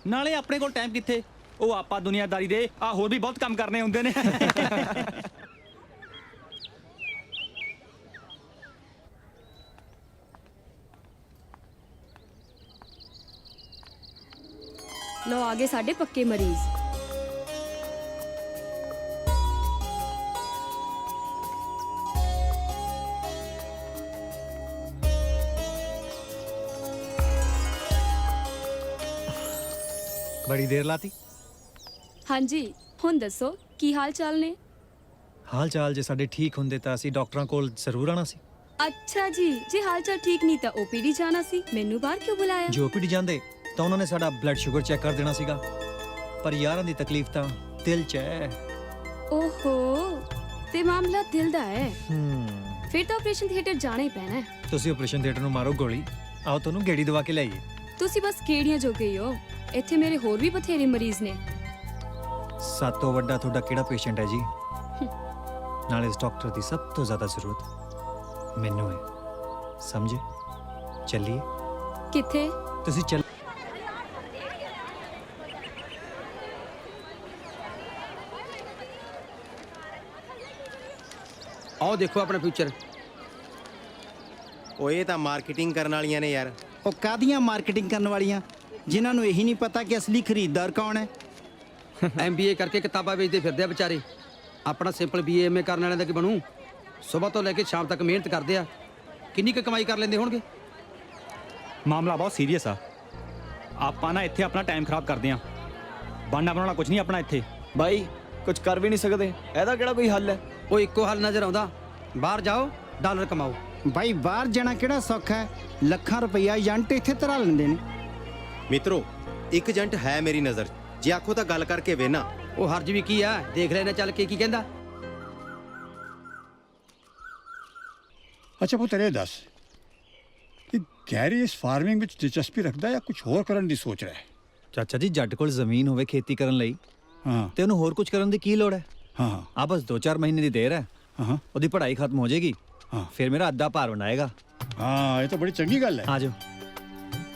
ਨਾਲੇ ਆਪਣੇ ਕੋਲ ਟਾਈਮ ਕਿੱਥੇ? ਉਹ ਆਪਾਂ ਦੁਨੀਆਦਾਰੀ ਦੇ ਹੋਰ ਵੀ ਬਹੁਤ ਕੰਮ ਕਰਨੇ ਹੁੰਦੇ ਨੇ। ਲੋ ਆਗੇ ਸਾਡੇ ਪੱਕੇ ਮਰੀਜ਼। ਬੜੀ ਦੇਰ ਲਾਤੀ। ਹਾਂਜੀ, ਹੁਣ ਦੱਸੋ ਕੀ ਹਾਲ ਚਾਲ ਨੇ? ਹਾਲ ਚਾਲ ਜੇ ਸਾਡੇ ਠੀਕ ਹੁੰਦੇ ਤਾਂ ਅਸੀਂ ਡਾਕਟਰਾਂ ਕੋਲ ਜ਼ਰੂਰ ਆਣਾ ਸੀ। ਅੱਛਾ ਜੀ, ਜੇ ਹਾਲ ਚਾਲ ਠੀਕ ਨਹੀਂ ਤਾਂ ਓਪੀਡੀ ਜਾਣਾ ਸੀ। ਮੈਨੂੰ ਬਾਹਰ ਕਿਉਂ ਬੁਲਾਇਆ? ਜੇ ਓਪੀਡੀ ਜਾਂਦੇ ਤਾਂ ਉਹਨਾਂ ਨੇ ਸਾਡਾ ਬਲੱਡ ਸ਼ੂਗਰ ਚੈੱਕ ਕਰ ਦੇਣਾ ਸੀਗਾ। ਪਰ ਯਾਰਾਂ ਦੀ ਤਕਲੀਫ ਤਾਂ ਦਿਲ 'ਚ ਹੈ। ਓਹੋ, ਤੇ ਮਾਮਲਾ ਦਿਲ ਦਾ ਹੈ। ਫਿਰ ਤਾਂ ਆਪਰੇਸ਼ਨ ਥੀਏਟਰ ਜਾਣਾ ਹੀ ਪੈਣਾ ਹੈ। ਤੁਸੀਂ ਆਪਰੇਸ਼ਨ ਥੀਏਟਰ ਨੂੰ ਮਾਰੋ ਗੋਲੀ, ਆਓ ਤੁਹਾਨੂੰ ਗੇੜੀ ਦਵਾ ਕੇ ਲਿਆਈਏ। ਤੁਸੀਂ ਬਸ ਕਿਹੜੀਆਂ ਜੋਗੇ ਹੀ ਹੋ, ਇੱਥੇ ਮੇਰੇ ਹੋਰ ਵੀ ਬਥੇਰੇ ਮਰੀਜ਼ ਨੇ। ਸਭ ਤੋਂ ਵੱਡਾ ਤੁਹਾਡਾ ਕਿਹੜਾ ਪੇਸ਼ੈਂਟ ਹੈ ਜੀ? ਨਾਲੇ ਇਸ ਡਾਕਟਰ ਦੀ ਸਭ ਤੋਂ ਜ਼ਿਆਦਾ ਜ਼ਰੂਰਤ ਮੈਨੂੰ ਹੈ, ਸਮਝੇ? ਚੱਲੀਏ। ਕਿੱਥੇ? ਤੁਸੀਂ ਚੱਲ। ਆਓ ਦੇਖੋ ਆਪਣਾ ਫਿਊਚਰ। ਓਏ ਇਹ ਤਾਂ ਮਾਰਕੀਟਿੰਗ ਕਰਨ ਵਾਲੀਆਂ ਨੇ ਯਾਰ। ਉਹ ਕਾਹਦੀਆਂ ਮਾਰਕੀਟਿੰਗ ਕਰਨ ਵਾਲੀਆਂ, ਜਿਨ੍ਹਾਂ ਨੂੰ ਇਹੀ ਨਹੀਂ ਪਤਾ ਕਿ ਅਸਲੀ ਖਰੀਦਦਾਰ ਕੌਣ ਹੈ। MBA ਕਰਕੇ ਕਿਤਾਬਾਂ ਵੇਚਦੇ ਫਿਰਦੇ ਆ ਵਿਚਾਰੇ। ਆਪਣਾ ਸਿੰਪਲ BA MA ਕਰਨ ਵਾਲਿਆਂ ਦਾ ਕੀ ਬਣੂ? ਸਵੇਰ ਤੋਂ ਲੈ ਕੇ ਸ਼ਾਮ ਤੱਕ ਮਿਹਨਤ ਕਰਦੇ ਆ, ਕਿੰਨੀ ਕੁ ਕਮਾਈ ਕਰ ਲੈਂਦੇ ਹੋਣਗੇ? ਮਾਮਲਾ ਬਹੁਤ ਸੀਰੀਅਸ ਆ। ਆਪਾਂ ਨਾ ਇੱਥੇ ਆਪਣਾ ਟਾਈਮ ਖਰਾਬ ਕਰਦੇ ਆ। ਬਣਨਾ ਬਣਾਉਣਾ ਕੁਝ ਨਹੀਂ ਆਪਣਾ ਇੱਥੇ। ਬਾਈ ਕੁਝ ਕਰ ਵੀ ਨਹੀਂ ਸਕਦੇ, ਇਹਦਾ ਕਿਹੜਾ ਕੋਈ ਹੱਲ ਹੈ? ਉਹ ਇੱਕੋ ਹੱਲ ਨਜ਼ਰ ਆਉਂਦਾ, ਬਾਹਰ ਜਾਓ ਡਾਲਰ ਕਮਾਓ। ਬਾਈ ਬਾਹਰ ਜਾਣਾ ਕਿਹੜਾ ਸੌਖਾ ਹੈ? ਲੱਖਾਂ ਰੁਪਈਆ ਏਜੰਟ ਇੱਥੇ ਧਰਾ ਲੈਂਦੇ ਨੇ। ਮਿੱਤਰੋ, ਇੱਕ ਏਜੰਟ ਹੈ ਮੇਰੀ ਨਜ਼ਰ, ਜੇ ਆਖੋ ਤਾਂ ਗੱਲ ਕਰਕੇ ਵੇਨਾ। ਉਹ ਹਰਜ ਵੀ ਕੀ ਆ, ਦੇਖ ਲੈਣਾ ਚੱਲ ਕੇ ਕੀ ਕਹਿੰਦਾ। ਅੱਛਾ ਪੁੱਤ ਇਹ ਦੱਸ ਕਿ ਗੈਰੀ ਇਸ ਫਾਰਮਿੰਗ ਵਿੱਚ ਦਿਲਚਸਪੀ ਰੱਖਦਾ ਜਾਂ ਕੁਝ ਹੋਰ ਕਰਨ ਦੀ ਸੋਚ ਰਿਹਾ ਹੈ? ਚਾਚਾ ਜੀ ਜੱਟ ਕੋਲ ਜ਼ਮੀਨ ਹੋਵੇ ਖੇਤੀ ਕਰਨ ਲਈ ਤੇ ਉਹਨੂੰ ਹੋਰ ਕੁਝ ਕਰਨ ਦੀ ਕੀ ਲੋੜ ਹੈ? ਹਾਂ ਆ ਬਸ 2-4 ਮਹੀਨੇ ਦੀ ਦੇਰ ਹੈ, ਉਹਦੀ ਪੜ੍ਹਾਈ ਖਤਮ ਹੋ ਜਾਏਗੀ, ਫਿਰ ਮੇਰਾ ਅੱਧਾ ਭਾਰ ਬਣਾਏਗਾ। ਹਾਂ ਇਹ ਤਾਂ ਬੜੀ ਚੰਗੀ ਗੱਲ ਹੈ। ਆ ਜਾਓ।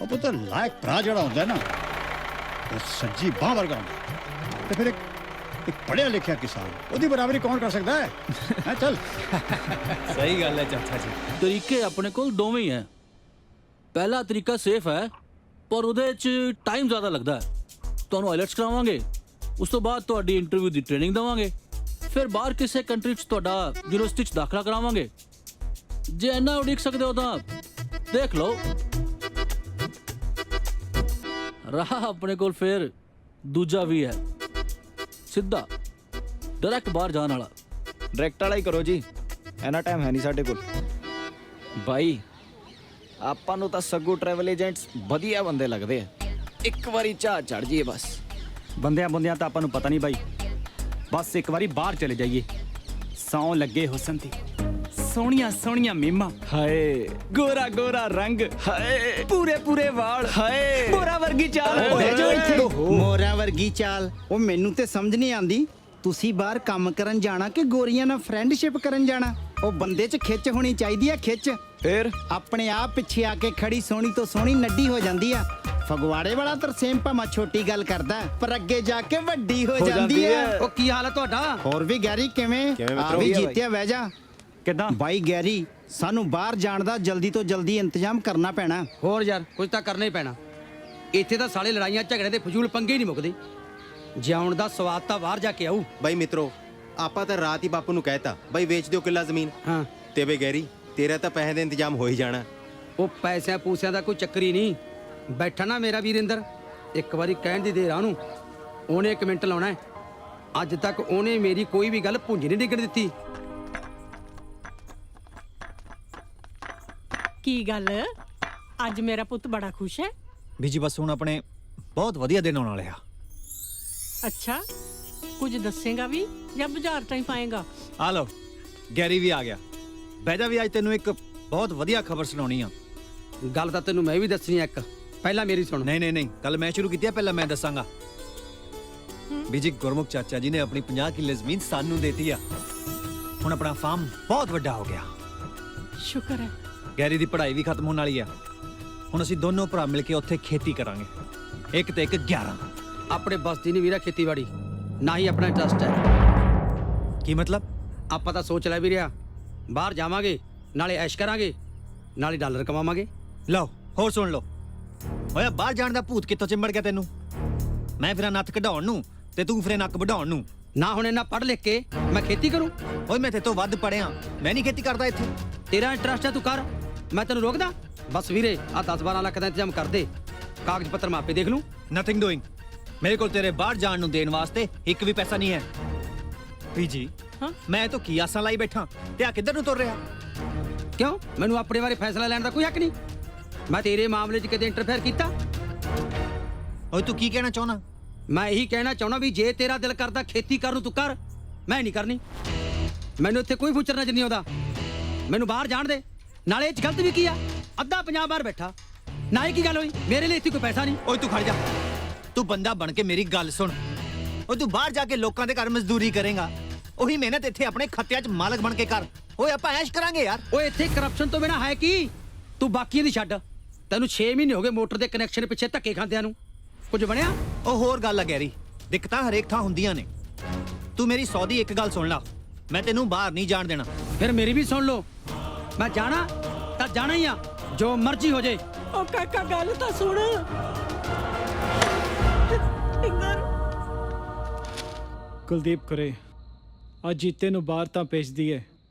ਉਹ ਪੁੱਤ ਲਾਇਕ ਭਰਾ ਜਿਹੜਾ ਹੁੰਦਾ ਨਾ ਉਹ ਸੱਜੀ ਬਾਂਹ ਵਰਗਾ ਹੁੰਦਾ, ਤੇ ਫਿਰ ਇੱਕ ਪੜ੍ਹਿਆ ਲਿਖਿਆ ਕਿਸਾਨ ਉਹਦੀ ਬਰਾਬਰੀ ਕੌਣ ਕਰ ਸਕਦਾ ਹੈ? ਹੈਂ ਚੱਲ। ਸਹੀ ਗੱਲ ਹੈ ਚਾਚਾ ਜੀ। ਤਰੀਕੇ ਆਪਣੇ ਕੋਲ ਦੋਵੇਂ ਹੀ ਹੈ। ਪਹਿਲਾ ਤਰੀਕਾ ਸੇਫ ਹੈ ਪਰ ਉਹਦੇ 'ਚ ਟਾਈਮ ਜ਼ਿਆਦਾ ਲੱਗਦਾ ਹੈ। ਤੁਹਾਨੂੰ ਆਈਲੈਟਸ ਕਰਾਵਾਂਗੇ, ਉਸ ਤੋਂ ਬਾਅਦ ਤੁਹਾਡੀ ਇੰਟਰਵਿਊ ਦੀ ਟ੍ਰੇਨਿੰਗ ਦੇਵਾਂਗੇ, ਫਿਰ ਬਾਹਰ ਕਿਸੇ ਕੰਟਰੀ 'ਚ ਤੁਹਾਡਾ ਯੂਨੀਵਰਸਿਟੀ 'ਚ ਦਾਖਲਾ ਕਰਾਵਾਂਗੇ। ਜੇ ਇੰਨਾ ਉਡੀਕ ਸਕਦੇ ਹੋ ਤਾਂ ਦੇਖ ਲਓ। ਰਾਹ ਆਪਣੇ ਕੋਲ ਫਿਰ ਦੂਜਾ ਵੀ ਹੈ, ਸਿੱਧਾ ਡਾਇਰੈਕਟ ਬਾਹਰ ਜਾਣ ਵਾਲਾ। ਡਾਇਰੈਕਟ ਵਾਲਾ ਹੀ ਕਰੋ ਜੀ, ਇੰਨਾ ਟਾਈਮ ਹੈ ਨਹੀਂ ਸਾਡੇ ਕੋਲ। ਬਾਈ ਆਪਾਂ ਨੂੰ ਤਾਂ ਸੱਗੂ ਟਰੈਵਲ ਏਜੰਟਸ ਵਧੀਆ ਬੰਦੇ ਲੱਗਦੇ ਆ, ਇੱਕ ਵਾਰੀ ਚਾਹ ਚੜ ਜੀਏ ਬਸ। ਬੰਦਿਆਂ ਤਾਂ ਆਪਾਂ ਨੂੰ ਪਤਾ ਨਹੀਂ ਬਾਈ, ਬਸ ਇੱਕ ਵਾਰੀ ਬਾਹਰ ਚਲੇ ਜਾਈਏ। ਸੌਂ ਲੱਗੇ ਹੁਸਨ ਦੀ, ਸੋਹਣੀਆਂ ਸੋਹਣੀਆਂ ਮੀਮਾਂ, ਹਾਏ ਗੋਰਾ ਗੋਰਾ ਰੰਗ, ਹਾਏ ਪੂਰੇ ਪੂਰੇ ਵਾਲ, ਹਾਏ ਮੋਰਾ ਵਰਗੀ ਚਾਲ। ਮੋਰਾ ਵਰਗੀ ਚਾਲ? ਉਹ ਮੈਨੂੰ ਤੇ ਸਮਝ ਨਹੀਂ ਆਉਂਦੀ, ਤੁਸੀਂ ਬਾਹਰ ਕੰਮ ਕਰਨ ਜਾਣਾ ਕਿ ਗੋਰੀਆਂ ਨਾਲ ਫਰੈਂਡਸ਼ਿਪ ਕਰਨ ਜਾਣਾ? ਉਹ ਬੰਦੇ 'ਚ ਖਿੱਚ ਹੋਣੀ ਚਾਹੀਦੀ ਆ, ਖਿੱਚ। ਫਿਰ ਆਪਣੇ ਆਪ ਪਿੱਛੇ ਆ ਕੇ ਖੜੀ ਸੋਹਣੀ ਤੋਂ ਸੋਹਣੀ ਨੱਡੀ ਹੋ ਜਾਂਦੀ ਆ। ਫਗਵਾੜੇ ਵਾਲਾ ਤਰਸੇਮ ਭਾਵੇਂ ਛੋਟੀ ਗੱਲ ਕਰਦਾ ਪਰ ਅੱਗੇ ਜਾ ਕੇ ਵੱਡੀ ਹੋ ਜਾਂਦੀ ਆ। ਉਹ ਕੀ ਹਾਲ ਹੈ ਤੁਹਾਡਾ? ਹੋਰ ਵੀ ਗੈਰੀ ਕਿਵੇਂ? ਆ ਵੀ ਜੀਤਿਆ ਬਹਿ ਜਾ। ਕਿੱਦਾਂ ਬਾਈ ਗੈਰੀ, ਸਾਨੂੰ ਬਾਹਰ ਜਾਣ ਦਾ ਜਲਦੀ ਤੋਂ ਜਲਦੀ ਇੰਤਜ਼ਾਮ ਕਰਨਾ ਪੈਣਾ। ਹੋਰ ਯਾਰ ਕੁਝ ਤਾਂ ਕਰਨਾ ਹੀ ਪੈਣਾ। ਇੱਥੇ ਤਾਂ ਸਾਲੇ ਲੜਾਈਆਂ ਝਗੜੇ ਦੇ ਫਜ਼ੂਲ ਪੰਗੇ ਹੀ ਨਹੀਂ ਮੁੱਕਦੇ। ਜਿਉਣ ਦਾ ਸਵਾਦ ਤਾਂ ਬਾਹਰ ਜਾ ਕੇ ਆਊ। ਬਾਈ ਮਿੱਤਰੋ, ਆਪਾਂ ਤਾਂ ਰਾਤ ਹੀ ਬਾਪੂ ਨੂੰ ਕਹਿਤਾ ਬਾਈ ਵੇਚ ਦਿਓ ਕਿੱਲਾ ਜ਼ਮੀਨ। ਹਾਂ ਤੇ ਬੇ ਗੈਰੀ, ਤੇਰਾ ਤਾਂ ਪੈਸੇ ਦਾ ਇੰਤਜ਼ਾਮ ਹੋ ਹੀ ਜਾਣਾ। ਉਹ ਪੈਸਿਆਂ ਪੂਸਿਆਂ ਦਾ ਕੋਈ ਚੱਕਰ ਹੀ ਨਹੀਂ। ਬੈਠਾ ਨਾ ਮੇਰਾ ਵੀਰਿੰਦਰ, ਇੱਕ ਵਾਰੀ ਕਹਿਣ ਦੀ ਦੇਰ ਆ ਉਹਨੂੰ, ਉਹਨੇ 1 ਮਿੰਟ ਲਾਉਣਾ। ਅੱਜ ਤੱਕ ਉਹਨੇ ਮੇਰੀ ਕੋਈ ਵੀ ਗੱਲ ਭੁੰਜ ਨਹੀਂ ਡਿੱਗਣ ਦਿੱਤੀ। ਕੀ ਗੱਲ ਅੱਜ ਮੇਰਾ ਪੁੱਤ ਬੜਾ ਖੁਸ਼ ਹੈ? ਬੀਜੀ ਬਸ ਹੁਣ ਆਪਣੇ ਬਹੁਤ ਵਧੀਆ ਦਿਨ ਆਉਣ ਵਾਲੇ ਆ। ਅੱਛਾ, ਕੁਝ ਦੱਸੇਗਾ ਵੀ ਜਾਂ ਬਾਜ਼ਾਰ ਤਾਂ ਹੀ ਪਾਏਗਾ? ਆ ਲਓ ਗੈਰੀ ਵੀ ਆ ਗਿਆ। ਬਹਿ ਜਾ ਵੀ, ਅੱਜ ਤੈਨੂੰ ਇੱਕ ਬਹੁਤ ਵਧੀਆ ਖਬਰ ਸੁਣਾਉਣੀ ਆ। ਗੱਲ ਤਾਂ ਤੈਨੂੰ ਮੈਂ ਵੀ ਦੱਸਣੀ ਆ ਇੱਕ, ਪਹਿਲਾਂ ਮੇਰੀ ਸੁਣ। ਨਹੀਂ ਗੱਲ ਮੈਂ ਸ਼ੁਰੂ ਕੀਤੀ ਆ, ਪਹਿਲਾਂ ਮੈਂ ਦੱਸਾਂਗਾ। ਬੀਜੀ ਗੁਰਮੁਖ ਚਾਚਾ ਜੀ ਨੇ ਆਪਣੀ 50 ਕਿੱਲੇ ਜ਼ਮੀਨ ਸਾਨੂੰ ਦੇਤੀ ਆ। ਹੁਣ ਆਪਣਾ ਫਾਰਮ ਬਹੁਤ ਵੱਡਾ ਹੋ ਗਿਆ। ਸ਼ੁਕਰ ਹੈ। ਗੈਰੀ ਦੀ ਪੜ੍ਹਾਈ ਵੀ ਖਤਮ ਹੋਣ ਵਾਲੀ ਆ। ਹੁਣ ਅਸੀਂ ਦੋਨੋਂ ਭਰਾ ਮਿਲ ਕੇ ਉੱਥੇ ਖੇਤੀ ਕਰਾਂਗੇ। ਇੱਕ ਤੇ ਇੱਕ 11। ਆਪਣੇ ਬਸ ਦੀ ਨਹੀਂ ਵੀਰਾ ਖੇਤੀਬਾੜੀ, ਨਾ ਹੀ ਆਪਣਾ ਇੰਟਰਸਟ ਹੈ। ਕੀ ਮਤਲਬ? ਆਪਾਂ ਤਾਂ ਸੋਚ ਲਿਆ ਵੀ ਰਿਹਾ, ਬਾਹਰ ਜਾਵਾਂਗੇ, ਨਾਲੇ ਐਸ਼ ਕਰਾਂਗੇ, ਨਾਲੇ ਡਾਲਰ ਕਮਾਵਾਂਗੇ। ਲਓ ਹੋਰ ਸੁਣ ਲਓ। ਓਏ ਬਾਹਰ ਜਾਣ ਦਾ ਭੂਤ ਕਿੱਥੋਂ ਚਿੰਬੜ ਗਿਆ ਤੈਨੂੰ? ਮੈਂ ਫਿਰਾਂ ਨੱਥ ਕਢਾਉਣ ਨੂੰ ਤੇ ਤੂੰ ਫਿਰੇ ਨੱਕ ਵਢਾਉਣ ਨੂੰ। ਨਾ ਹੁਣ ਇਹਨਾਂ ਪੜ੍ਹ ਲਿਖ ਕੇ ਮੈਂ ਖੇਤੀ ਕਰੂੰ? ਓਏ ਮੈਂ ਤੇਤੋਂ ਵੱਧ ਪੜਿਆ, ਮੈਂ ਨਹੀਂ ਖੇਤੀ ਕਰਦਾ ਇੱਥੇ। ਤੇਰਾ ਇੰਟਰਸਟ ਹੈ ਤੂੰ ਕਰ, ਮੈਂ ਤੈਨੂੰ ਰੋਕਦਾ? ਬਸ ਵੀਰੇ ਆ 10-12 ਲੱਖ ਦਾ ਇੰਤਜ਼ਾਮ ਕਰ ਦੇ, ਕਾਗਜ਼ ਪੱਤਰ ਮੈਂ ਆਪੇ ਦੇਖ ਲੂੰ। Nothing doing. ਮੇਰੇ ਕੋਲ ਤੇਰੇ ਬਾਹਰ ਜਾਣ ਨੂੰ ਦੇਣ ਵਾਸਤੇ ਇੱਕ ਵੀ ਪੈਸਾ ਨਹੀਂ ਹੈ। ਬੀਜੀ ਮੈਂ ਤਾਂ ਕੀ ਆਸਾਂ ਲਾਈ ਬੈਠਾ ਤੇ ਆ ਕਿੱਧਰ ਨੂੰ ਤੁਰ ਰਿਹਾ? ਕਿਉਂ, ਮੈਨੂੰ ਆਪਣੇ ਬਾਰੇ ਫੈਸਲਾ ਲੈਣ ਦਾ ਕੋਈ ਹੱਕ ਨਹੀਂ? ਮੈਂ ਤੇਰੇ ਮਾਮਲੇ 'ਚ ਕਦੇ ਇੰਟਰਫੇਅਰ ਕੀਤਾ? ਓਏ ਤੂੰ ਕੀ ਕਹਿਣਾ ਚਾਹੁੰਦਾ? ਮੈਂ ਇਹੀ ਕਹਿਣਾ ਚਾਹੁੰਦਾ ਵੀ ਜੇ ਤੇਰਾ ਦਿਲ ਕਰਦਾ ਖੇਤੀ ਕਰਨ ਨੂੰ ਤੂੰ ਕਰ, ਮੈਂ ਨਹੀਂ ਕਰਨੀ। ਮੈਨੂੰ ਇੱਥੇ ਕੋਈ ਫਿਊਚਰ ਨਜ਼ਰ ਨਹੀਂ ਆਉਂਦਾ। ਮੈਨੂੰ ਬਾਹਰ ਜਾਣ ਦੇ। ਨਾਲੇ ਇਹ 'ਚ ਗਲਤ ਵੀ ਕੀ ਆ? ਅੱਧਾ ਪੰਜਾਬ ਬਾਹਰ ਬੈਠਾ, ਨਾ ਇਹ ਕੀ ਗੱਲ ਹੋਈ? ਮੇਰੇ ਲਈ ਇੱਥੇ ਕੋਈ ਪੈਸਾ ਨਹੀਂ। ਓਏ ਤੂੰ ਖੜ ਜਾ, ਤੂੰ ਬੰਦਾ ਬਣ ਕੇ ਮੇਰੀ ਗੱਲ ਸੁਣ। ਓਏ ਤੂੰ ਬਾਹਰ ਜਾ ਕੇ ਲੋਕਾਂ ਦੇ ਘਰ ਮਜ਼ਦੂਰੀ ਕਰੇਗਾ, ਉਹੀ ਮਿਹਨਤ ਇੱਥੇ ਆਪਣੇ ਖੱਤਿਆਂ 'ਚ ਮਾਲਕ ਬਣ ਕੇ ਕਰ। ਓਏ ਆਪਾਂ ਐਸ਼ ਕਰਾਂਗੇ ਯਾਰ। ਓਏ ਇੱਥੇ ਕਰਪਸ਼ਨ ਤੋਂ ਬਿਨਾ ਹੈ ਕੀ? ਤੂੰ ਬਾਕੀਆਂ ਦੀ ਛੱਡ, ਤੈਨੂੰ 6 ਮਹੀਨੇ ਹੋ ਗਏ ਮੋਟਰ ਦੇ ਕਨੈਕਸ਼ਨ ਪਿੱਛੇ ਧੱਕੇ ਖਾਂਦਿਆਂ ਨੂੰ। ਕੁਝ ਬਣਿਆ? ਉਹ ਹੋਰ ਗੱਲ ਆ ਗੈਰੀ, ਦਿੱਕਤਾਂ ਹਰੇਕ ਥਾਂ ਹੁੰਦੀਆਂ ਨੇ। ਤੂੰ ਮੇਰੀ 100 ਦੀ ਇੱਕ ਗੱਲ ਸੁਣ ਲਾ, ਮੈਂ ਤੈਨੂੰ ਬਾਹਰ ਨਹੀਂ ਜਾਣ ਦੇਣਾ। ਫਿਰ ਮੇਰੀ ਵੀ ਸੁਣ ਲਓ, ਮੈਂ ਜਾਣਾ ਤਾਂ ਜਾਣਾ ਹੀ ਆ, ਜੋ ਮਰਜ਼ੀ ਹੋ ਜੇ। ਉਹ ਕਾਕਾ ਗੱਲ ਤਾਂ ਸੁਣ। ਇੰਦਰ ਕੁਲਦੀਪ ਕੁਰੇ, ਅੱਜ ਜੀਤੇ ਨੂੰ ਬਾਹਰ ਤਾਂ ਭੇਜ ਦਈਏ,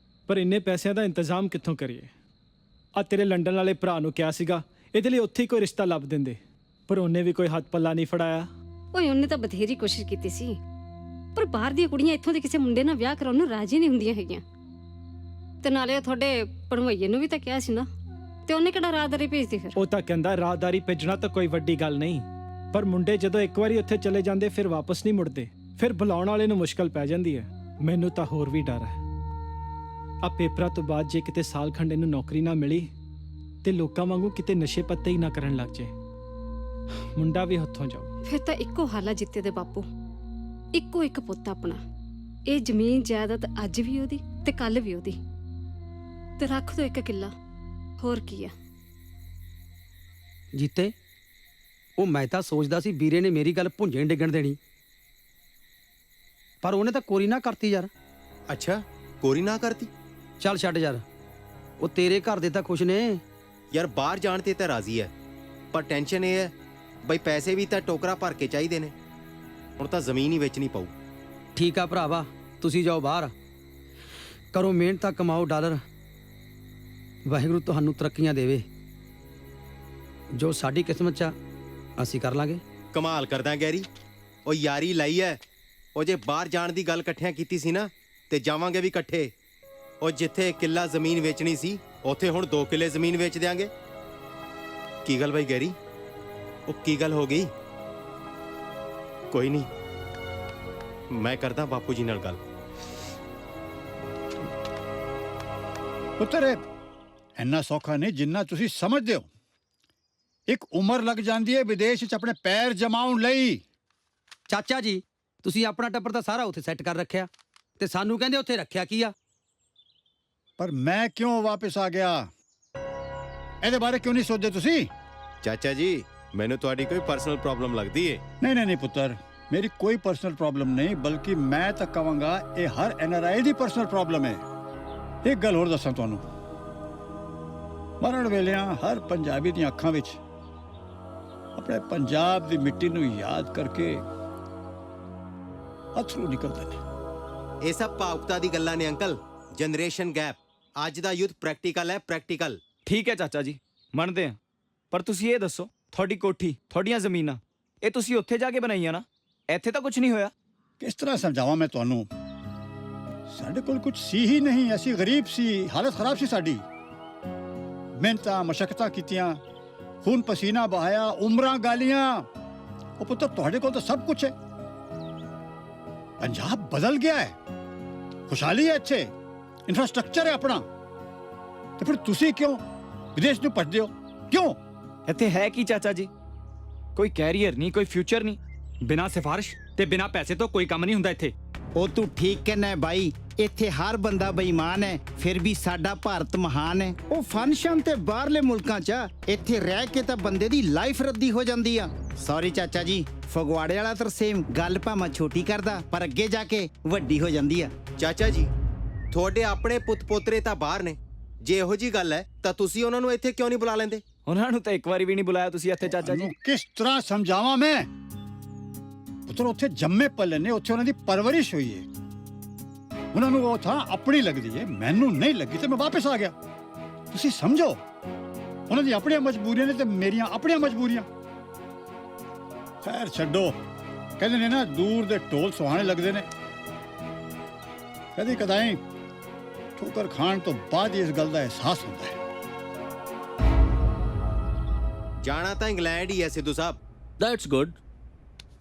ਪਰ ਇੰਨੇ ਪੈਸਿਆਂ ਦਾ ਇੰਤਜ਼ਾਮ ਕਿੱਥੋਂ ਕਰੀਏ? ਆ ਤੇਰੇ ਲੰਡਨ ਵਾਲੇ ਭਰਾ ਨੂੰ ਕਿਹਾ ਸੀਗਾ ਇਹਦੇ ਲਈ ਉੱਥੇ ਹੀ ਕੋਈ ਰਿਸ਼ਤਾ ਲੱਭ ਦਿੰਦੇ, ਪਰ ਉਹਨੇ ਵੀ ਕੋਈ ਹੱਥ ਪੱਲਾ ਨਹੀਂ ਫੜਾਇਆ। ਓਏ ਉਹਨੇ ਤਾਂ ਬਥੇਰੀ ਕੋਸ਼ਿਸ਼ ਕੀਤੀ ਸੀ, ਪਰ ਬਾਹਰ ਦੀਆਂ ਕੁੜੀਆਂ ਇੱਥੋਂ ਦੇ ਕਿਸੇ ਮੁੰਡੇ ਨਾਲ ਵਿਆਹ ਕਰਾਉਣ ਨੂੰ ਰਾਜੀ ਨਹੀਂ ਹੁੰਦੀਆਂ ਹੈਗੀਆਂ। ਤੇ ਨਾਲੇ ਤੁਹਾਡੇ ਪੜਵਈਏ ਨੂੰ ਵੀ ਤਾਂ ਕਿਹਾ ਸੀ ਨਾ, ਤੇ ਉਹਨੇ ਕਿਹੜਾ ਰਾਹਦਾਰੀ ਭੇਜਦੀ ਫਿਰ? ਉਹ ਤਾਂ ਕਹਿੰਦਾ ਰਾਹਦਾਰੀ ਭੇਜਣਾ ਤਾਂ ਕੋਈ ਵੱਡੀ ਗੱਲ ਨਹੀਂ, ਪਰ ਮੁੰਡੇ ਜਦੋਂ ਇੱਕ ਵਾਰੀ ਉੱਥੇ ਚਲੇ ਜਾਂਦੇ ਫਿਰ ਵਾਪਸ ਨਹੀਂ ਮੁੜਦੇ, ਫਿਰ ਬੁਲਾਉਣ ਵਾਲੇ ਨੂੰ ਮੁਸ਼ਕਲ ਪੈ ਜਾਂਦੀ ਹੈ। ਮੈਨੂੰ ਤਾਂ ਹੋਰ ਵੀ ਡਰ ਹੈ, ਆ ਪੇਪਰਾਂ ਤੋਂ ਬਾਅਦ ਜੇ ਕਿਤੇ ਸਾਲ ਖੰਡ ਇਹਨੂੰ ਨੌਕਰੀ ਨਾ ਮਿਲੀ ਤੇ ਲੋਕਾਂ ਵਾਂਗੂ ਕਿਤੇ ਨਸ਼ੇ ਪੱਤੇ ਹੀ ਨਾ ਕਰਨ ਲੱਗ ਜੇ, ਮੁੰਡਾ ਵੀ ਹੱਥੋਂ ਜਾਊ। ਫਿਰ ਤਾਂ ਇੱਕੋ ਹਾਲ ਆ ਜਿੱਤੇ ਦੇ ਬਾਪੂ, ਇੱਕੋ ਇੱਕ ਪੁੱਤ ਆਪਣਾ। ਇਹ ਜ਼ਮੀਨ ਜਾਇਦਾਦ ਅੱਜ ਵੀ ਉਹਦੀ ਤੇ ਕੱਲ ਵੀ ਉਹਦੀ, ਤੇ ਰੱਖ ਦੋ ਇੱਕ ਕਿੱਲਾ, ਹੋਰ ਕੀ ਆ। ਜੀਤੇ, ਉਹ ਮੈਂ ਤਾਂ ਸੋਚਦਾ ਸੀ ਵੀਰੇ ਨੇ ਮੇਰੀ ਗੱਲ ਭੁੰਜੇ ਡਿੱਗਣ ਦੇਣੀ, ਪਰ ਉਹਨੇ ਤਾਂ ਕੋਰੀ ਨਾ ਕਰਤੀ ਯਾਰ। ਅੱਛਾ, ਕੋਰੀ ਨਾ ਕਰਤੀ? ਚੱਲ ਛੱਡ ਯਾਰ, ਉਹ ਤੇਰੇ ਘਰ ਦੇ ਤਾਂ ਖੁਸ਼ ਨੇ ਯਾਰ, ਬਾਹਰ ਜਾਣ ਤੇ ਤਾਂ ਰਾਜ਼ੀ ਹੈ, ਪਰ ਟੈਨਸ਼ਨ ਇਹ ਹੈ ਬਈ ਪੈਸੇ ਵੀ ਤਾਂ ਟੋਕਰਾ ਭਰ ਕੇ ਚਾਹੀਦੇ ਨੇ, ਹੁਣ ਤਾਂ ਜ਼ਮੀਨ ਹੀ ਵੇਚਣੀ ਪਊ। ਠੀਕ ਆ ਭਰਾਵਾ, ਤੁਸੀਂ ਜਾਓ ਬਾਹਰ, ਕਰੋ ਮਿਹਨਤ, ਤਾਂ ਕਮਾਓ ਡਾਲਰ, ਵਾਹਿਗੁਰੂ ਤੁਹਾਨੂੰ ਤਰੱਕੀਆਂ ਦੇਵੇ। ਜੋ ਸਾਡੀ ਕਿਸਮਤ 'ਚ ਆ ਅਸੀਂ ਕਰ ਲਾਂਗੇ। ਕਮਾਲ ਕਰਦਾ ਗੈਰੀ, ਉਹ ਯਾਰੀ ਲਾਈ ਐ। ਉਹ ਜੇ ਬਾਹਰ ਜਾਣ ਦੀ ਗੱਲ ਇਕੱਠਿਆਂ ਕੀਤੀ ਸੀ ਨਾ, ਤੇ ਜਾਵਾਂਗੇ ਵੀ ਇਕੱਠੇ। ਉਹ ਜਿੱਥੇ ਕਿੱਲਾ ਜ਼ਮੀਨ ਵੇਚਣੀ ਸੀ, ਉੱਥੇ ਹੁਣ 2 ਕਿੱਲੇ ਜ਼ਮੀਨ ਵੇਚ ਦਿਆਂਗੇ। ਕੀ ਗੱਲ ਬਾਈ ਗੈਰੀ, ਉਹ ਕੀ ਗੱਲ ਹੋ ਗਈ? ਕੋਈ ਨਹੀਂ, ਮੈਂ ਕਰਦਾ ਬਾਪੂ ਜੀ ਨਾਲ ਗੱਲ। ਪੁੱਤਰ, ਇੰਨਾ ਸੌਖਾ ਨਹੀਂ ਜਿੰਨਾ ਤੁਸੀਂ ਸਮਝਦੇ ਹੋ। ਇੱਕ ਉਮਰ ਲੱਗ ਜਾਂਦੀ ਹੈ ਵਿਦੇਸ਼ 'ਚ ਆਪਣੇ ਪੈਰ ਜਮਾਉਣ ਲਈ। ਚਾਚਾ ਜੀ, ਤੁਸੀਂ ਆਪਣਾ ਟੱਬਰ ਤਾਂ ਸਾਰਾ ਉੱਥੇ ਸੈੱਟ ਕਰ ਰੱਖਿਆ, ਤੇ ਸਾਨੂੰ ਕਹਿੰਦੇ ਉੱਥੇ ਰੱਖਿਆ ਕੀ ਆ? ਪਰ ਮੈਂ ਕਿਉਂ ਵਾਪਸ ਆ ਗਿਆ, ਇਹਦੇ ਬਾਰੇ ਕਿਉਂ ਨਹੀਂ ਸੋਚਦੇ ਤੁਸੀਂ? ਚਾਚਾ ਜੀ, ਮੈਨੂੰ ਤੁਹਾਡੀ ਕੋਈ ਪਰਸਨਲ ਪ੍ਰੋਬਲਮ ਲੱਗਦੀ ਏ? ਨਹੀਂ ਪੁੱਤਰ, ਮੇਰੀ ਕੋਈ ਪਰਸਨਲ ਪ੍ਰੋਬਲਮ ਨਹੀਂ, ਬਲਕਿ ਮੈਂ ਤਾਂ ਕਹਾਂਗਾ ਇਹ ਹਰ NRI ਦੀ ਪਰਸਨਲ ਪ੍ਰੋਬਲਮ ਹੈ। ਇੱਕ ਗੱਲ ਹੋਰ ਦੱਸਾਂ ਤੁਹਾਨੂੰ, ਮਰਨ ਵੇਲਿਆਂ ਹਰ ਪੰਜਾਬੀ ਦੀਆਂ ਅੱਖਾਂ ਵਿੱਚ ਆਪਣੇ ਪੰਜਾਬ ਦੀ ਮਿੱਟੀ ਨੂੰ ਯਾਦ ਕਰਕੇ ਅਥਰੂ ਨਿਕਲਦੇ ਨੇ। ਇਹ ਸਭ ਭਾਵੁਕਤਾ ਦੀ ਗੱਲਾਂ ਨੇ ਅੰਕਲ, ਜਨਰੇਸ਼ਨ ਗੈਪ। ਅੱਜ ਦਾ ਯੂਥ ਪ੍ਰੈਕਟੀਕਲ ਹੈ, ਪ੍ਰੈਕਟੀਕਲ। ਠੀਕ ਹੈ ਚਾਚਾ ਜੀ, ਮੰਨਦੇ ਆ, ਪਰ ਤੁਸੀਂ ਇਹ ਦੱਸੋ, ਤੁਹਾਡੀ ਕੋਠੀ, ਤੁਹਾਡੀਆਂ ਜ਼ਮੀਨਾਂ, ਇਹ ਤੁਸੀਂ ਉੱਥੇ ਜਾ ਕੇ ਬਣਾਈਆਂ ਨਾ, ਇੱਥੇ ਤਾਂ ਕੁਝ ਨਹੀਂ ਹੋਇਆ। ਕਿਸ ਤਰ੍ਹਾਂ ਸਮਝਾਵਾਂ ਮੈਂ ਤੁਹਾਨੂੰ? ਸਾਡੇ ਕੋਲ ਕੁਝ ਸੀ ਹੀ ਨਹੀਂ, ਅਸੀਂ ਗਰੀਬ ਸੀ, ਹਾਲਤ ਖਰਾਬ ਸੀ ਸਾਡੀ। ਮਿਹਨਤਾਂ ਮਸ਼ੱਕਤਾਂ ਕੀਤੀਆਂ, ਖੂਨ ਪਸੀਨਾ ਬਹਾਇਆ, ਉਮਰਾਂ ਗਾਲੀਆਂ। ਉਹ ਪੁੱਤਰ, ਤੁਹਾਡੇ ਕੋਲ ਤਾਂ ਸਭ ਕੁਝ ਹੈ। ਪੰਜਾਬ ਬਦਲ ਗਿਆ ਹੈ, ਖੁਸ਼ਹਾਲੀ ਹੈ ਇੱਥੇ, ਇਨਫਰਾਸਟ੍ਰਕਚਰ ਹੈ ਆਪਣਾ, ਤੇ ਫਿਰ ਤੁਸੀਂ ਕਿਉਂ ਵਿਦੇਸ਼ ਨੂੰ ਭੱਜਦੇ ਹੋ? ਕਿਉਂ? ਇੱਥੇ ਹੈ ਕੀ ਚਾਚਾ ਜੀ? ਕੋਈ ਕੈਰੀਅਰ ਨਹੀਂ, ਕੋਈ ਫਿਊਚਰ ਨਹੀਂ, ਬਿਨਾਂ ਸਿਫਾਰਿਸ਼ ਤੇ ਬਿਨਾਂ ਪੈਸੇ ਤੋਂ ਕੋਈ ਕੰਮ ਨਹੀਂ ਹੁੰਦਾ ਇੱਥੇ। ਉਹ ਤੂੰ ਠੀਕ ਕਹਿਣਾ ਬਾਈ, ਇੱਥੇ ਹਰ ਬੰਦਾ ਬੇਈਮਾਨ ਹੈ, ਫਿਰ ਵੀ ਸਾਡਾ ਭਾਰਤ ਮਹਾਨ ਹੈ। ਉਹ ਫੰਕਸ਼ਨ ਤੇ ਬਾਹਰਲੇ ਮੁਲਕਾਂ 'ਚ ਇੱਥੇ ਰਹਿ ਕੇ ਤਾਂ ਬੰਦੇ ਦੀ ਲਾਈਫ ਰੱਦੀ ਹੋ ਜਾਂਦੀ ਆ। ਸੌਰੀ ਚਾਚਾ ਜੀ, ਫਗਵਾੜੇ ਵਾਲਾ ਤਰਸੇਮ ਗੱਲ ਭਾਵੇਂ ਛੋਟੀ ਕਰਦਾ, ਪਰ ਅੱਗੇ ਜਾ ਕੇ ਵੱਡੀ ਹੋ ਜਾਂਦੀ ਆ। ਚਾਚਾ ਜੀ, ਤੁਹਾਡੇ ਆਪਣੇ ਪੁੱਤ ਪੋਤਰੇ ਤਾਂ ਬਾਹਰ ਨੇ, ਜੇ ਇਹੋ ਜੀ ਗੱਲ ਹੈ ਤਾਂ ਤੁਸੀਂ ਉਹਨਾਂ ਨੂੰ ਇੱਥੇ ਕਿਉਂ ਨਹੀਂ ਬੁਲਾ ਲੈਂਦੇ? ਉਹਨਾਂ ਨੂੰ ਤਾਂ ਇੱਕ ਵਾਰੀ ਵੀ ਨਹੀਂ ਬੁਲਾਇਆ ਤੁਸੀਂ ਇੱਥੇ ਚਾਚਾ ਜੀ। ਕਿਸ ਤਰ੍ਹਾਂ ਸਮਝਾਵਾਂ ਮੈਂ? ਪੁੱਤਰ, ਉੱਥੇ ਜੰਮੇ ਪਲੇ ਨੇ, ਉੱਥੇ ਉਹਨਾਂ ਦੀ ਪਰਵਰਿਸ਼ ਹੋਈ ਹੈ, ਉਹਨਾਂ ਨੂੰ ਉਹ ਥਾਂ ਆਪਣੀ ਲੱਗਦੀ ਹੈ, ਮੈਨੂੰ ਨਹੀਂ ਲੱਗੀ ਤੇ ਮੈਂ ਵਾਪਸ ਆ ਗਿਆ। ਤੁਸੀਂ ਸਮਝੋ, ਉਹਨਾਂ ਦੀ ਆਪਣੀਆਂ ਮਜਬੂਰੀਆਂ ਨੇ ਤੇ ਮੇਰੀਆਂ ਆਪਣੀਆਂ ਮਜਬੂਰੀਆਂ। ਖੈਰ ਛੱਡੋ, ਕਹਿੰਦੇ ਨੇ ਨਾ, ਦੂਰ ਦੇ ਢੋਲ ਸੁਹਾਣੇ ਲੱਗਦੇ ਨੇ। ਕਦੀ ਕਦਾਈ ਠੋਕਰ ਖਾਣ ਤੋਂ ਬਾਅਦ ਇਸ ਗੱਲ ਦਾ ਅਹਿਸਾਸ ਹੁੰਦਾ ਹੈ। ਜਾਣਾ ਤਾਂ ਇੰਗਲੈਂਡ ਹੀ ਹੈ ਸਿੱਧੂ ਸਾਹਿਬ। That's good.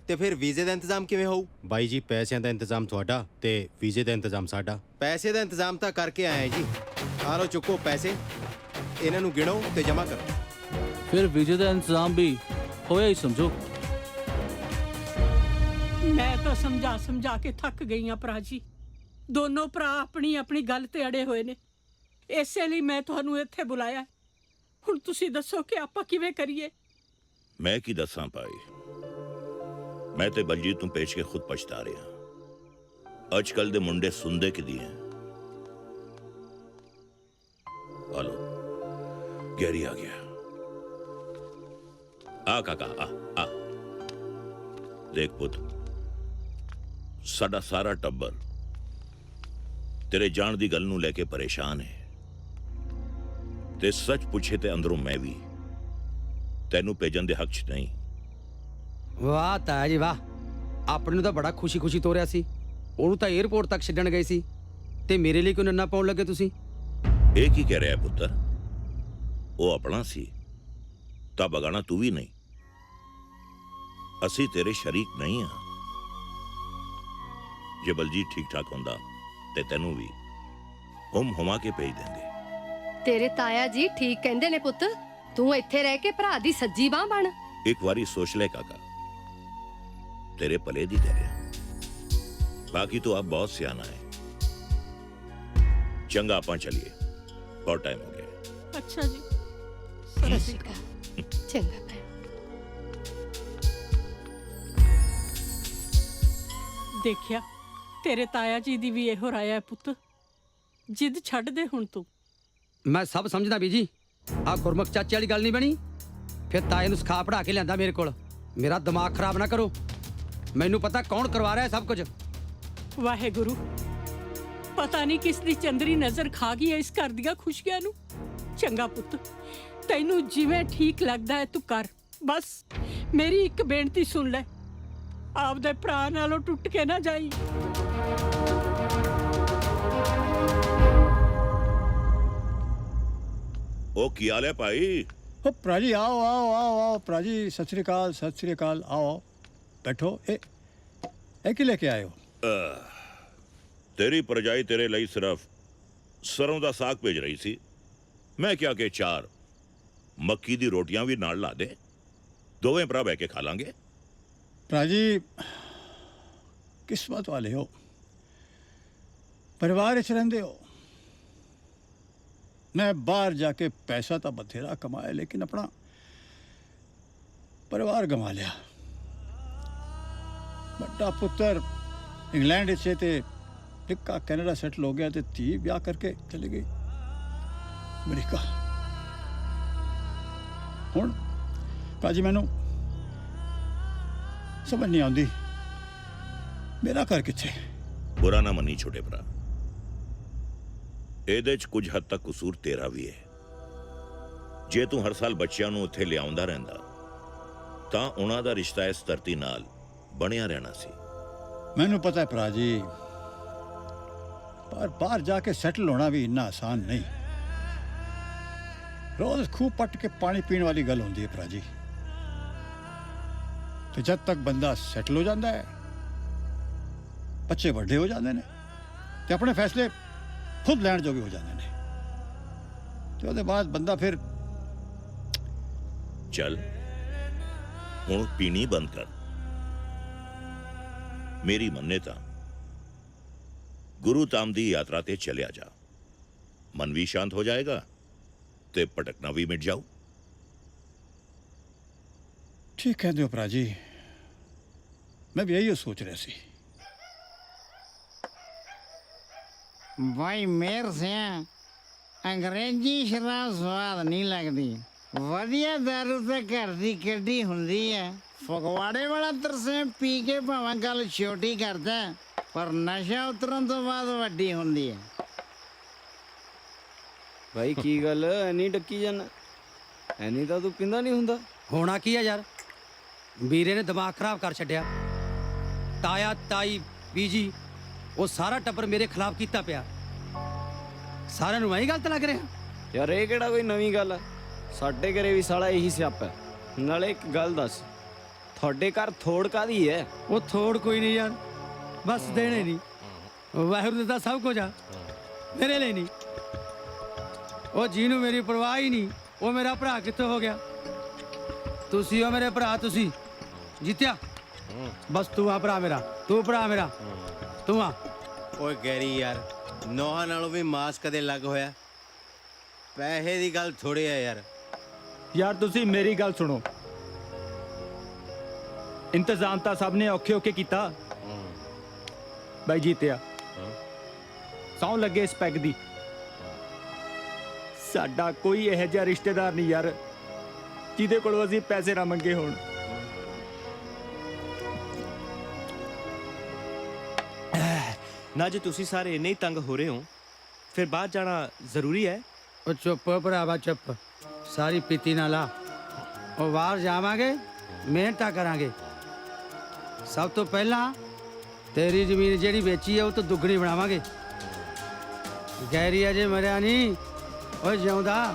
ਤੇ ਫਿਰ ਵੀਜ਼ੇ ਦਾ ਇੰਤਜ਼ਾਮ ਕਿਵੇਂ ਹੋਊ? ਬਾਈ ਜੀ, ਪੈਸਿਆਂ ਦਾ ਇੰਤਜ਼ਾਮ ਤੁਹਾਡਾ ਤੇ ਵੀਜ਼ੇ ਦਾ ਇੰਤਜ਼ਾਮ ਸਾਡਾ। ਪੈਸੇ ਦਾ ਇੰਤਜ਼ਾਮ ਤਾਂ ਕਰਕੇ ਆਏ ਜੀ। ਆ ਲਓ, ਚੁੱਕੋ ਪੈਸੇ, ਇਹਨਾਂ ਨੂੰ ਗਿਣੋ ਤੇ ਜਮ੍ਹਾਂ ਕਰੋ। ਫਿਰ ਵੀਜ਼ੇ ਦਾ ਇੰਤਜ਼ਾਮ ਵੀ ਹੋਇਆ ਹੀ ਸਮਝੋ। ਮੈਂ ਤਾਂ ਸਮਝਾ ਕੇ ਥੱਕ ਗਈ ਆ ਭਰਾ ਜੀ। ਦੋਨੋਂ ਭਰਾ ਆਪਣੀ ਆਪਣੀ ਗੱਲ ਤੇ ਅੜੇ ਹੋਏ ਨੇ, ਇਸੇ ਲਈ ਮੈਂ ਤੁਹਾਨੂੰ ਇੱਥੇ ਬੁਲਾਇਆ। ਹੁਣ ਤੁਸੀਂ ਦੱਸੋ ਕਿ ਆਪਾਂ ਕਿਵੇਂ ਕਰੀਏ? ਮੈਂ ਕੀ ਦੱਸਾਂ ਭਾਈ, ਮੈਂ ਤੇ ਬਲਜੀਤ ਨੂੰ ਪੇਸ਼ ਕੇ ਖੁਦ ਪਛਤਾ ਰਿਹਾ। ਅੱਜ ਕੱਲ ਦੇ ਮੁੰਡੇ ਸੁਣਦੇ ਕਿਦੀ ਹੈ, हेलो गैरी आ गया। आ काका आ देख पुत, साडा सारा टब्बर तेरे जान दी गल नूं लेके परेशान है ते सच पूछे ते अंदरों मैं भी तैनू भेजन दे हक च नहीं। वाह ताया जी वाह, ਆਪਣੇ ਨੂੰ ਤਾਂ ਬੜਾ ਖੁਸ਼ੀ ਤੋਰਿਆ ਸੀ, ਉਹਨੂੰ ਤਾਂ 에어ਪੋਰਟ ਤੱਕ ਛੱਡਣ ਗਏ ਸੀ ਤੇ ਮੇਰੇ ਲਈ ਕਿਉਂ ਨੰਨਾ ਪਾਉਣ ਲੱਗੇ ਤੁਸੀਂ? ਇਹ ਕੀ ਕਹਿ ਰਿਹਾ ਪੁੱਤਰ? ਉਹ ਆਪਣਾ ਸੀ ਤਾਂ ਬਗਾਣਾ ਤੂੰ ਵੀ ਨਹੀਂ। ਅਸੀਂ ਤੇਰੇ ਸ਼ਰੀਕ ਨਹੀਂ ਆ। ਜੇ ਬਲਜੀਤ ਠੀਕ ਠਾਕ ਹੁੰਦਾ ਤੇ ਤੈਨੂੰ ਵੀ ਹੁਮਾ ਕੇ ਭੇਜ ਦਿੰਦੇ। ਤੇਰੇ ਤਾਇਆ ਜੀ ਠੀਕ ਕਹਿੰਦੇ ਨੇ ਪੁੱਤ, ਤੂੰ ਇੱਥੇ ਰਹਿ ਕੇ ਭਰਾ ਦੀ ਸੱਜੀ ਬਾਹ ਬਣ। ਇੱਕ ਵਾਰੀ ਸੋਚ ਲੈ ਕਾਕਾ, तेरे भले दी कह रहा। बाकी तो आप बहुत सियाना है। चंगा आपा चलिए, बहुत टाइम हो गया। अच्छा जी, सत श्री अकाल। चंगा भैन। देखिया तेरे ताया जी दी भी ਇਹੋ ਰਾਇਆ ਹੈ ਪੁੱਤ, ਜਿੱਦ ਛੱਡ ਦੇ ਹੁਣ ਤੂੰ। ਮੈਂ ਸਭ ਸਮਝਦਾ ਬੀਜੀ, ਆ ਗੁਰਮੁਖ ਚਾਚੇ ਵਾਲੀ ਗੱਲ ਨਹੀਂ ਬਣੀ। ਫਿਰ ਤਾਏ ਨੂੰ ਸਿਖਾ ਪੜਾ ਕੇ ਲਿਆਂਦਾ ਮੇਰੇ ਕੋਲ। ਮੇਰਾ ਦਿਮਾਗ ਖਰਾਬ ਨਾ ਕਰੋ, ਮੈਨੂੰ ਪਤਾ ਕੌਣ ਕਰਵਾ ਰਿਹਾ ਸਭ ਕੁਝ। ਵਾਹਿਗੁਰੂ, ਪਤਾ ਨਹੀਂ ਕਿਸ ਦੀ ਚੰਦਰੀ ਨਜ਼ਰ ਖਾ ਗਈ ਹੈ ਇਸ ਘਰ ਦੀਆਂ ਖੁਸ਼ੀਆਂ ਨੂੰ। ਚੰਗਾ ਪੁੱਤ, ਤੈਨੂੰ ਜਿਵੇਂ ਠੀਕ ਲੱਗਦਾ ਹੈ ਤੂੰ ਕਰ। ਬਸ ਮੇਰੀ ਇੱਕ ਬੇਨਤੀ ਸੁਣ ਲੈ, ਆਪਦੇ ਭਰਾ ਨਾਲੋਂ ਟੁੱਟ ਕੇ ਨਾ ਜਾਈ। ओ की हाल है भाई? ओ प्राजी आओ आओ आओ आओ प्राजी, सत श्री अकाल आओ बैठो। ए की लेके आए हो? तेरी परजाई तेरे ਲਈ सिर्फ सरों ਦਾ ਸਾਗ ਭੇਜ ਰਹੀ ਸੀ। ਮੈਂ ਕਿਹਾ ਕਿ 4 ਮੱਕੀ ਦੀ ਰੋਟੀਆਂ ਵੀ ਨਾਲ ਲਾ ਦੇ, ਦੋਵੇਂ ਭਰਾ ਬਹਿ ਕੇ ਖਾ ਲਾਂਗੇ। प्राजी किस्मत वाले हो, परिवार च रहिंदे हो। मैं बाहर जाके पैसा तो बथेरा कमाया, लेकिन अपना परिवार गंवा लिया। बड़ा पुत्र इंग्लैंड से ते निक्का कनाडा सेटल हो गया, ते धी ब्याह करके चली गई अमरीका। हुण भाजी मैनू समझ नहीं आती मेरा घर किथे। बुरा ना मनी छोटे भरा, ਇਹਦੇ 'ਚ ਕੁਝ ਹੱਦ ਤੱਕ ਕਸੂਰ ਤੇਰਾ ਵੀ ਹੈ। ਜੇ ਤੂੰ ਹਰ ਸਾਲ ਬੱਚਿਆਂ ਨੂੰ ਉੱਥੇ ਲਿਆਉਂਦਾ ਰਹਿੰਦਾ ਤਾਂ ਉਹਨਾਂ ਦਾ ਰਿਸ਼ਤਾ ਇਸ ਧਰਤੀ ਨਾਲ ਬਣਿਆ ਰਹਿਣਾ ਸੀ। ਮੈਨੂੰ ਪਤਾ ਹੈ ਭਰਾ ਜੀ, ਪਰ ਬਾਹਰ ਜਾ ਕੇ ਸੈਟਲ ਹੋਣਾ ਵੀ ਇੰਨਾ ਆਸਾਨ ਨਹੀਂ। ਰੋਜ਼ ਖੂਹ ਪੱਟ ਕੇ ਪਾਣੀ ਪੀਣ ਵਾਲੀ ਗੱਲ ਹੁੰਦੀ ਹੈ ਭਰਾ ਜੀ। ਤੇ ਜਦ ਤੱਕ ਬੰਦਾ ਸੈਟਲ ਹੋ ਜਾਂਦਾ ਹੈ, ਬੱਚੇ ਵੱਡੇ ਹੋ ਜਾਂਦੇ ਨੇ ਤੇ ਆਪਣੇ ਫੈਸਲੇ खुद लैंड जोगे हो जाते हैं, तो उसके बाद बंदा फिर चल हुण पीनी बंद कर। मेरी मन्ने तां गुरु धाम दी यात्रा ते चलिया जा, मन भी शांत हो जाएगा ते भटकना भी मिट जाऊ। ठीक कहते हो भरा जी, मैं भी यही सोच रहा सी। भाई मेर से अंग्रेजी शराब स्वाद नहीं लगती, वधिया दारू तो घर की कड्डी हुंदी है। फगवाड़े वाला तरसे पी के भावें गल छोटी करता है, पर नशा उतरन तो बाद वड्डी हुंदी है। भाई की गल एनी डक्की जाना? एनी ਤਾਂ ਤੂੰ ਪਿੰਦਾ ਨਹੀਂ ਹੁੰਦਾ। ਹੋਣਾ ਕੀ ਆ ਯਾਰ, ਵੀਰੇ ਨੇ ਦਿਮਾਗ ਖਰਾਬ ਕਰ ਛੱਡਿਆ। ਤਾਇਆ ਤਾਈ ਬੀਜੀ ਉਹ ਸਾਰਾ ਟੱਬਰ ਮੇਰੇ ਖਿਲਾਫ ਕੀਤਾ ਪਿਆ। ਸਾਰਿਆਂ ਨੂੰ ਐਂ ਗਲਤ ਲੱਗ ਰਿਹਾ ਯਾਰ। ਇਹ ਕਿਹੜਾ ਕੋਈ ਨਵੀਂ ਗੱਲ ਆ? ਸਾਡੇ ਘਰੇ ਵੀ ਸਾਲਾ ਇਹੀ ਸਿਆਪਾ ਹੈ। ਨਾਲੇ ਇੱਕ ਗੱਲ ਦੱਸ, ਤੁਹਾਡੇ ਘਰ ਥੋੜ ਕਾਦੀ ਹੈ? ਉਹ ਥੋੜ ਕੋਈ ਨਹੀਂ ਯਾਰ, ਬਸ ਦੇਣੇ ਨਹੀਂ। ਵਾਹਿਗੁਰੂ ਦਾ ਸਭ ਕੁਝ ਆ, ਮੇਰੇ ਲਈ ਨਹੀਂ। ਉਹ ਜਿਹਨੂੰ ਮੇਰੀ ਪਰਵਾਹ ਹੀ ਨਹੀਂ, ਉਹ ਮੇਰਾ ਭਰਾ ਕਿੱਥੇ ਹੋ ਗਿਆ? ਤੁਸੀਂ ਹੋ ਮੇਰੇ ਭਰਾ, ਤੁਸੀਂ ਜਿੱਤਿਆ। ਬਸ ਤੂੰ ਆ ਭਰਾ ਮੇਰਾ, ਤੂੰ ਭਰਾ ਮੇਰਾ, ਤੂੰ ਆ। ਓਏ ਗੈਰੀ ਯਾਰ, ਨੋਹਾਂ ਨਾਲੋਂ ਵੀ ਮਾਸ ਕਦੇ ਲੱਗ ਹੋਇਆ? ਪੈਸੇ ਦੀ ਗੱਲ ਥੋੜੀ ਆ ਯਾਰ। ਯਾਰ ਤੁਸੀਂ ਮੇਰੀ ਗੱਲ ਸੁਣੋ, ਇੰਤਜ਼ਾਮ ਤਾਂ ਸਭ ਨੇ ਔਖੇ ਔਖੇ ਕੀਤਾ। ਬਾਈ ਜੀਤਿਆ, ਸੌਂ ਲੱਗੇ ਇਸ ਪੈਗ ਦੀ। ਸਾਡਾ ਕੋਈ ਇਹੋ ਜਿਹਾ ਰਿਸ਼ਤੇਦਾਰ ਨਹੀਂ ਯਾਰ ਜਿਹਦੇ ਕੋਲੋਂ ਅਸੀਂ ਪੈਸੇ ਨਾ ਮੰਗੇ ਹੋਣ। ਨਾ ਜੇ ਤੁਸੀਂ ਸਾਰੇ ਇੰਨੇ ਹੀ ਤੰਗ ਹੋ ਰਹੇ ਹੋ ਫਿਰ ਬਾਹਰ ਜਾਣਾ ਜ਼ਰੂਰੀ ਹੈ। ਉਹ ਚੁੱਪ ਭਰਾਵਾ ਚੁੱਪ, ਸਾਰੀ ਪੀਤੀ ਨਾ ਲਾ। ਉਹ ਬਾਹਰ ਜਾਵਾਂਗੇ, ਮਿਹਨਤਾਂ ਕਰਾਂਗੇ। ਸਭ ਤੋਂ ਪਹਿਲਾਂ ਤੇਰੀ ਜ਼ਮੀਨ ਜਿਹੜੀ ਵੇਚੀ ਹੈ ਉਹ ਤੋਂ ਦੁੱਗਣੀ ਬਣਾਵਾਂਗੇ। ਗੈਰੀ ਅਜੇ ਮਰਿਆ ਨਹੀਂ, ਉਹ ਜਿਉਂਦਾ।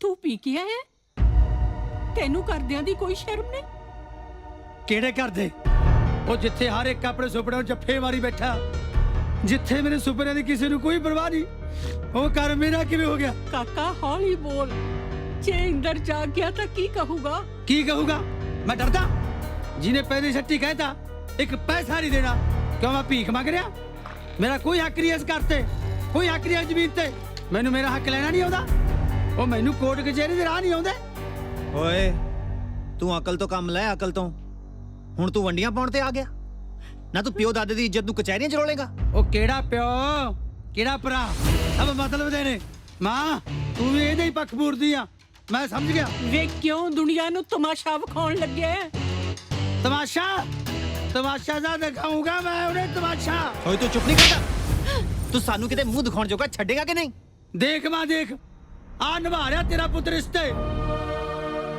ਤੂੰ ਪੀ ਕੇ ਆਇਆ? ਤੈਨੂੰ ਕਰਦਿਆਂ ਦੀ ਕੋਈ ਸ਼ਰਮ ਨਹੀਂ? ਕਿਹੜੇ ਕਰਦੇ? ਉਹ ਜਿੱਥੇ ਹਰ ਇੱਕ ਆਪਣੇ ਸੁਪਨਿਆਂ ਨੂੰ ਜੱਫੇ ਮਾਰੀ ਬੈਠਾ, ਜਿੱਥੇ ਮੇਰੇ ਸੁਪਨਿਆਂ ਦੀ ਕਿਸੇ ਨੂੰ ਕੋਈ ਪਰਵਾਹ ਨਹੀਂ, ਉਹ ਕਰ ਮੇਰਾ ਕਿਵੇਂ ਹੋ ਗਿਆ? ਕਾਕਾ ਹੌਲੀ ਬੋਲ, ਜੇ ਇੰਦਰ ਜਾਗ ਗਿਆ ਤਾਂ ਕੀ ਕਹੂਗਾ? ਕੀ ਕਹੂਗਾ? ਮੈਂ ਡਰਦਾ? ਜਿਹਨੇ ਪਹਿਲੀ ਛੱਟੀ ਕਹਿਤਾ ਇੱਕ ਪੈਸਾ ਨਹੀਂ ਦੇਣਾ, ਕਿਉਂ ਮੈਂ ਭੀਖ ਮੰਗ ਰਿਹਾ? ਮੇਰਾ ਕੋਈ ਹੱਕ ਨਹੀਂ ਇਸ ਘਰ ਤੇ, ਕੋਈ ਹੱਕ ਨਹੀਂ ਜ਼ਮੀਨ ਤੇ। ਮੈਨੂੰ ਮੇਰਾ ਹੱਕ ਲੈਣਾ ਨਹੀਂ ਆਉਂਦਾ? ਉਹ ਮੈਨੂੰ ਕੋਰਟ ਕਚਹਿਰੀ ਦੇ ਰਾਹ ਨਹੀਂ ਆਉਂਦੇ? ਓਏ ਤੂੰ ਅਕਲ ਤੋਂ ਕੰਮ ਲੈ, ਅਕਲ ਤੋਂ। ਹੁਣ ਤੂੰ ਵੰਡੀਆਂ ਪਾਉਣ ਤੇ ਆ ਗਿਆ ਨਾ? ਤੂੰ ਪਿਓ ਦਾਦੇ ਦੀ ਇੱਜ਼ਤ ਨੂੰ ਕਚਹਿਰੀਆਂ ਚ ਰੋਲੇਗਾ? ਉਹ ਕਿਹੜਾ ਪਿਓ ਕਿਹੜਾ ਭਰਾ, ਸਭ ਮਤਲਬ ਦੇ ਨੇ। ਮਾਂ ਤੂੰ ਵੀ ਇਹਦੇ ਹੀ ਪੱਖ ਪੂਰਦੀ ਆ, ਮੈਂ ਸਮਝ ਗਿਆ। ਵੇ ਕਿਉਂ ਦੁਨੀਆ ਨੂੰ ਤਮਾਸ਼ਾ ਵਿਖਾਉਣ ਲੱਗਿਆ? ਤਮਾਸ਼ਾ? ਤਮਾਸ਼ਾ ਦਾ ਦਿਖਾਊਂਗਾ ਮੈਂ ਉਹਨੇ ਤਮਾਸ਼ਾ। ਓਏ ਤੂੰ ਚੁੱਪ ਨਹੀਂ ਕਰਦਾ? ਤੂੰ ਸਾਨੂੰ ਕਿਤੇ ਮੂੰਹ ਦਿਖਾਉਣ ਜੋਗਾ ਛੱਡੇਗਾ ਕਿ ਨਹੀਂ? ਦੇਖ ਮਾਂ ਦੇਖ, ਆ ਨਿਭਾ ਰਿਹਾ ਤੇਰਾ ਪੁੱਤ ਰਿਸ਼ਤੇ।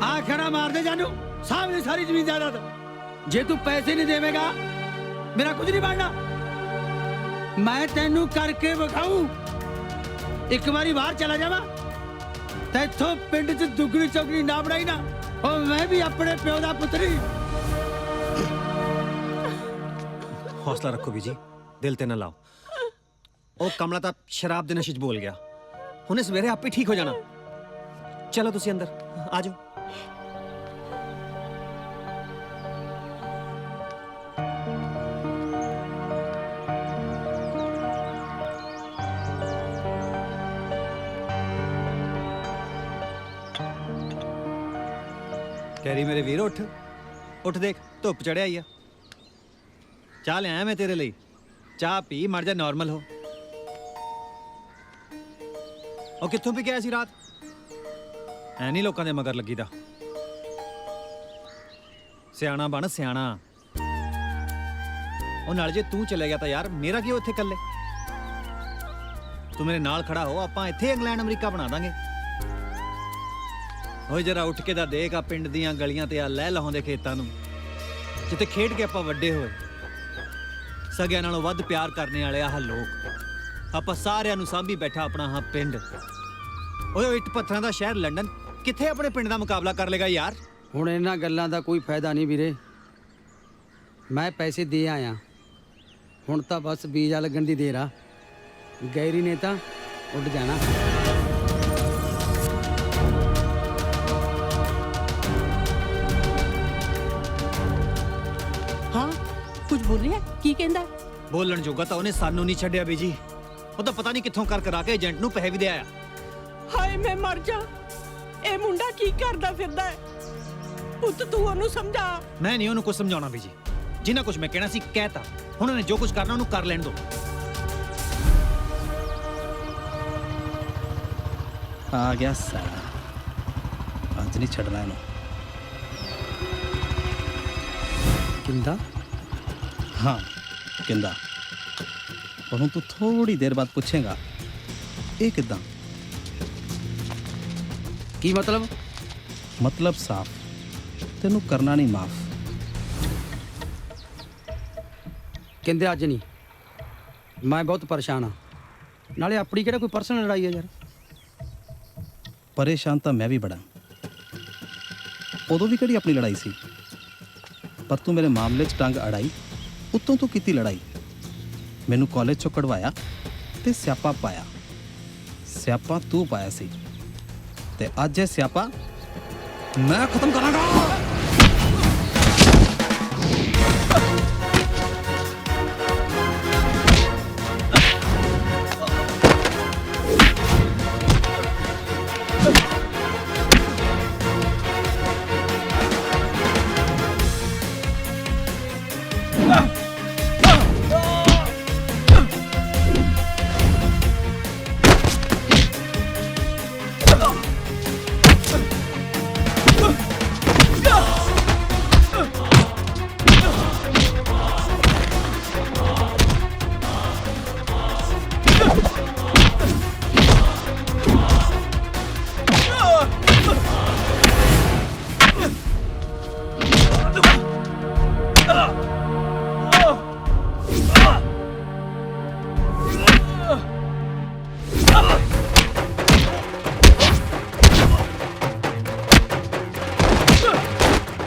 ਆ ਖੜਾ ਮਾਰ ਦੇ ਜਾਨੂੰ, ਸਾਹਮਣੇ ਸਾਰੀ ਜ਼ਮੀਨ ਜਾਇਦਾਦ। ਜੇ ਤੂੰ ਪੈਸੇ ਨਹੀਂ ਦੇਵੇਂਗਾ ਮੇਰਾ ਕੁਝ ਨਹੀਂ ਬਣਨਾ। ਮੈਂ ਤੈਨੂੰ ਕਰਕੇ ਵਿਖਾਊਂ। ਇੱਕ ਵਾਰੀ ਬਾਹਰ ਚਲਾ ਜਾਵਾਂ ਤੇ ਇੱਥੋਂ ਪਿੰਡ 'ਚ ਦੁੱਗਣੀ ਚੌਗਣੀ ਨਾ ਬਣਾਈ ਨਾ, ਉਹ ਮੈਂ ਵੀ ਆਪਣੇ ਪਿਓ ਦਾ ਪੁੱਤਰੀ। ਹੌਸਲਾ ਰੱਖੋ ਵੀ ਜੀ, ਦਿਲ ਤੇ ਨਾ ਲਾਓ। ਉਹ ਕਮਲਾ ਤਾਂ ਸ਼ਰਾਬ ਦੇ ਨਸ਼ੇ 'ਚ ਬੋਲ ਗਿਆ, ਹੁਣੇ ਸਵੇਰੇ ਆਪੇ ਠੀਕ ਹੋ ਜਾਣਾ। ਚਲੋ ਤੁਸੀਂ ਅੰਦਰ ਆ ਜਾਓ। ਕੈਰੀ ਮੇਰੇ ਵੀਰ ਉੱਠ ਉੱਠ, ਦੇਖ ਧੁੱਪ ਚੜਿਆ ਹੀ ਆ। ਚਾਹ ਲਿਆਇਆ ਮੈਂ ਤੇਰੇ ਲਈ, ਚਾਹ ਪੀ, ਮਰ ਜਾ ਨਾਰਮਲ ਹੋ। ਉਹ ਕਿੱਥੋਂ ਵੀ ਗਿਆ ਸੀ ਰਾਤ? ਐ ਨਹੀਂ ਲੋਕਾਂ ਦੇ ਮਗਰ ਲੱਗੀਦਾ। ਸਿਆਣਾ ਬਣ ਸਿਆਣਾ। ਉਹ ਨਾਲ ਜੇ ਤੂੰ ਚਲੇ ਗਿਆ ਤਾਂ ਯਾਰ ਮੇਰਾ ਕੀ ਉੱਥੇ ਇਕੱਲੇ? ਤੂੰ ਮੇਰੇ ਨਾਲ ਖੜਾ ਹੋ, ਆਪਾਂ ਇੱਥੇ ਇੰਗਲੈਂਡ ਅਮਰੀਕਾ ਬਣਾ ਦਾਂਗੇ। ਓਏ ਜਰਾ ਉੱਠ ਕੇ ਤਾਂ ਦੇਖ ਆ ਪਿੰਡ ਦੀਆਂ ਗਲੀਆਂ ਤੇ ਆ ਲੈ ਲਾਉਂਦੇ ਖੇਤਾਂ ਨੂੰ, ਜਿੱਥੇ ਖੇਡ ਕੇ ਆਪਾਂ ਵੱਡੇ ਹੋਏ। ਸਗਿਆਂ ਨਾਲੋਂ ਵੱਧ ਪਿਆਰ ਕਰਨੇ ਵਾਲੇ ਆਹ ਲੋਕ। ਆਪਾਂ ਸਾਰਿਆਂ ਨੂੰ ਸਾਂਭੀ ਬੈਠਾ ਆਪਣਾ ਹਾਂ ਪਿੰਡ। ਓਏ ਇੱਟ ਪੱਥਰਾਂ ਦਾ ਸ਼ਹਿਰ ਲੰਡਨ ਕਿੱਥੇ ਆਪਣੇ ਪਿੰਡ ਦਾ ਮੁਕਾਬਲਾ ਕਰ ਲੇਗਾ ਯਾਰ? ਹੁਣ ਇਹਨਾਂ ਗੱਲਾਂ ਦਾ ਕੋਈ ਫਾਇਦਾ ਨਹੀਂ ਵੀਰੇ। ਮੈਂ ਪੈਸੇ ਦੇ ਆਇਆ, ਹੁਣ ਤਾਂ ਬਸ ਬੀਜਾ ਲੱਗਣ ਦੀ ਦੇਰ ਆ। ਗੈਰੀ ਨੇ ਤਾਂ ਉੱਡ ਜਾਣਾ। ਹਾਂ ਕੁਝ ਬੋਲਿਆ? ਕੀ ਕਹਿੰਦਾ? ਬੋਲਣ ਜੋਗਾ ਤਾਂ ਉਹਨੇ ਸਾਨੂੰ ਨਹੀਂ ਛੱਡਿਆ ਵੀ ਜੀ। ਉਹ ਤਾਂ ਪਤਾ ਨਹੀਂ ਕਿੱਥੋਂ ਕਰ ਕਰਾ ਕੇ ਏਜੰਟ ਨੂੰ ਪੈਸੇ ਵੀ ਦੇ ਆਇਆ। ਹਾਏ ਮੈਂ ਮਰ ਜਾ, ਇਹ ਮੁੰਡਾ ਕੀ ਕਰਦਾ ਫਿਰਦਾ ਹੈ? ਪੁੱਤ ਤੂੰ ਉਹਨੂੰ ਸਮਝਾ। ਮੈਂ ਨਹੀਂ ਉਹਨੂੰ ਕੁਝ ਸਮਝਾਉਣਾ ਵੀ ਜੀ, ਜਿੰਨਾ ਕੁਝ ਮੈਂ ਕਹਿਣਾ ਸੀ ਕਹਿਤਾ। ਹੁਣ ਉਹਨੇ ਜੋ ਕੁਝ ਕਰਨਾ ਉਹਨੂੰ ਕਰ ਲੈਣ ਦਿਓ। ਆ ਗਿਆ ਸਾਲਾ, ਅੱਜ ਨਹੀਂ ਛੱਡਣਾ ਇਹਨੂੰ। ਕਿੰਦਾ? हाँ किंदा, पर हूँ तू थोड़ी देर बाद पूछेगा ये किदा। की मतलब? मतलब साफ, तेनू करना नहीं माफ। कहते अज नहीं, मैं बहुत परेशान हाँ। नाले अपनी किहड़ा कोई पर्सनल लड़ाई है यार? परेशान तो मैं भी बड़ा, उदों भी किहड़ी अपनी लड़ाई सी, पर तू मेरे मामले च टंग अड़ाई, उत्तों तू कीती लड़ाई। मैनू कॉलेज चों कढ़वाया ते स्यापा पाया। स्यापा तू पाया सी ते अज ये स्यापा मैं खत्म करांगा।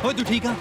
ਓਏ ਤੂੰ ਠੀਕ ਆ?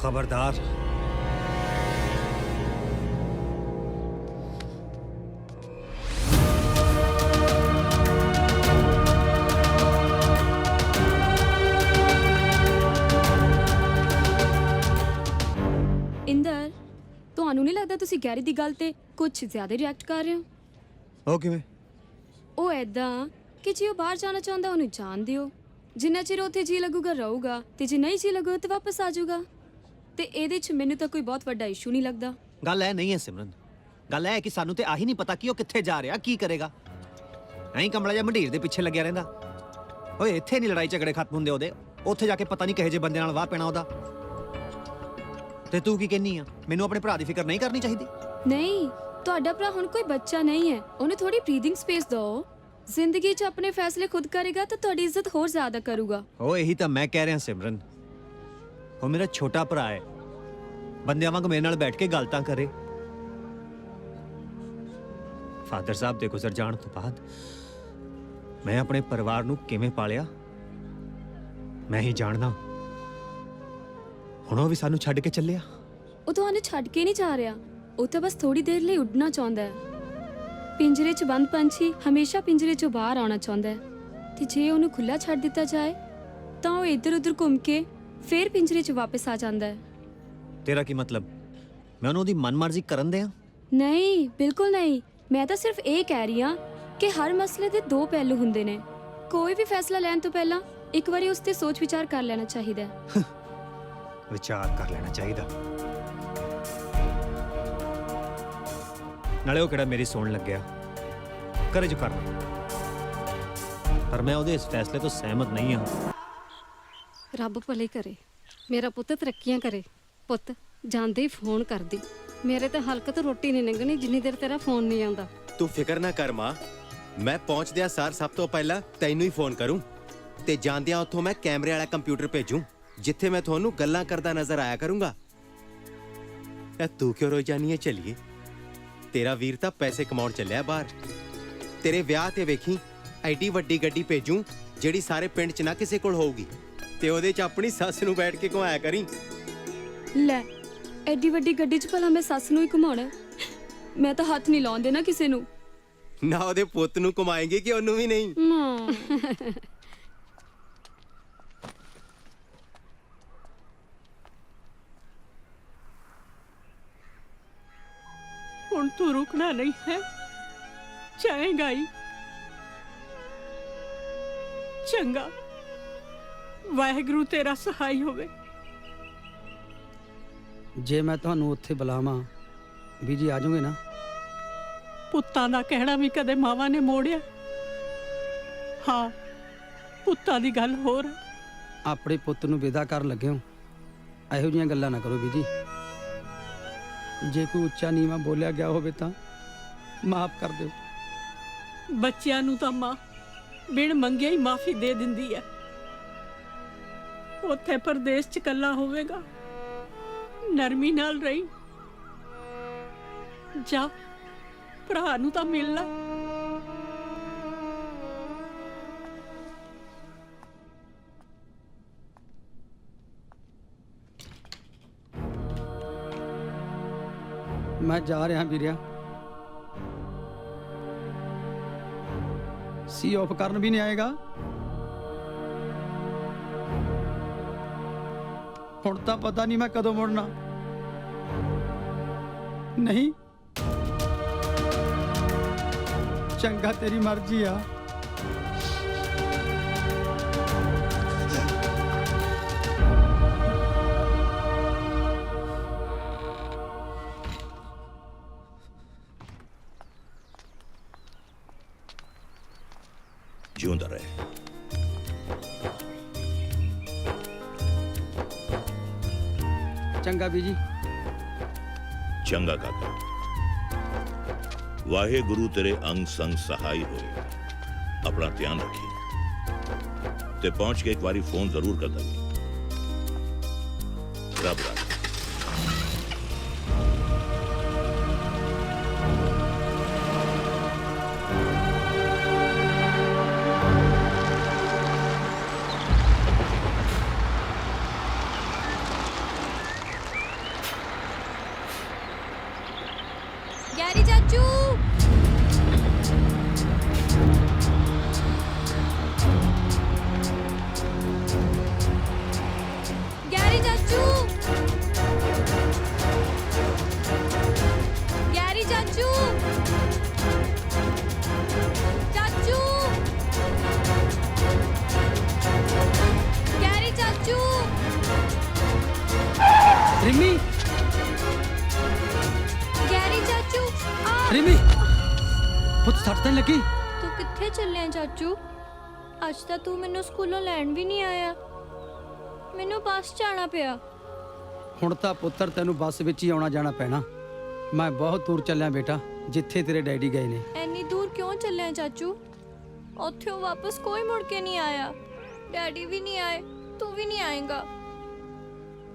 खबरदार। ਇੰਦਰ, ਤੁਹਾਨੂੰ ਨਹੀਂ ਲੱਗਦਾ ਤੁਸੀਂ ਗੈਰੀ ਦੀ ਗੱਲ ਤੇ ਕੁਝ ਜ਼ਿਆਦਾ ਰਿਐਕਟ ਕਰ ਰਹੇ ਹੋ? ਉਹ ਕਿਵੇਂ? ਉਹ ਐਦਾਂ ਕਿ ਜੇ ਉਹ ਬਾਹਰ ਜਾਣਾ ਚਾਹੁੰਦਾ ਉਹਨੂੰ ਜਾਣ ਦਿਓ, ਜਿੰਨਾ ਚਿਰ ਉੱਥੇ ਜੀ ਲੱਗੂਗਾ ਰਹੂਗਾ, ਤੇ ਜੇ ਨਹੀਂ ਜੀ ਲੱਗੂ ਤਾਂ ਵਾਪਸ ਆ ਜਾਊਗਾ। ਤੇ ਇਹਦੇ 'ਚ ਮੈਨੂੰ ਤਾਂ ਕੋਈ ਬਹੁਤ ਵੱਡਾ ਇਸ਼ੂ ਨਹੀਂ ਲੱਗਦਾ। ਗੱਲ ਇਹ ਨਹੀਂ ਹੈ ਸਿਮਰਨ, ਗੱਲ ਇਹ ਹੈ ਕਿ ਸਾਨੂੰ ਤੇ ਆਹੀ ਨਹੀਂ ਪਤਾ ਕਿ ਉਹ ਕਿੱਥੇ ਜਾ ਰਿਹਾ, ਕੀ ਕਰੇਗਾ। ਐਂ ਕਮਲਾ ਜਿਹਾ ਮੰਡੀਰ ਦੇ ਪਿੱਛੇ ਲੱਗਿਆ ਰਹਿੰਦਾ। ਓਏ ਇੱਥੇ ਨਹੀਂ ਲੜਾਈ ਝਗੜੇ ਖਤਮ ਹੁੰਦੇ ਉਹਦੇ, ਉੱਥੇ ਜਾ ਕੇ ਪਤਾ ਨਹੀਂ ਕਿਹੋ ਜਿਹੇ ਬੰਦੇ ਨਾਲ ਵਾਹ ਪੈਣਾ ਉਹਦਾ। ਤੇ ਤੂੰ ਕੀ ਕਹਿੰਨੀ ਆ, ਮੈਨੂੰ ਆਪਣੇ ਭਰਾ ਦੀ ਫਿਕਰ ਨਹੀਂ ਕਰਨੀ ਚਾਹੀਦੀ? ਨਹੀਂ, ਤੁਹਾਡਾ ਭਰਾ ਹੁਣ ਕੋਈ ਬੱਚਾ ਨਹੀਂ ਹੈ, ਉਹਨੂੰ ਥੋੜੀ ਬਰੀਥਿੰਗ ਸਪੇਸ ਦਿਓ। ਜ਼ਿੰਦਗੀ 'ਚ ਆਪਣੇ ਫੈਸਲੇ ਖੁਦ ਕਰੇਗਾ ਤਾਂ ਤੁਹਾਡੀ ਇੱਜ਼ਤ ਹੋਰ ਜ਼ਿਆਦਾ ਕਰੂਗਾ। ਓ ਇਹੀ ਤਾਂ ਮੈਂ ਕਹਿ ਰਿਹਾ ਸਿਮਰਨ, ਉਹ ਮੇਰਾ ਛੋਟਾ ਭਰਾ ਹੈ, ਬੰਦਿਆਂ ਵਾਂਗ ਮੇਰੇ ਨਾਲ ਬੈਠ ਕੇ ਗੱਲ ਤਾਂ ਕਰੇ। ਫਾਦਰ ਸਾਹਿਬ ਦੇ ਗੁਜ਼ਰ ਜਾਣ ਤੋਂ ਬਾਅਦ ਮੈਂ ਆਪਣੇ ਪਰਿਵਾਰ ਨੂੰ ਕਿਵੇਂ ਪਾਲਿਆ ਮੈਂ ਹੀ ਜਾਣਦਾ। ਹੁਣ ਉਹ ਵੀ ਸਾਨੂੰ ਛੱਡ ਕੇ ਚੱਲਿਆ। ਉਹ ਤੁਹਾਨੂੰ ਛੱਡ ਕੇ ਨਹੀਂ ਜਾ ਰਿਹਾ, ਉਹ ਤਾਂ ਬਸ ਥੋੜੀ ਦੇਰ ਲਈ ਉੱਡਣਾ ਚਾਹੁੰਦਾ ਹੈ। ਪਿੰਜਰੇ 'ਚ ਬੰਦ ਪੰਛੀ ਹਮੇਸ਼ਾ ਪਿੰਜਰੇ 'ਚੋਂ ਬਾਹਰ ਆਉਣਾ ਚਾਹੁੰਦਾ ਹੈ, ਤੇ ਜੇ ਉਹਨੂੰ ਖੁੱਲਾ ਛੱਡ ਦਿੱਤਾ ਜਾਏ ਤਾਂ ਉਹ ਇੱਧਰ ਉੱਧਰ ਘੁੰਮ ਕੇ ਫੇਰ ਪਿੰਜਰੇ 'ਚ ਵਾਪਸ ਆ ਜਾਂਦਾ ਹੈ। ਤੇਰਾ ਕੀ ਮਤਲਬ, ਮੈਂ ਉਹਨੂੰ ਉਹਦੀ ਮਨਮਰਜ਼ੀ ਕਰਨ ਦਿਆਂ? ਨਹੀਂ, ਬਿਲਕੁਲ ਨਹੀਂ। ਮੈਂ ਤਾਂ ਸਿਰਫ ਇਹ ਕਹਿ ਰਹੀ ਹਾਂ ਕਿ ਹਰ ਮਸਲੇ ਦੇ ਦੋ ਪਹਿਲੂ ਹੁੰਦੇ ਨੇ। ਕੋਈ ਵੀ ਫੈਸਲਾ ਲੈਣ ਤੋਂ ਪਹਿਲਾਂ ਇੱਕ ਵਾਰੀ ਉਸ ਤੇ ਸੋਚ ਵਿਚਾਰ ਕਰ ਲੈਣਾ ਚਾਹੀਦਾ ਹੈ। ਵਿਚਾਰ ਕਰ ਲੈਣਾ ਚਾਹੀਦਾ? ਨਾਲੇ ਉਹ ਕਿਹੜਾ ਮੇਰੀ ਸੁਣ ਲੱਗਿਆ, ਕਰੇ ਜੋ ਕਰਨਾ। ਪਰ ਮੈਂ ਉਹਦੇ ਇਸ ਫੈਸਲੇ ਤੋਂ ਸਹਿਮਤ ਨਹੀਂ ਹਾਂ। ਰੱਬ ਭਲੇ ਕਰੇ, ਮੇਰਾ ਪੁੱਤ ਤਰੱਕੀਆਂ ਕਰੇ। ਪੁੱਤ ਜਾਂਦੇ ਹੀ ਫੋਨ ਕਰਦੀ, ਮੇਰੇ ਤੇ ਹਲਕ ਤੋਂ ਰੋਟੀ ਨਹੀਂ ਲੰਘਣੀ ਜਿੰਨੀ ਦੇਰ ਤੇਰਾ ਫੋਨ ਨਹੀਂ ਆਉਂਦਾ। ਤੂੰ ਫਿਕਰ ਨਾ ਕਰ ਮਾਂ, ਮੈਂ ਪਹੁੰਚਦਿਆਂ ਸਾਰ ਸਭ ਤੋਂ ਪਹਿਲਾਂ ਤੈਨੂੰ ਹੀ ਫੋਨ ਕਰੂੰ, ਤੇ ਜਾਂਦਿਆਂ ਉੱਥੋਂ ਮੈਂ ਕੈਮਰੇ ਵਾਲਾ ਕੰਪਿਊਟਰ ਭੇਜੂੰ ਜਿੱਥੇ ਮੈਂ ਤੁਹਾਨੂੰ ਗੱਲਾਂ ਕਰਦਾ ਨਜ਼ਰ ਆਇਆ ਕਰੂੰਗਾ। ਐ ਤੂੰ ਕਿਉਂ ਰੋਈ ਜਾਨੀ ਹੈ? ਚੱਲੀਏ, ਤੇਰਾ ਵੀਰ ਤਾਂ ਪੈਸੇ ਕਮਾਉਣ ਚੱਲਿਆ ਬਾਹਰ। ਤੇਰੇ ਵਿਆਹ ਤੇ ਵੇਖੀ ਐਡੀ ਵੱਡੀ ਗੱਡੀ ਭੇਜੂੰ ਜਿਹੜੀ ਸਾਰੇ ਪਿੰਡ 'ਚ ਨਾ ਕਿਸੇ ਕੋਲ ਹੋਊਗੀ, ਤੇ ਉਹਦੇ 'ਚ ਆਪਣੀ ਸੱਸ ਨੂੰ ਬੈਠ ਕੇ ਘੁਮਾਇਆ ਕਰੀ। ਲੈ, ਐਡੀ ਵੱਡੀ ਗੱਡੀ 'ਚ ਭਲਾ ਮੈਂ ਸੱਸ ਨੂੰ ਹੀ ਘੁਮਾਉਣਾ ਹੈ? ਮੈਂ ਤਾਂ ਹੱਥ ਨਹੀਂ ਲਾਉਣ ਦੇਣਾ ਕਿਸੇ ਨੂੰ। ਨਾ ਉਹਦੇ ਪੁੱਤ ਨੂੰ ਕਮਾਏਂਗੇ ਕਿ ਉਹਨੂੰ ਵੀ ਨਹੀਂ? ਹੁਣ ਤੂੰ ਰੁਕਣਾ ਨਹੀਂ ਹੈ, ਜਾਏਗਾ ਹੀ। ਚੰਗਾ, ਵਾਹਿਗੁਰੂ ਤੇਰਾ ਸਹਾਈ ਹੋਵੇ। ਜੇ ਮੈਂ ਤੁਹਾਨੂੰ ਉੱਥੇ ਬੁਲਾਵਾਂ ਬੀਜੀ ਆ ਜਾਓਗੇ ਨਾ? ਪੁੱਤਾਂ ਦਾ ਕਹਿਣਾ ਵੀ ਕਦੇ ਮਾਵਾਂ ਨੇ ਮੋੜਿਆ? ਹਾਂ, ਪੁੱਤਾਂ ਦੀ ਗੱਲ ਹੋਰ ਹੈ। ਆਪਣੇ ਪੁੱਤ ਨੂੰ ਵਿਦਾ ਕਰਨ ਲੱਗੇ ਹੋ, ਇਹੋ ਜਿਹੀਆਂ ਗੱਲਾਂ ਨਾ ਕਰੋ ਬੀਜੀ। ਜੇ ਕੋਈ ਉੱਚਾ ਨੀਵਾਂ ਬੋਲਿਆ ਗਿਆ ਹੋਵੇ ਤਾਂ ਮਾਫ ਕਰ ਦਿਓ। ਬੱਚਿਆਂ ਨੂੰ ਤਾਂ ਮਾਂ ਬਿਨ ਮੰਗੇ ਹੀ ਮਾਫੀ ਦੇ ਦਿੰਦੀ ਹੈ। ਉੱਥੇ ਪਰਦੇਸ 'ਚ ਇਕੱਲਾ ਹੋਵੇਗਾ, ਨਰਮੀ ਨਾਲ ਰਹੀ। ਜਾ, ਭਰਾ ਨੂੰ ਤਾਂ ਮਿਲ ਲੈ। ਮੈਂ ਜਾ ਰਿਹਾ ਵੀਰਿਆ। ਸੀ ਆਫ ਕਰਨ ਵੀ ਨਹੀਂ ਆਏਗਾ? ਹੁਣ ਤਾਂ ਪਤਾ ਨਹੀਂ ਮੈਂ ਕਦੋਂ ਮੁੜਨਾ। ਨਹੀਂ, ਚੰਗਾ ਤੇਰੀ ਮਰਜ਼ੀ ਆ। ਜਿਉਂਦਾ ਰਹੇ। ਚੰਗਾ ਬੀਜੀ। ਚੰਗਾ ਕਾਕਾ, ਵਾਹਿਗੁਰੂ ਤੇਰੇ ਅੰਗ ਸੰਗ ਸਹਾਈ ਹੋਏ। ਆਪਣਾ ਧਿਆਨ ਰੱਖੀ ਤੇ ਪਹੁੰਚ ਕੇ ਇੱਕ ਵਾਰੀ ਫੋਨ ਜ਼ਰੂਰ ਕਰ ਦੇਵੀਂ। ਰੱਬ ਰਾਖਾ। ਗੈਰੀ ਚਾਚੂ, ਗੈਰੀ ਚਾਚੂ, ਗੈਰੀ ਚਾਚੂ, ਚਾਚੂ, ਗੈਰੀ ਚਾਚੂ। ਰਿਮੀ, ਗੈਰੀ ਚਾਚੂ, ਆ। ਰਿਮੀ, ਪੁੱਤ ਸੱਟ ਤਾਂ ਨੀ ਲੱਗੀ? ਤੂੰ ਕਿੱਥੇ ਚੱਲਿਆ ਚਾਚੂ? ਅੱਜ ਤਾਂ ਤੂੰ ਮੈਨੂੰ ਸਕੂਲੋਂ ਲੈਣ ਵੀ ਨਹੀਂ ਆਇਆ। ਮੈਨੂੰ ਬੱਸ ਜਾਣਾ ਪਿਆ। ਹੁਣ ਤਾਂ ਪੁੱਤਰ ਤੈਨੂੰ ਬੱਸ ਵਿੱਚ ਹੀ ਆਉਣਾ ਜਾਣਾ ਪੈਣਾ। ਮੈਂ ਬਹੁਤ ਦੂਰ ਚੱਲਿਆ ਬੇਟਾ, ਜਿੱਥੇ ਤੇਰੇ ਡੈਡੀ ਗਏ ਨੇ। ਐਨੀ ਦੂਰ ਕਿਉਂ ਚੱਲਿਆ ਚਾਚੂ? ਉੱਥੋਂ ਵਾਪਸ ਕੋਈ ਮੁੜ ਕੇ ਨਹੀਂ ਆਇਆ। ਡੈਡੀ ਵੀ ਨਹੀਂ ਆਏ, ਤੂੰ ਵੀ ਨਹੀਂ ਆਏਗਾ।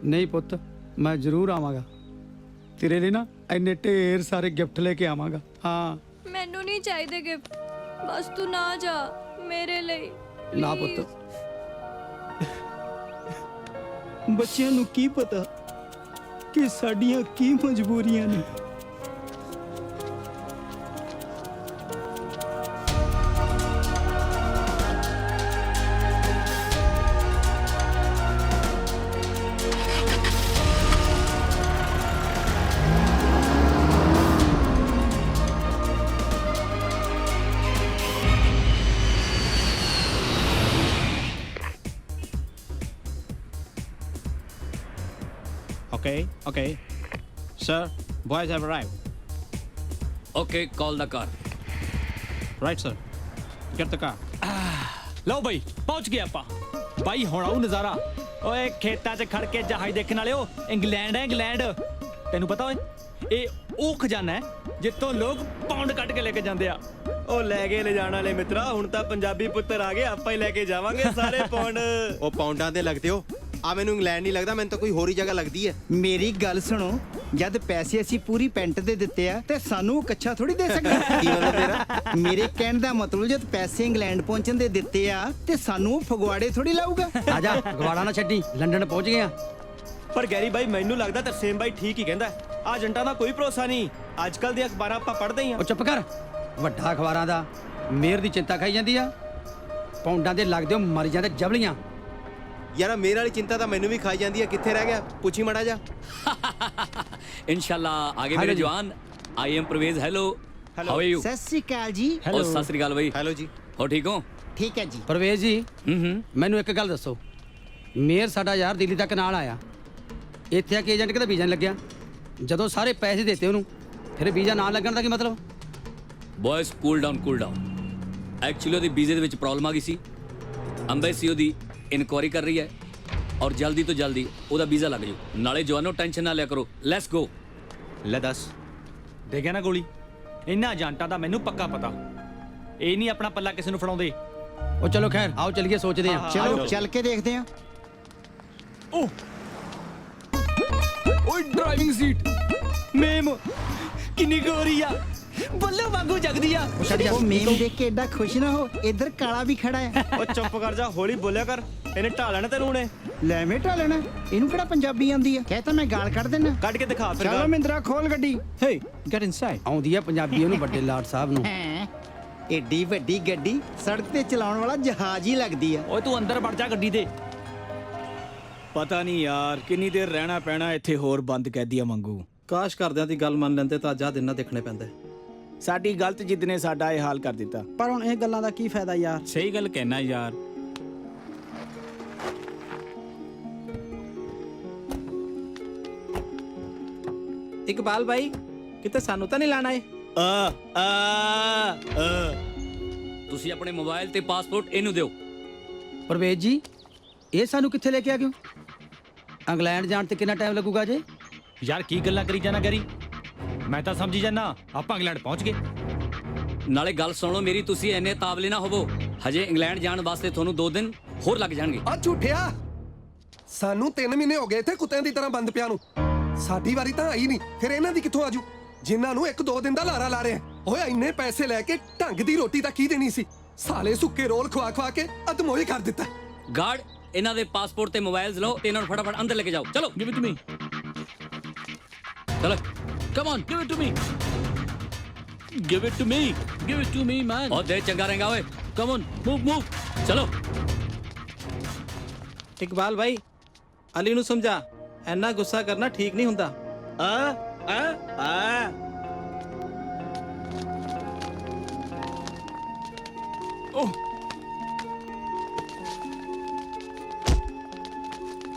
ਨਹੀਂ ਪੁੱਤ, ਮੈਂ ਜ਼ਰੂਰ ਆਵਾਂਗਾ। ਤੇਰੇ ਲਈ ਨਾ ਇੰਨੇ ਢੇਰ ਸਾਰੇ ਗਿਫਟ ਲੈ ਕੇ ਆਵਾਂਗਾ। ਹਾਂ। ਮੈਨੂੰ ਨਹੀਂ ਚਾਹੀਦੇ ਗਿਫਟ, ਬਸ ਤੂੰ ਨਾ ਜਾ ਮੇਰੇ ਲਈ। ਨਾ ਪੁੱਤ, ਬੱਚਿਆਂ ਨੂੰ ਕੀ ਪਤਾ ਕਿ ਸਾਡੀਆਂ ਕੀ ਮਜਬੂਰੀਆਂ ਨੇ। Okay. Sir, boys have arrived. Okay, call the car. Right, sir. Get the car. ਲਓ ਬਈ, ਪਹੁੰਚ ਗਏ ਆਪਾਂ। ਬਾਈ ਹੁਣ ਆਉ ਨਜ਼ਾਰਾ। ਓਏ ਖੇਤਾਂ 'ਚ ਖੜ ਕੇ ਜਹਾਜ਼ ਦੇਖਣ ਵਾਲਿਓ, ਇੰਗਲੈਂਡ ਹੈ ਇੰਗਲੈਂਡ। ਤੈਨੂੰ ਪਤਾ ਓਏ, ਇਹ ਉਹ ਖਜ਼ਾਨਾ ਹੈ ਜਿੱਥੋਂ ਲੋਕ ਪਾਉਂਡ ਕੱਢ ਕੇ ਲੈ ਕੇ ਜਾਂਦੇ ਆ। ਉਹ ਲੈ ਕੇ ਲੈ ਜਾਣ ਵਾਲੇ ਮਿੱਤਰਾ, ਹੁਣ ਤਾਂ ਪੰਜਾਬੀ ਪੁੱਤਰ ਆ ਗਏ, ਆਪਾਂ ਹੀ ਲੈ ਕੇ ਜਾਵਾਂਗੇ ਸਾਰੇ ਪੌਂਡ। ਉਹ ਪੌਂਡਾਂ ਦੇ ਲੱਗਦੇ ਹੋ। ਆ ਮੈਨੂੰ ਇੰਗਲੈਂਡ ਨਹੀਂ ਲੱਗਦਾ, ਮੈਨੂੰ ਤਾਂ ਕੋਈ ਹੋਰ ਹੀ ਜਗ੍ਹਾ ਲੱਗਦੀ ਹੈ। ਮੇਰੀ ਗੱਲ ਸੁਣੋ, ਜਦ ਪੈਸੇ ਅਸੀਂ ਪੂਰੀ ਪੈਂਟ ਦੇ ਦਿੱਤੇ ਆ ਤੇ ਸਾਨੂੰ ਕੱਚਾ ਥੋੜੀ ਦੇ ਸਕਦਾ। ਕੀ ਮਤਲਬ ਤੇਰਾ? ਮੇਰੇ ਕਹਿਣ ਦਾ ਮਤਲਬ ਜਦ ਪੈਸੇ ਇੰਗਲੈਂਡ ਪਹੁੰਚਣ ਦੇ ਦਿੱਤੇ ਆ ਤੇ ਸਾਨੂੰ ਫਗਵਾੜੇ ਥੋੜੀ ਲਾਊਗਾ। ਆ ਜਾ, ਫਗਵਾੜਾ ਨਾ ਛੱਡੀ, ਲੰਡਨ ਪਹੁੰਚ ਗਏ ਆ। ਪਰ ਗੈਰੀ ਬਾਈ ਮੈਨੂੰ ਲੱਗਦਾ ਤਰਸੇਮ ਬਾਈ ਠੀਕ ਹੀ ਕਹਿੰਦਾ ਆ ਏਜੰਟਾਂ ਦਾ ਕੋਈ ਭਰੋਸਾ ਨਹੀਂ ਅੱਜ ਕੱਲ ਦੇ ਅਖਬਾਰਾਂ ਆਪਾਂ ਪੜ੍ਹਦੇ ਹੀ ਆ ਉਹ ਚੁੱਪ ਕਰ ਵੱਡਾ ਅਖਬਾਰਾਂ ਦਾ ਮੇਰ ਦੀ ਚਿੰਤਾ ਖਾਈ ਜਾਂਦੀ ਆ ਪੌਂਡਾਂ ਦੇ ਲੱਗਦੇ ਹੋ ਮਰ ਜਾਂਦੇ ਜਬਲੀਆਂ ਯਾਰ ਮੇਰੇ ਵਾਲੀ ਚਿੰਤਾ ਤਾਂ ਮੈਨੂੰ ਵੀ ਖਾਈ ਜਾਂਦੀ ਹੈ ਕਿੱਥੇ ਰਹਿ ਗਿਆ ਪੁੱਛੀ ਮੜਾ ਜਾ इंशाल्लाह आगे मेरे जवान I am Parvez hello how are you ਸਤਿ ਸ੍ਰੀ ਅਕਾਲ ਜੀ और सत श्री अकाल भाई ਹੈਲੋ ਜੀ हो ठीक हो ਠੀਕ ਹੈ ਜੀ ਪਰਵੇਜ਼ ਜੀ ਮੈਨੂੰ ਇੱਕ ਗੱਲ ਦੱਸੋ ਮੇਰ ਸਾਡਾ ਯਾਰ ਦਿੱਲੀ ਤੱਕ ਨਾਲ ਆਇਆ ਇੱਥੇ ਆ ਕੇ ਏਜੰਟ ਕਿਤੇ ਵੀਜ਼ਾ ਨਹੀਂ ਲੱਗਿਆ ਜਦੋਂ ਸਾਰੇ ਪੈਸੇ ਦਿੱਤੇ ਉਹਨੂੰ ਫਿਰ ਵੀਜ਼ਾ ਨਾ ਲੱਗਣ ਦਾ ਕੀ ਮਤਲਬ बॉयज कूल डाउन एक्चुअली ਉਹਦੀ ਵੀਜ਼ੇ ਦੇ ਵਿੱਚ ਪ੍ਰੋਬਲਮ ਆ ਗਈ ਸੀ ਅੰਬੈਸੀ ਉਹਦੀ ਇਨਕੁਆਇਰੀ ਕਰ ਰਹੀ ਹੈ ਔਰ ਜਲਦੀ ਤੋਂ ਜਲਦੀ ਉਹਦਾ ਵੀਜ਼ਾ ਲੱਗ ਜਾਊ ਨਾਲੇ ਜਵਾਨੋ ਟੈਨਸ਼ਨ ਨਾ ਲਿਆ ਕਰੋ ਲੈਟਸ ਗੋ ਲੈ ਦੱਸ ਦੇ ਗਿਆ ਨਾ ਗੋਲੀ ਇਹਨਾਂ ਏਜੰਟਾਂ ਦਾ ਮੈਨੂੰ ਪੱਕਾ ਪਤਾ ਇਹ ਨਹੀਂ ਆਪਣਾ ਪੱਲਾ ਕਿਸੇ ਨੂੰ ਫੜਾਉਂਦੇ ਉਹ ਚਲੋ ਖੈਰ ਆਓ ਚੱਲੀਏ ਸੋਚਦੇ ਹਾਂ ਚਲੋ ਚੱਲ ਕੇ ਦੇਖਦੇ ਹਾਂ ਓਏ ਡਰਾਈਵਿੰਗ ਸੀਟ ਮੇਮ ਕਿੰਨੀ ਗੋਰੀ ਆ ਬੱਲੇ ਵਾਂਗੂ ਜਗਦੀ ਆ ਉਹ ਮੇਮ ਦੇਖ ਕੇ ਐਡਾ ਖੁਸ਼ ਨਾ ਹੋ ਇੱਧਰ ਕਾਲਾ ਵੀ ਖੜਾ ਹੈ ਉਹ ਚੁੱਪ ਕਰ ਜਾ ਹੌਲੀ ਬੋਲਿਆ ਕਰ ਇਹਨੇ ਢਾ ਲੈਣਾ ਤੈਨੂੰ ਨੇ ਲੈ ਮੇਟਾ ਲੈਣਾ ਇਹਨੂੰ ਕਿਹੜਾ ਪੰਜਾਬੀ ਆਉਂਦੀ ਆ ਕਹਿ ਤਾਂ ਮੈਂ ਗਾਲ ਕੱਢ ਦੇਣਾ ਕੱਢ ਕੇ ਦਿਖਾ ਫਿਰ ਚਲੋ ਮਿੰਦਰਾ ਖੋਲ ਗੱਡੀ ਹੇ ਗੈਟ ਇਨਸਾਈਡ ਆਉਂਦੀ ਆ ਪੰਜਾਬੀ ਉਹਨੂੰ ਵੱਡੇ ਲਾਟ ਸਾਹਿਬ ਨੂੰ ਹੈਂ ਏਡੀ ਵੱਡੀ ਗੱਡੀ ਸੜਕ ਤੇ ਚਲਾਉਣ ਵਾਲਾ ਜਹਾਜ਼ ਹੀ ਲੱਗਦੀ ਆ ਓਏ ਤੂੰ ਅੰਦਰ ਵੜ ਜਾ ਗੱਡੀ ਦੇ ਪਤਾ ਨਹੀਂ ਯਾਰ ਕਿੰਨੀ ਦੇਰ ਰਹਿਣਾ ਪੈਣਾ ਇੱਥੇ ਹੋਰ ਬੰਦ ਕੈਦੀਆਂ ਵਾਂਗੂ ਕਾਸ਼ ਕਰਦਿਆਂ ਦੀ ਗੱਲ ਮੰਨ ਲੈਂਦੇ ਤਾਂ ਅੱਜ ਦਿਨ ਨਾ ਦੇਖਣੇ ਪੈਂਦੇ ਸਾਡੀ ਗਲਤ ਜਿੱਦ ਨੇ ਸਾਡਾ ਇਹ ਹਾਲ ਕਰ ਦਿੱਤਾ ਪਰ ਹੁਣ ਇਹ ਗੱਲਾਂ ਦਾ ਕੀ ਫਾਇਦਾ ਯਾਰ ਸਹੀ ਗੱਲ ਕਹਿਣਾ ਯਾਰ ਇਕਬਾਲ ਭਾਈ ਕਿਤੇ ਸਾਨੂੰ ਤਾਂ ਨਹੀਂ ਲਾਣਾ ਏ ਤੁਸੀਂ ਆਪਣੇ ਮੋਬਾਈਲ ਤੇ ਪਾਸਪੋਰਟ ਇਹਨੂੰ ਦਿਓ ਪਰਵੇਜ਼ ਜੀ ਇਹ ਸਾਨੂੰ ਕਿੱਥੇ ਲੈ ਕੇ ਆ ਗਿਓ ਇੰਗਲੈਂਡ ਜਾਣ ਤੇ ਕਿੰਨਾ ਟਾਈਮ ਲੱਗੂਗਾ ਜੇ ਯਾਰ ਕੀ ਗੱਲਾਂ ਕਰੀ ਜਾਣਾ ਗਰੀ ਮੈਂ ਤਾਂ ਸਮਝੀ ਜਾਣਾ ਆਪਾਂ ਇੰਗਲੈਂਡ ਪਹੁੰਚ ਗਏ ਨਾਲੇ ਗੱਲ ਸੁਣੋ ਮੇਰੀ ਤੁਸੀਂ ਐਨੇ ਤਾਵਲੇ ਨਾ ਹੋਵੋ ਹਜੇ ਇੰਗਲੈਂਡ ਜਾਣ ਵਾਸਤੇ ਤੁਹਾਨੂੰ 2 ਦਿਨ ਹੋਰ ਲੱਗ ਜਾਣਗੇ ਆ ਝੂਠਿਆ ਸਾਨੂੰ 3 ਮਹੀਨੇ ਹੋ ਗਏ ਇੱਥੇ ਕੁੱਤਿਆਂ ਦੀ ਤਰ੍ਹਾਂ ਬੰਦ ਪਿਆ ਨੂੰ ਸਾਡੀ ਵਾਰੀ ਤਾਂ ਆਈ ਨਹੀਂ ਫਿਰ ਇਹਨਾਂ ਦੀ ਕਿੱਥੋਂ ਆਜੂ ਜਿਨ੍ਹਾਂ ਨੂੰ 1-2 ਦਿਨ ਦਾ ਲਾਰਾ ਲਾ ਰਹੇ ਓਏ ਇੰਨੇ ਪੈਸੇ ਲੈ ਕੇ ਢੰਗ ਦੀ ਰੋਟੀ ਤਾਂ ਕੀ ਦੇਣੀ ਸੀ ਸਾਲੇ ਸੁੱਕੇ ਰੋਲ ਖਵਾ ਕੇ ਅਦਮੋਈ ਕਰ ਦਿੱਤਾ ਗਾਰਡ ਇਹਨਾਂ ਦੇ ਪਾਸਪੋਰਟ ਤੇ ਮੋਬਾਈਲਸ ਲਓ ਤੇ ਇਹਨਾਂ ਨੂੰ ਫਟਾਫਟ ਅੰਦਰ ਲੈ ਕੇ ਜਾਓ ਚਲੋ ਗਿਵ ਇਟ ਟੂ ਮੀ ਚਲੋ come on give it to me give it to me give it to me man ਉਹ ਦੇ ਚੰਗਾ ਰਹੇਗਾ ਓਏ ਕਮ ਔਨ ਮੂਵ ਚਲੋ ਇਕਬਾਲ ਭਾਈ ਅਲੀ ਨੂੰ ਸਮਝਾ ਐਨਾ ਗੁੱਸਾ ਕਰਨਾ ਠੀਕ ਨਹੀਂ ਹੁੰਦਾ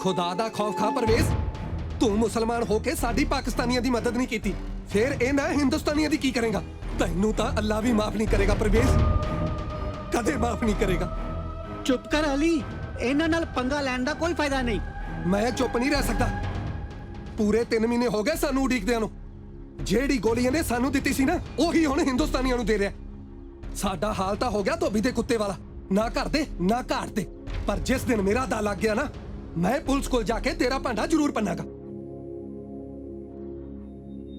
ਖੁਦਾ ਦਾ ਖੌਫ ਖਾ ਪਰਵੇਜ਼ ਤੂੰ ਮੁਸਲਮਾਨ ਹੋ ਕੇ ਸਾਡੀ ਪਾਕਿਸਤਾਨੀਆਂ ਦੀ ਮਦਦ ਨਹੀਂ ਕੀਤੀ ਫਿਰ ਇਹ ਨਾ ਹਿੰਦੁਸਤਾਨੀਆਂ ਦੀ ਕੀ ਕਰੇਗਾ ਤੈਨੂੰ ਤਾਂ ਅੱਲਾ ਵੀ ਮਾਫ ਨਹੀਂ ਕਰੇਗਾ ਪਰਵੇਜ਼ ਕਦੇ ਮਾਫ ਨਹੀਂ ਕਰੇਗਾ ਚੁੱਪ ਕਰ ਅਲੀ ਇਹਨਾਂ ਨਾਲ ਪੰਗਾ ਲੈਣ ਦਾ ਕੋਈ ਫਾਇਦਾ ਨਹੀਂ ਮੈਂ ਚੁੱਪ ਨਹੀਂ ਰਹਿ ਸਕਦਾ ਪੂਰੇ 3 ਮਹੀਨੇ ਹੋ ਗਏ ਸਾਨੂੰ ਉਡੀਕਦਿਆਂ ਨੂੰ ਜਿਹੜੀ ਗੋਲੀ ਇਹਨੇ ਸਾਨੂੰ ਦਿੱਤੀ ਸੀ ਨਾ ਉਹੀ ਹੁਣ ਹਿੰਦੁਸਤਾਨੀਆਂ ਨੂੰ ਦੇ ਰਿਹਾ ਸਾਡਾ ਹਾਲ ਤਾਂ ਹੋ ਗਿਆ ਧੋਬੀ ਦੇ ਕੁੱਤੇ ਵਾਲਾ ਨਾ ਘਰ ਦੇ ਨਾ ਘਾਟ ਦੇ ਪਰ ਜਿਸ ਦਿਨ ਮੇਰਾ ਦਾ ਲੱਗ ਗਿਆ ਨਾ मैं पुलिस को जाके तेरा भांडा जरूर पन्नागा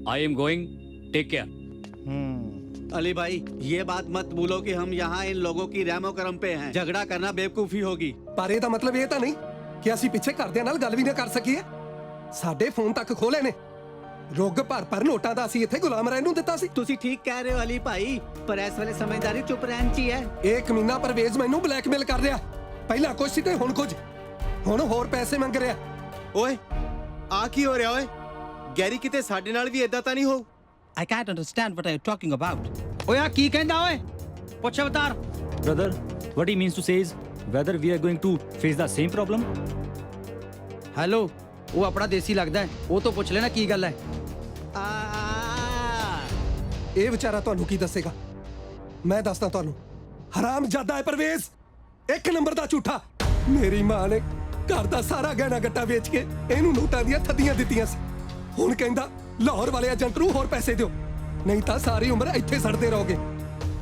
I am going take care Ali भाई ये बात मत भूलो कि हम यहाँ इन लोगों की रहमो करम पे हैं झगड़ा करना बेवकूफी होगी पर ਇਹਦਾ ਮਤਲਬ ਇਹ ਤਾਂ ਨਹੀਂ ਕਿ ਅਸੀਂ ਪਿੱਛੇ ਘਰਦਿਆਂ ਨਾਲ ਗੱਲ ਵੀ ਨਾ ਕਰ ਸਕੀਏ ਸਾਡੇ ਫੋਨ ਤੱਕ ਖੋਲੇ ਨੇ ਰੁੱਗ ਭਰ ਨੋਟਾਂ ਦਾ ਅਸੀਂ ਇੱਥੇ ਗੁਲਾਮ ਰਹਿਣ ਨੂੰ ਦਿੱਤਾ ਸੀ ਤੁਸੀਂ ਠੀਕ ਕਹਿ ਰਹੇ ਹੋ ਅਲੀ ਭਾਈ ਪਰ ਇਸ ਵੇਲੇ ਸਮਝਦਾਰੀ ਚੁੱਪ ਰਹਿਣ ਚ ਹੀ ਹੈ ਇਹ ਕਮੀਨਾ ਪਰਵੇਜ਼ ਮੈਨੂੰ ਬਲੈਕਮੇਲ ਕਰ ਰਿਹਾ ਪਹਿਲਾਂ ਕੁਝ ਸੀ ਤੇ ਹੁਣ ਕੁਝ ਹੁਣ ਹੋਰ ਪੈਸੇ ਮੰਗ ਰਿਹਾ ਓਏ ਆ ਕੀ ਹੋ ਰਿਹਾ ਓਏ ਗੈਰੀ ਕਿਤੇ ਸਾਡੇ ਨਾਲ ਵੀ ਇਦਾਂ ਤਾਂ ਨਹੀਂ ਹੋ I can't understand what you're talking about. ਓਏ ਆ ਕੀ ਕਹਿੰਦਾ ਓਏ ਪੁੱਛ ਅਵਤਾਰ brother what he means to say is whether we are going to face the same problem hello ਉਹ ਆਪਣਾ ਦੇਸੀ ਲੱਗਦਾ ਹੈ ਉਹ ਤੋਂ ਪੁੱਛ ਲੈਣਾ ਕੀ ਗੱਲ ਹੈ ਇਹ ਵਿਚਾਰਾ ਤੁਹਾਨੂੰ ਕੀ ਦੱਸੇਗਾ ਮੈਂ ਦੱਸਦਾ ਤੁਹਾਨੂੰ ਹਰਾਮਜ਼ਾਦਾ ਹੈ ਪਰਵੇਜ਼ 1 ਨੰਬਰ ਦਾ ਝੂਠਾ ਮੇਰੀ ਮਾਂ ਨੇ ਘਰ ਦਾ ਸਾਰਾ ਗਹਿਣਾ ਗੱਟਾ ਵੇਚ ਕੇ ਇਹਨੂੰ ਨੋਟਾਂ ਦੀਆਂ ਥੱਦੀਆਂ ਦਿੱਤੀਆਂ ਸੀ ਹੁਣ ਕਹਿੰਦਾ ਲਾਹੌਰ ਵਾਲੇ ਏਜੰਟ ਨੂੰ ਹੋਰ ਪੈਸੇ ਦਿਓ ਨਹੀਂ ਤਾਂ ਸਾਰੀ ਉਮਰ ਇੱਥੇ ਸੜਦੇ ਰਹੋਗੇ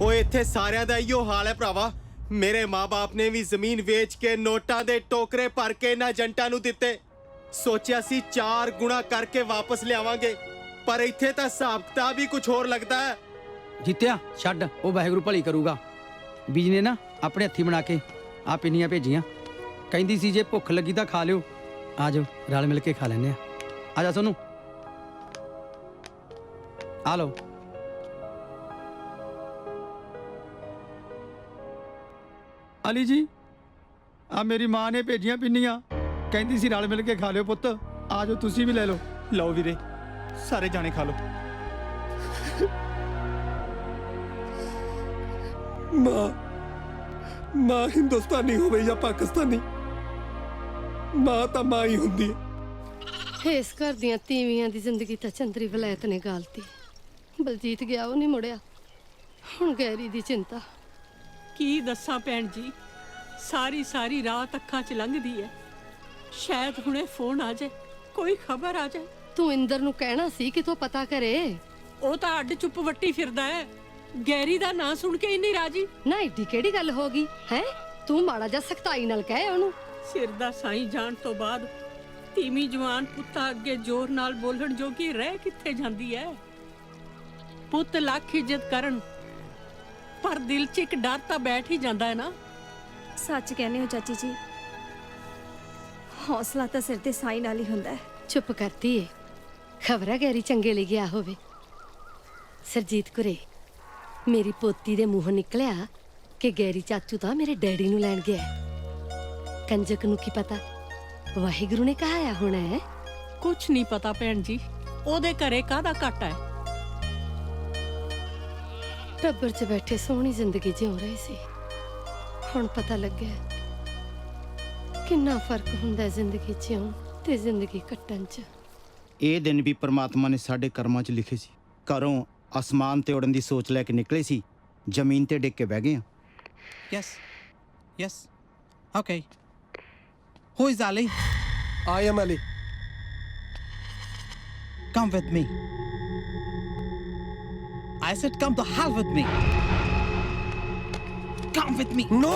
ਓਏ ਇੱਥੇ ਸਾਰਿਆਂ ਦਾ ਇਹੋ ਹਾਲ ਹੈ ਭਰਾਵਾ ਮੇਰੇ ਮਾਪੇ ਨੇ ਵੀ ਜ਼ਮੀਨ ਵੇਚ ਕੇ ਨੋਟਾਂ ਦੇ ਟੋਕਰੇ ਭਰ ਕੇ ਇਹਨਾਂ ਏਜੰਟਾਂ ਨੂੰ ਦਿੱਤੇ ਸੋਚਿਆ ਸੀ 4 ਗੁਣਾ ਕਰਕੇ ਵਾਪਸ ਲਿਆਵਾਂਗੇ ਪਰ ਇੱਥੇ ਤਾਂ ਹਿਸਾਬ ਕਿਤਾਬ ਹੀ ਕੁਝ ਹੋਰ ਲੱਗਦਾ ਹੈ ਜਿੱਤਿਆ ਛੱਡ ਉਹ ਵਾਹਿਗੁਰੂ ਭਲੀ ਕਰੂਗਾ ਬੀਜ ਨੇ ਨਾ ਆਪਣੇ ਹੱਥੀ ਬਣਾ ਕੇ ਆ ਪਿੰਨੀਆਂ ਭੇਜੀਆਂ ਕਹਿੰਦੀ ਸੀ ਜੇ ਭੁੱਖ ਲੱਗੀ ਤਾਂ ਖਾ ਲਿਓ ਆ ਜਾਓ ਰਲ ਮਿਲ ਕੇ ਖਾ ਲੈਨੇ ਆ ਜਾ ਸੋਨੂੰ ਆ ਲਓ ਅਲੀ ਜੀ ਆ ਮੇਰੀ ਮਾਂ ਨੇ ਭੇਜੀਆਂ ਪਿੰਨੀਆਂ ਕਹਿੰਦੀ ਸੀ ਰਲ ਮਿਲ ਕੇ ਖਾ ਲਿਓ ਪੁੱਤ ਆ ਜਾਓ ਤੁਸੀਂ ਵੀ ਲੈ ਲਓ ਲਓ ਵੀਰੇ ਸਾਰੇ ਜਾਣੇ ਖਾ ਲਓ ਮਾਂ ਹਿੰਦੁਸਤਾਨੀ ਹੋਵੇ ਜਾਂ ਪਾਕਿਸਤਾਨੀ ਮਾਂ ਤਾਂ ਮਾਂ ਹੀ ਹੁੰਦੀ ਹੈ। ਇਸ ਘਰ ਦੀਆਂ ਤੀਵੀਆਂ ਦੀ ਜ਼ਿੰਦਗੀ ਤਾਂ ਚੰਦਰੀ ਵਲੈਤ ਨੇ ਗਾਲਤੀ। ਬਲਜੀਤ ਗਿਆ ਉਹ ਨਹੀਂ ਮੁੜਿਆ, ਹੁਣ ਗੈਰੀ ਦੀ ਚਿੰਤਾ। ਕੀ ਦੱਸਾਂ ਭੈਣ ਜੀ, ਸਾਰੀ ਰਾਤ ਅੱਖਾਂ 'ਚ ਲੰਘਦੀ ਹੈ। ਸ਼ਾਇਦ ਹੁਣੇ ਫੋਨ ਆ ਜਾਏ, ਕੋਈ ਖਬਰ ਆ ਜਾਏ। ਤੂੰ ਇੰਦਰ ਨੂੰ ਕਹਿਣਾ ਸੀ ਕਿ ਤੂੰ ਪਤਾ ਕਰੇ। ਉਹ ਤਾਂ ਅੱਡ ਚੁੱਪ ਵੱਟੀ ਫਿਰਦਾ ਹੈ, ਗੈਰੀ ਦਾ ਨਾਂ ਸੁਣ ਕੇ ਹੀ ਨਹੀਂ ਰਾਜੀ। ਨਾ ਏਡੀ ਕਿਹੜੀ ਗੱਲ ਹੋ ਗਈ ਹੈ? ਤੂੰ ਮਾੜਾ ਜਿਹਾ ਸਖਤਾਈ ਨਾਲ ਕਹਿ ਉਹਨੂੰ। ਸਿਰ ਦਾ ਸਾਈਂ ਜਾਣ ਤੋਂ ਬਾਅਦ ਤੀਵੀਂ ਜਵਾਨ ਪੁੱਤਾਂ ਅੱਗੇ ਜ਼ੋਰ ਨਾਲ ਬੋਲਣ ਜੋਗੀ ਰਹਿ ਕਿੱਥੇ ਜਾਂਦੀ ਹੈ? ਪੁੱਤ ਲੱਖ ਇੱਜ਼ਤ ਕਰਨ, ਪਰ ਦਿਲ 'ਚ ਇੱਕ ਡਰ ਤਾਂ ਬੈਠ ਹੀ ਜਾਂਦਾ ਹੈ ਨਾ। ਸੱਚ ਕਹਿੰਦੇ ਹੋ ਚਾਚੀ ਜੀ, ਹੌਸਲਾ ਤਾਂ ਸਿਰ ਤੇ ਸਾਈਂ ਨਾਲ ਹੀ ਹੁੰਦਾ ਹੈ। ਚੁੱਪ ਕਰਤੀ ਏ, ਖਬਰ ਹੈ ਗੈਰੀ ਚੰਗੇ ਲਈ ਗਿਆ ਹੋਵੇ। ਸਰਜੀਤ ਕੁਰੇ, ਮੇਰੀ ਪੋਤੀ ਦੇ ਮੂੰਹੋਂ ਨਿਕਲਿਆ ਕਿ ਗੈਰੀ ਚਾਚੂ ਤਾਂ ਮੇਰੇ ਡੈਡੀ ਨੂੰ ਲੈਣ ਗਿਆ। ਕੰਜਕ ਨੂੰ ਕੀ ਪਤਾ, ਵਾਹਿਗੁਰੂ ਨੇ ਕਹਾਇਆ ਹੋਣਾ ਹੈ। ਕੁਛ ਨਹੀਂ ਪਤਾ ਭੈਣ ਜੀ, ਉਹਦੇ ਘਰੇ ਕਾਹਦਾ ਘਾਟਾ ਹੈ। ਟੱਬਰ 'ਚ ਬੈਠੇ ਸੋਹਣੀ ਜ਼ਿੰਦਗੀ ਜਿਉ ਰਹੇ ਸੀ, ਹੁਣ ਪਤਾ ਲੱਗਿਆ ਕਿੰਨਾ ਫਰਕ ਹੁੰਦਾ ਜ਼ਿੰਦਗੀ ਜਿਉਣ ਤੇ ਜ਼ਿੰਦਗੀ ਕੱਟਣ 'ਚ। ਇਹ ਦਿਨ ਵੀ ਪ੍ਰਮਾਤਮਾ ਨੇ ਸਾਡੇ ਕਰਮਾਂ 'ਚ ਲਿਖੇ ਸੀ। ਘਰੋਂ ਅਸਮਾਨ ਤੇ ਉੜਨ ਦੀ ਸੋਚ ਲੈ ਕੇ ਨਿਕਲੇ ਸੀ, ਜ਼ਮੀਨ ਤੇ ਡਿੱਗ ਕੇ ਬਹਿ ਗਏ ਆ। Yes. Okay. Who is Ali? I am Ali. Come with me. I said come to hell with me. Come with me. No.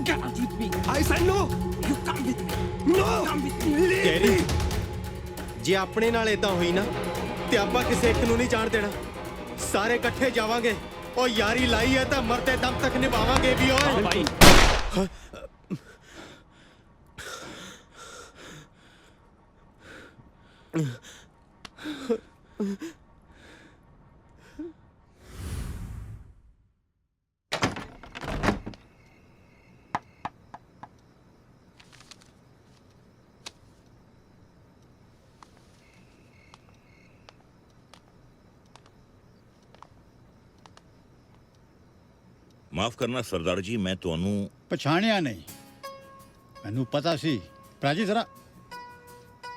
Get out with me. I said no. You come with me. No. Come with me. Garry, ਜੇ ਆਪਣੇ ਨਾਲ ਇਦਾਂ ਹੋਈ ਨਾ ਤੇ ਆਪਾਂ ਕਿਸੇ ਇੱਕ ਨੂੰ ਨਹੀਂ ਜਾਣ ਦੇਣਾ। ਸਾਰੇ ਇਕੱਠੇ ਜਾਵਾਂਗੇ। ਉਹ ਯਾਰੀ ਲਾਈ ਹੈ ਤਾਂ ਮਰਦੇ ਦਮ ਤੱਕ ਨਿਭਾਵਾਂਗੇ ਵੀ ਓਏ। ਭਾਈ ਮਾਫ ਕਰਨਾ ਸਰਦਾਰ ਜੀ, ਮੈਂ ਤੁਹਾਨੂੰ ਪਛਾਣਿਆ ਨਹੀਂ। ਮੈਨੂੰ ਪਤਾ ਸੀ। ਭਰਾ ਜੀ ਜ਼ਰਾ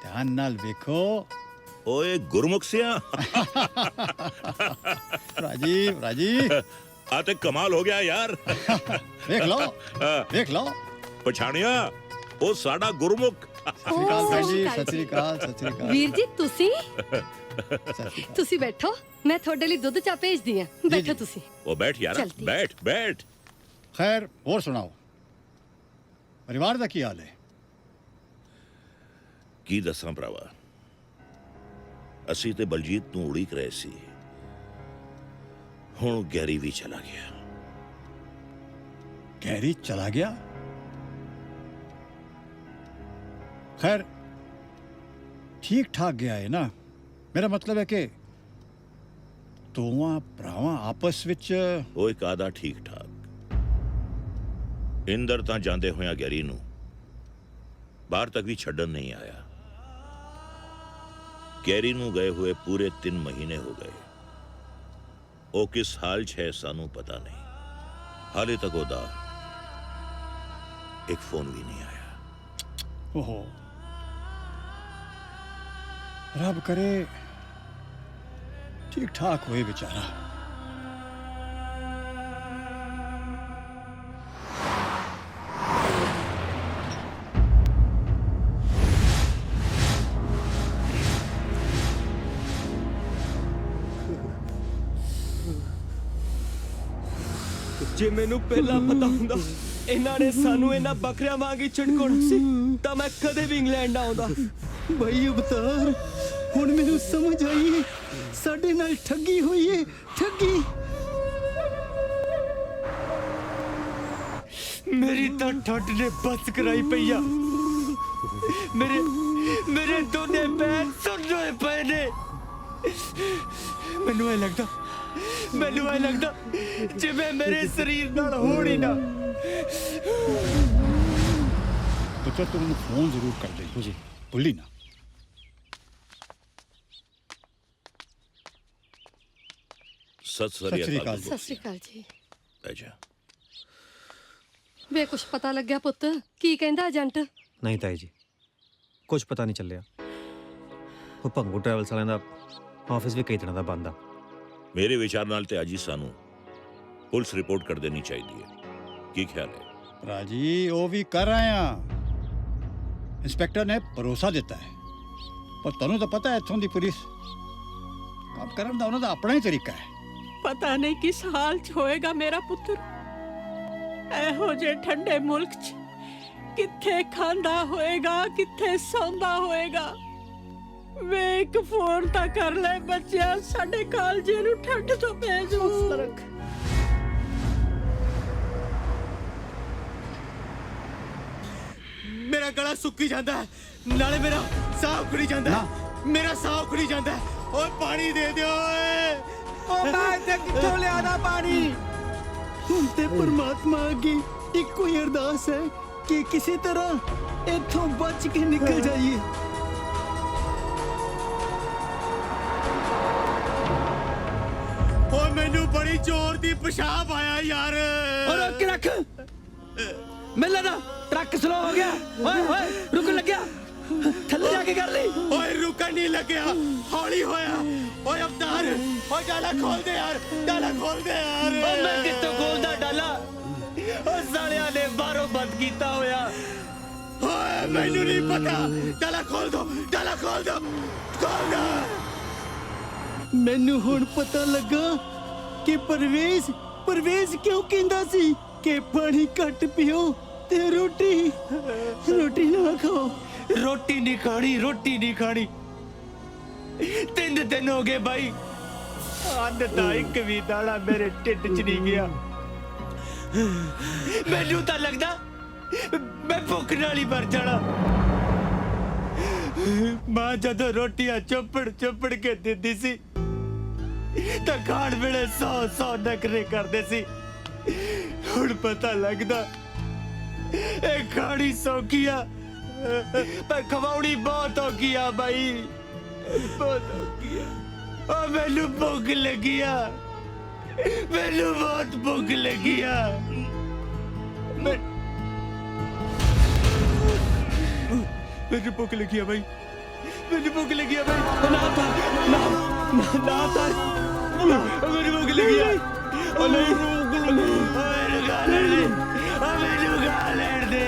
ਧਿਆਨ ਨਾਲ ਵੇਖੋ। ਓਏ ਗੁਰਮੁਖ ਸਿਆ ਭਰਾ ਜੀ ਆ ਤੇ ਕਮਾਲ ਹੋ ਗਿਆ ਯਾਰ। ਵੇਖ ਲਓ ਪਛਾਣਿਆ, ਉਹ ਸਾਡਾ ਗੁਰਮੁਖ। ਸਤਿ ਸ਼੍ਰੀ ਅਕਾਲ ਭੈਣ ਜੀ, ਸਤਿ ਸ਼੍ਰੀ ਅਕਾਲ। ਵੀਰ ਜੀ ਤੁਸੀਂ ਬੈਠੋ, ਮੈਂ ਤੁਹਾਡੇ ਲਈ ਦੁੱਧ ਚਾਹ ਭੇਜਦੀ ਆ। ਬੈਠੋ ਤੁਸੀਂ। ਉਹ ਬੈਠ ਯਾਰ, ਚਲਦੀ। ਬੈਠ। ਖੈਰ ਹੋਰ ਸੁਣਾਓ, ਪਰਿਵਾਰ ਦਾ ਕੀ ਹਾਲ ਹੈ? ਕੀ ਦੱਸਾਂ ਭਰਾਵਾ, ਅਸੀਂ ਤੇ ਬਲਜੀਤ ਨੂੰ ਉਡੀਕ ਰਹੇ ਸੀ, ਹੁਣ ਗੈਰੀ ਵੀ ਚਲਾ ਗਿਆ। ਗੈਰੀ ਚਲਾ ਗਿਆ? ਖੈਰ ਠੀਕ ਠਾਕ ਗਿਆ ਹੈ ਨਾ? ਮੇਰਾ ਮਤਲਬ ਹੈ ਕਿ ਦੋਵਾਂ ਭਰਾਵਾਂ ਆਪਸ ਵਿੱਚ ਓਏ ਕਾਦਾ ਠੀਕ ਠਾਕ। ਇੰਦਰ ਤਾਂ ਜਾਂਦੇ ਹੋਇਆ ਗੈਰੀ ਨੂੰ ਬਾਹਰ ਤੱਕ ਵੀ ਛੱਡਣ ਨਹੀਂ ਆਇਆ। ਗੈਰੀ ਨੂੰ ਗਏ ਹੋਏ ਪੂਰੇ 3 ਮਹੀਨੇ ਹੋ ਗਏ। ਉਹ ਕਿਸ ਹਾਲ 'ਚ ਹੈ ਸਾਨੂੰ ਪਤਾ ਨਹੀਂ। ਹਾਲੇ ਤੱਕ ਉਹਦਾ ਇੱਕ ਫੋਨ ਵੀ ਨਹੀਂ ਆਇਆ। ਓਹੋ, ਰੱਬ ਕਰੇ ਠੀਕ ਠਾਕ ਹੋਏ ਵਿਚਾਰਾ। ਜੇ ਮੈਨੂੰ ਪਹਿਲਾਂ ਪਤਾ ਹੁੰਦਾ ਇਹਨਾਂ ਨੇ ਸਾਨੂੰ ਇਹਨਾਂ ਬੱਕਰਿਆਂ ਵਾਂਗ ਹੀ ਝਟਕਣਾ ਸੀ ਤਾਂ ਮੈਂ ਕਦੇ ਵੀ ਇੰਗਲੈਂਡ ਨਾ ਆਉਂਦਾ। ਬਈ ਅਵਤਾਰ, ਹੁਣ ਮੈਨੂੰ ਸਮਝ ਆਈ ਸਾਡੇ ਨਾਲ ਠੱਗੀ ਹੋਈ ਏ, ਠੱਗੀ। ਮੇਰੀ ਤਾਂ ਠੱਡ ਨੇ ਬਸ ਕਰਾਈ ਪਈ ਆ। ਮੇਰੇ मेरे दोने पैर सुन्न होए पए ने ਮੈਨੂੰ ਐ ਲੱਗਦਾ ਜਿਵੇਂ ਮੇਰੇ ਸਰੀਰ ਨਾਲ ਹੋਣ ਹੀ ਨਾ ਪੁੱਤਰ ਤੂੰ ਮੈਨੂੰ ਫੋਨ ਜ਼ਰੂਰ ਕਰ ਦੇ ਜੀ ਭੁੱਲੀ ਨਾ सत श्री अकाल ਸਤਿ ਸ਼੍ਰੀ ਅਕਾਲ ਜੀ बैजा ਵੇ ਕੁਛ ਪਤਾ ਲੱਗਿਆ ਪੁੱਤ ਕੀ ਕਹਿੰਦਾ ਏਜੰਟ ਨਹੀਂ ਤਾਈ ਜੀ ਕੁਝ ਪਤਾ ਨਹੀਂ ਚੱਲਿਆ ਉਹ ਭੰਗੂ ਟਰੈਵਲਸ ਵਾਲਿਆਂ ਦਾ ਆਫਿਸ ਵੀ ਕਈ ਦਿਨਾਂ ਦਾ ਬੰਦ ਆ मेरे विचार नाल ते अजी सानू पुलिस रिपोर्ट कर देनी चाहिए की ख्याल है ਭਰਾ ਜੀ ਉਹ ਵੀ ਕਰ ਆਏ ਆ ਇੰਸਪੈਕਟਰ ਨੇ ਭਰੋਸਾ ਦਿੱਤਾ ਹੈ ਪਰ ਤੁਹਾਨੂੰ ਤਾਂ ਪਤਾ ਹੈ ਇੱਥੋਂ ਦੀ ਪੁਲਿਸ ਕੰਮ ਕਰਨ ਦਾ ਉਹਨਾਂ ਦਾ ਆਪਣਾ ਹੀ ਤਰੀਕਾ ਹੈ ਪਤਾ ਨਹੀਂ ਕਿਸ ਹਾਲ 'ਚ ਹੋਏਗਾ ਮੇਰਾ ਪੁੱਤਰ ਇਹੋ ਜਿਹੇ ਠੰਡੇ ਮੁਲਕ 'ਚ ਕਿੱਥੇ ਖਾਂਦਾ ਹੋਏਗਾ ਕਿੱਥੇ ਸੌਂਦਾ ਹੋਏਗਾ ਵੇ ਇੱਕ ਫੋਨ ਤਾਂ ਕਰ ਲੈ ਬੱਚਿਆ ਸਾਡੇ ਕਾਲਜੇ ਨੂੰ ਠੰਡ ਤੋਂ ਭੇਜੋ ਮੇਰਾ ਗਲਾ ਸੁੱਕੀ ਜਾਂਦਾ ਹੈ ਨਾਲੇ ਮੇਰਾ ਸਾਹ ਉਖੜੀ ਜਾਂਦਾ ਹੈ ਮੇਰਾ ਸਾਹ ਉਖੜੀ ਜਾਂਦਾ ਹੈ ਓਏ ਪਾਣੀ ਦੇ ਦਿਓ ਓਏ ਓ ਮੈਂ ਇੱਥੇ ਕਿੱਥੋਂ ਲਿਆਦਾ ਪਾਣੀ ਹੁਣ ਤੇ ਪਰਮਾਤਮਾ ਅੱਗੇ ਇੱਕੋ ਹੀ ਅਰਦਾਸ ਹੈ ਕਿ ਕਿਸੇ ਤਰ੍ਹਾਂ ਇੱਥੋਂ ਬਚ ਕੇ ਨਿਕਲ ਜਾਈਏ ਓਏ ਮੈਨੂੰ ਬੜੀ ਜ਼ੋਰ ਦੀ ਪਿਸ਼ਾਬ ਆਇਆ ਯਾਰ ਓ ਰੋਕ ਕੇ ਰੱਖ ਮੈਨੂੰ ਲੱਗਦਾ ਟਰੱਕ ਸਲੋ ਹੋ ਗਿਆ ਓਏ ਓਏ ਰੁਕਣ ਲੱਗਿਆ ਥੱਲੇ ਜਾ ਕੇ ਕਰ ਲਈ ਓਏ ਰੁਕਣ ਨਹੀਂ ਲੱਗਿਆ ਹੌਲੀ ਹੋਇਆ ਓਏ ਅਵਤਾਰ ਓਏ ਡਾਲਾ ਖੋਲ ਦੇ ਯਾਰ ਡਾਲਾ ਖੋਲ ਦੇ ਯਾਰ ਓ ਮੈਂ ਕਿੱਥੋਂ ਖੋਲਦਾ ਡਾਲਾ ਓ ਸਾਲਿਆਂ ਨੇ ਬਾਹਰੋਂ ਬੰਦ ਕੀਤਾ ਹੋਇਆ ਓਏ ਮੈਨੂੰ ਨਹੀਂ ਪਤਾ ਡਾਲਾ ਖੋਲ ਦੋ ਖੋਲ ਦੋ ਮੈਨੂੰ ਹੁਣ ਪਤਾ ਲੱਗਾ ਕਿ ਪਰਵੇਜ਼ ਕਿਉਂ ਕਹਿੰਦਾ ਸੀ ਕਿ ਪਾਣੀ ਘੱਟ ਪੀਓ ਤੇ ਰੋਟੀ ਨਾ ਖਾਓ ਰੋਟੀ ਨਹੀਂ ਖਾਣੀ 3 ਦਿਨ ਹੋ ਗਏ ਬਾਈ ਅੰਨ ਦਾ ਇੱਕ ਵੀ ਦਾਣਾ ਮੇਰੇ ਢਿੱਡ 'ਚ ਨਹੀਂ ਗਿਆ ਮੈਨੂੰ ਤਾਂ ਲੱਗਦਾ ਮੈਂ ਭੁੱਖ ਨਾਲ ਹੀ ਮਰ ਜਾਣਾ ਮਾਂ ਜਦੋਂ ਰੋਟੀਆਂ ਚੁੱਪੜ ਕੇ ਦਿੰਦੀ ਸੀ ਤਾਂ ਖਾਣ ਵੇਲੇ 100 ਨਖਰੇ ਕਰਦੇ ਸੀ ਹੁਣ ਪਤਾ ਲੱਗਦਾ ਇਹ ਖਾਣੀ ਸੌਖੀ ਆ ਪਰ ਖਵਾਉਣੀ ਬਹੁਤ ਔਖੀ ਆ ਬਾਈ ਬਹੁਤ ਔਖੀ ਆ ਓ ਮੈਨੂੰ ਭੁੱਖ ਲੱਗੀ ਆ ਮੈਨੂੰ ਬਹੁਤ ਭੁੱਖ ਲੱਗੀ ਆ ਮੈਨੂੰ ਭੁੱਖ ਲੱਗੀ ਆ ਬਾਈ ਮੈਨੂੰ ਭੁੱਖ ਲੱਗੀ ਆ ਬਾਈ ਨਾ ਮੈਨੂੰ ਭੁੱਖ ਲੱਗੀ ਆ ਓ ਨਹੀਂ ਮੈਨੂੰ ਗਾ ਲੈਣ ਦੇ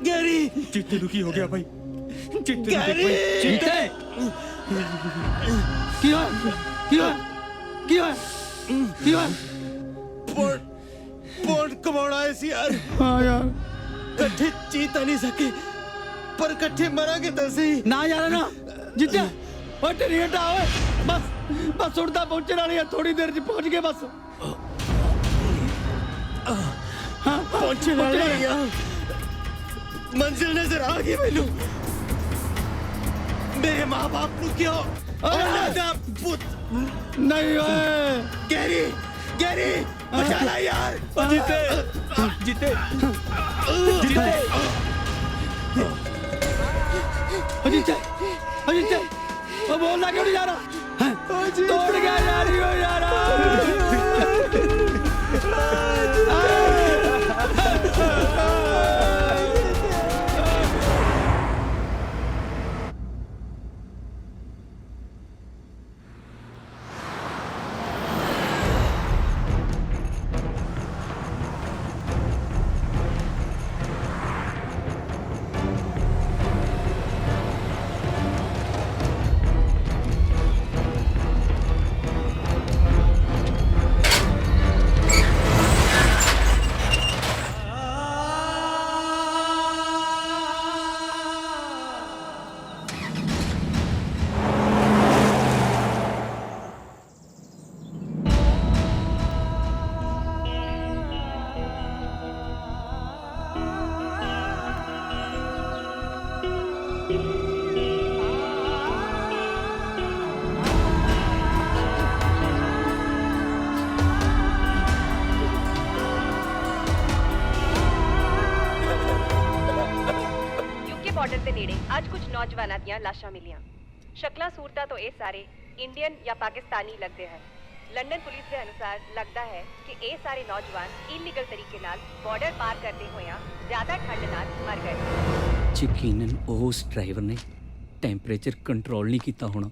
ਗੈਰੀ ਚਿੱਤੇ ਨੂੰ ਕੀ ਹੋ ਗਿਆ ਭਾਈ ਚਿੱਤੇ ਕੀ ਹੋਇਆ ਪੋਰਟ ਕਮਾਉਣ ਆਏ ਸੀ ਯਾਰ ਹਾਂ ਯਾਰ ਇਕੱਠੇ ਚੀਤ ਨਹੀਂ ਸਕੇ ਪਰ ਇਕੱਠੇ ਮਰਾਂਗੇ ਤਾਂ ਸਹੀ ਨਾ ਯਾਰ ਨਾ ਜਿੱਤਿਆ ਓਏ ਤੇਰੀ ਹਟਾ ਓਏ ਬਸ ਉੜਦਾ ਪਹੁੰਚਣ ਵਾਲੀ ਆ ਥੋੜੀ ਦੇਰ 'ਚ ਪਹੁੰਚ ਗਏ ਬਸ ਹਾਂ ਪਹੁੰਚਣ ਵਾਲੇ ਆ ਮੰਜ਼ਿਲ ਨਜ਼ਰ ਆ ਗਈ ਮੈਨੂੰ ਮੇਰੇ ਮਾਂ-ਬਾਪ ਨੂੰ ਕਿਉਂ ਉਹਨਾਂ ਦਾ ਪੁੱਤ ਨਹੀਂ ਓਏ ਗੈਰੀ ਬਚਾ ਲੈ ਯਾਰ ਜਿੱਤੇ ਅਜੀਤ ਉਹ ਬੋਲਦਾ ਕਿਉਂ ਨਹੀਂ ਜਾ ਰਹਾ ਤੋੜ ਗਿਆ ਯਾਰੀ ਓ ਯਾਰਾ ਬਾਰਡਰ ਦੇ ਨੇੜੇ ਅੱਜ ਕੁਝ ਨੌਜਵਾਨਾਂ ਦੀਆਂ ਲਾਸ਼ਾਂ ਮਿਲੀਆਂ। ਸ਼ਕਲਾਂ ਸੂਰਤਾਂ ਤੋਂ ਇਹ ਸਾਰੇ ਇੰਡੀਅਨ ਜਾਂ ਪਾਕਿਸਤਾਨੀ ਲੱਗਦੇ ਹਨ। ਲੰਡਨ ਪੁਲਿਸ ਦੇ ਅਨੁਸਾਰ ਲੱਗਦਾ ਹੈ ਕਿ ਇਹ ਸਾਰੇ ਨੌਜਵਾਨ ਇਲੀਗਲ ਤਰੀਕੇ ਨਾਲ ਬਾਰਡਰ ਪਾਰ ਕਰਦੇ ਹੋਇਆਂ ਜ਼ਿਆਦਾ ਠੰਡ ਨਾਲ ਮਰ ਗਏ। ਯਕੀਨਨ ਉਸ ਡਰਾਈਵਰ ਨੇ ਟੈਂਪਰੇਚਰ ਕੰਟਰੋਲ ਨਹੀਂ ਕੀਤਾ ਹੋਣਾ,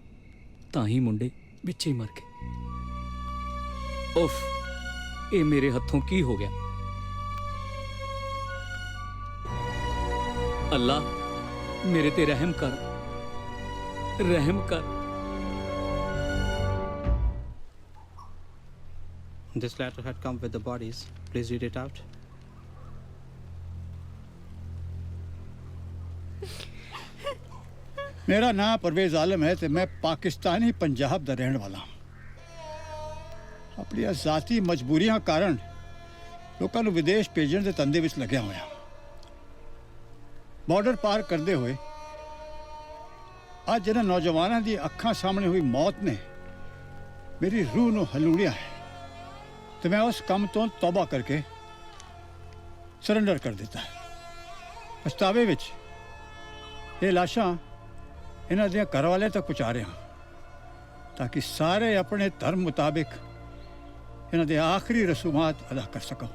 ਤਾਂ ਹੀ ਮੁੰਡੇ ਵਿੱਚੇ ਹੀ ਮਰ ਗਏ। ਉਫ, ਇਹ ਮੇਰੇ ਹੱਥੋਂ ਕੀ ਹੋ ਗਿਆ? ਅੱਲਾ ਮੇਰੇ ਤੇ ਰਹਿਮ ਕਰ, ਰਹਿਮ ਕਰ। This letter had come with the bodies. Please read it out. मेरा नाम परवेज आलम है तो मैं पाकिस्तानी पंजाब का रहने वाला हूँ। अपनी ज़ाती मजबूरियां कारण लोगों को विदेश भेजने के धंधे में लग्या हुआ। बॉर्डर पार करते हुए आज जिन्होंने नौजवानों की अखां सामने हुई मौत ने मेरी रूह को हलूड़िया है, तो मैं उस काम तो तौबा करके सरेंडर कर देता है। पछतावे विच ये लाशां इन्हां दे घर वाले तक पहुँचा रहे हैं, ताकि सारे अपने धर्म मुताबिक इन्हां दे आखिरी रसूमात अदा कर सको।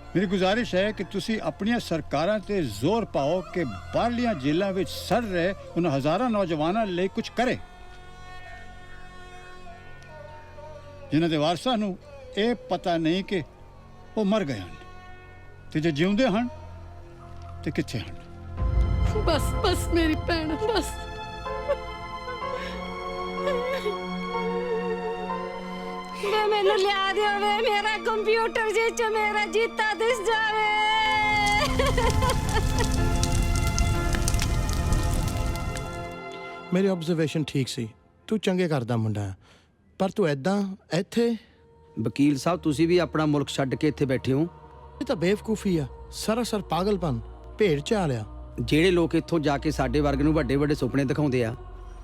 मेरी गुजारिश है कि तुसी अपनियां सरकारां ते जोर पाओ कि बाहरलियां जेलां विच सड़ रहे उन हज़ारां नौजवानां लई कुछ करे, जिन्हां दे वारसां नूं ये पता नहीं कि वो मर गए हैं ते जे जिउंदे हन ते कित्थे हन। बस बस मेरी भैन बस। वे मैनू लिया दियो वे मेरा कंप्यूटर जे च मेरा जीता दिस जावे। मेरी ऑब्जर्वेशन ठीक सी, तू चंगे करदा मुंडा है, पर तू ऐदां ਇੱਥੇ। ਵਕੀਲ ਸਾਹਿਬ ਤੁਸੀਂ ਵੀ ਆਪਣਾ ਮੁਲਕ ਛੱਡ ਕੇ ਇੱਥੇ ਬੈਠੇ ਹੋ। ਇਹ ਤਾਂ ਬੇਵਕੂਫੀ ਆ, ਸਰਾਸਰ ਪਾਗਲਪਨ, ਭੇਡ ਚਾਲਿਆ। ਜਿਹੜੇ ਲੋਕ ਇੱਥੋਂ ਜਾ ਕੇ ਸਾਡੇ ਵਰਗ ਨੂੰ ਵੱਡੇ ਵੱਡੇ ਸੁਪਨੇ ਦਿਖਾਉਂਦੇ ਆ,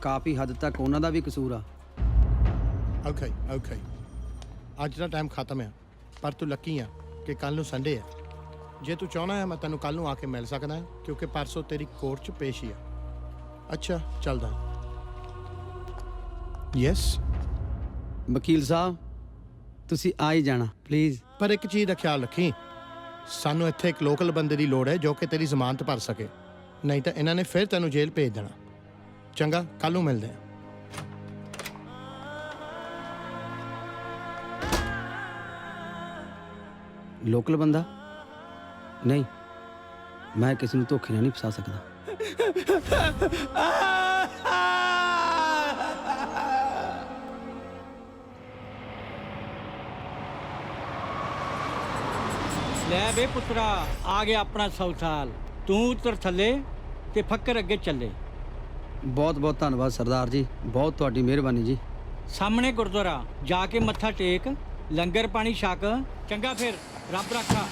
ਕਾਫੀ ਹੱਦ ਤੱਕ ਉਹਨਾਂ ਦਾ ਵੀ ਕਸੂਰ ਆ। ਓਕੇ ਓਕੇ, ਅੱਜ ਦਾ ਟਾਈਮ ਖਤਮ ਆ, ਪਰ ਤੂੰ ਲੱਕੀ ਆ ਕਿ ਕੱਲ ਨੂੰ ਸੰਡੇ ਆ। ਜੇ ਤੂੰ ਚਾਹਣਾ ਹੈ ਮੈਂ ਤੈਨੂੰ ਕੱਲ ਨੂੰ ਆ ਕੇ ਮਿਲ ਸਕਦਾ, ਕਿਉਂਕਿ ਪਰਸੋਂ ਤੇਰੀ ਕੋਰਟ 'ਚ ਪੇਸ਼ੀ ਆ। ਅੱਛਾ ਚੱਲਦਾ। ਯੈਸ ਵਕੀਲ ਸਾਹਿਬ ਤੁਸੀਂ ਆ ਹੀ ਜਾਣਾ ਪਲੀਜ਼। ਪਰ ਇੱਕ ਚੀਜ਼ ਦਾ ਖਿਆਲ ਰੱਖੀ, ਸਾਨੂੰ ਇੱਥੇ ਇੱਕ ਲੋਕਲ ਬੰਦੇ ਦੀ ਲੋੜ ਹੈ ਜੋ ਕਿ ਤੇਰੀ ਜ਼ਮਾਨਤ ਭਰ ਸਕੇ, ਨਹੀਂ ਤਾਂ ਇਹਨਾਂ ਨੇ ਫਿਰ ਤੈਨੂੰ ਜੇਲ੍ਹ ਭੇਜ ਦੇਣਾ। ਚੰਗਾ, ਕੱਲ ਨੂੰ ਮਿਲਦੇ ਹਾਂ। ਲੋਕਲ ਬੰਦਾ ਨਹੀਂ, ਮੈਂ ਕਿਸੇ ਨੂੰ ਧੋਖੇ ਨਾਲ ਨਹੀਂ ਫਸਾ ਸਕਦਾ। ਲੈ ਬੇ ਪੁੱਤਰਾ, ਆ ਗਿਆ ਆਪਣਾ 100 ਸਾਲ। ਤੂੰ ਉਤਰ ਥੱਲੇ ਤੇ ਫੱਕਰ ਅੱਗੇ ਚੱਲੇ। ਬਹੁਤ ਬਹੁਤ ਧੰਨਵਾਦ ਸਰਦਾਰ ਜੀ, ਬਹੁਤ ਤੁਹਾਡੀ ਮਿਹਰਬਾਨੀ ਜੀ। ਸਾਹਮਣੇ ਗੁਰਦੁਆਰਾ ਜਾ ਕੇ ਮੱਥਾ ਟੇਕ, ਲੰਗਰ ਪਾਣੀ ਛਕ। ਚੰਗਾ ਫਿਰ, ਰੱਬ ਰੱਖਾ।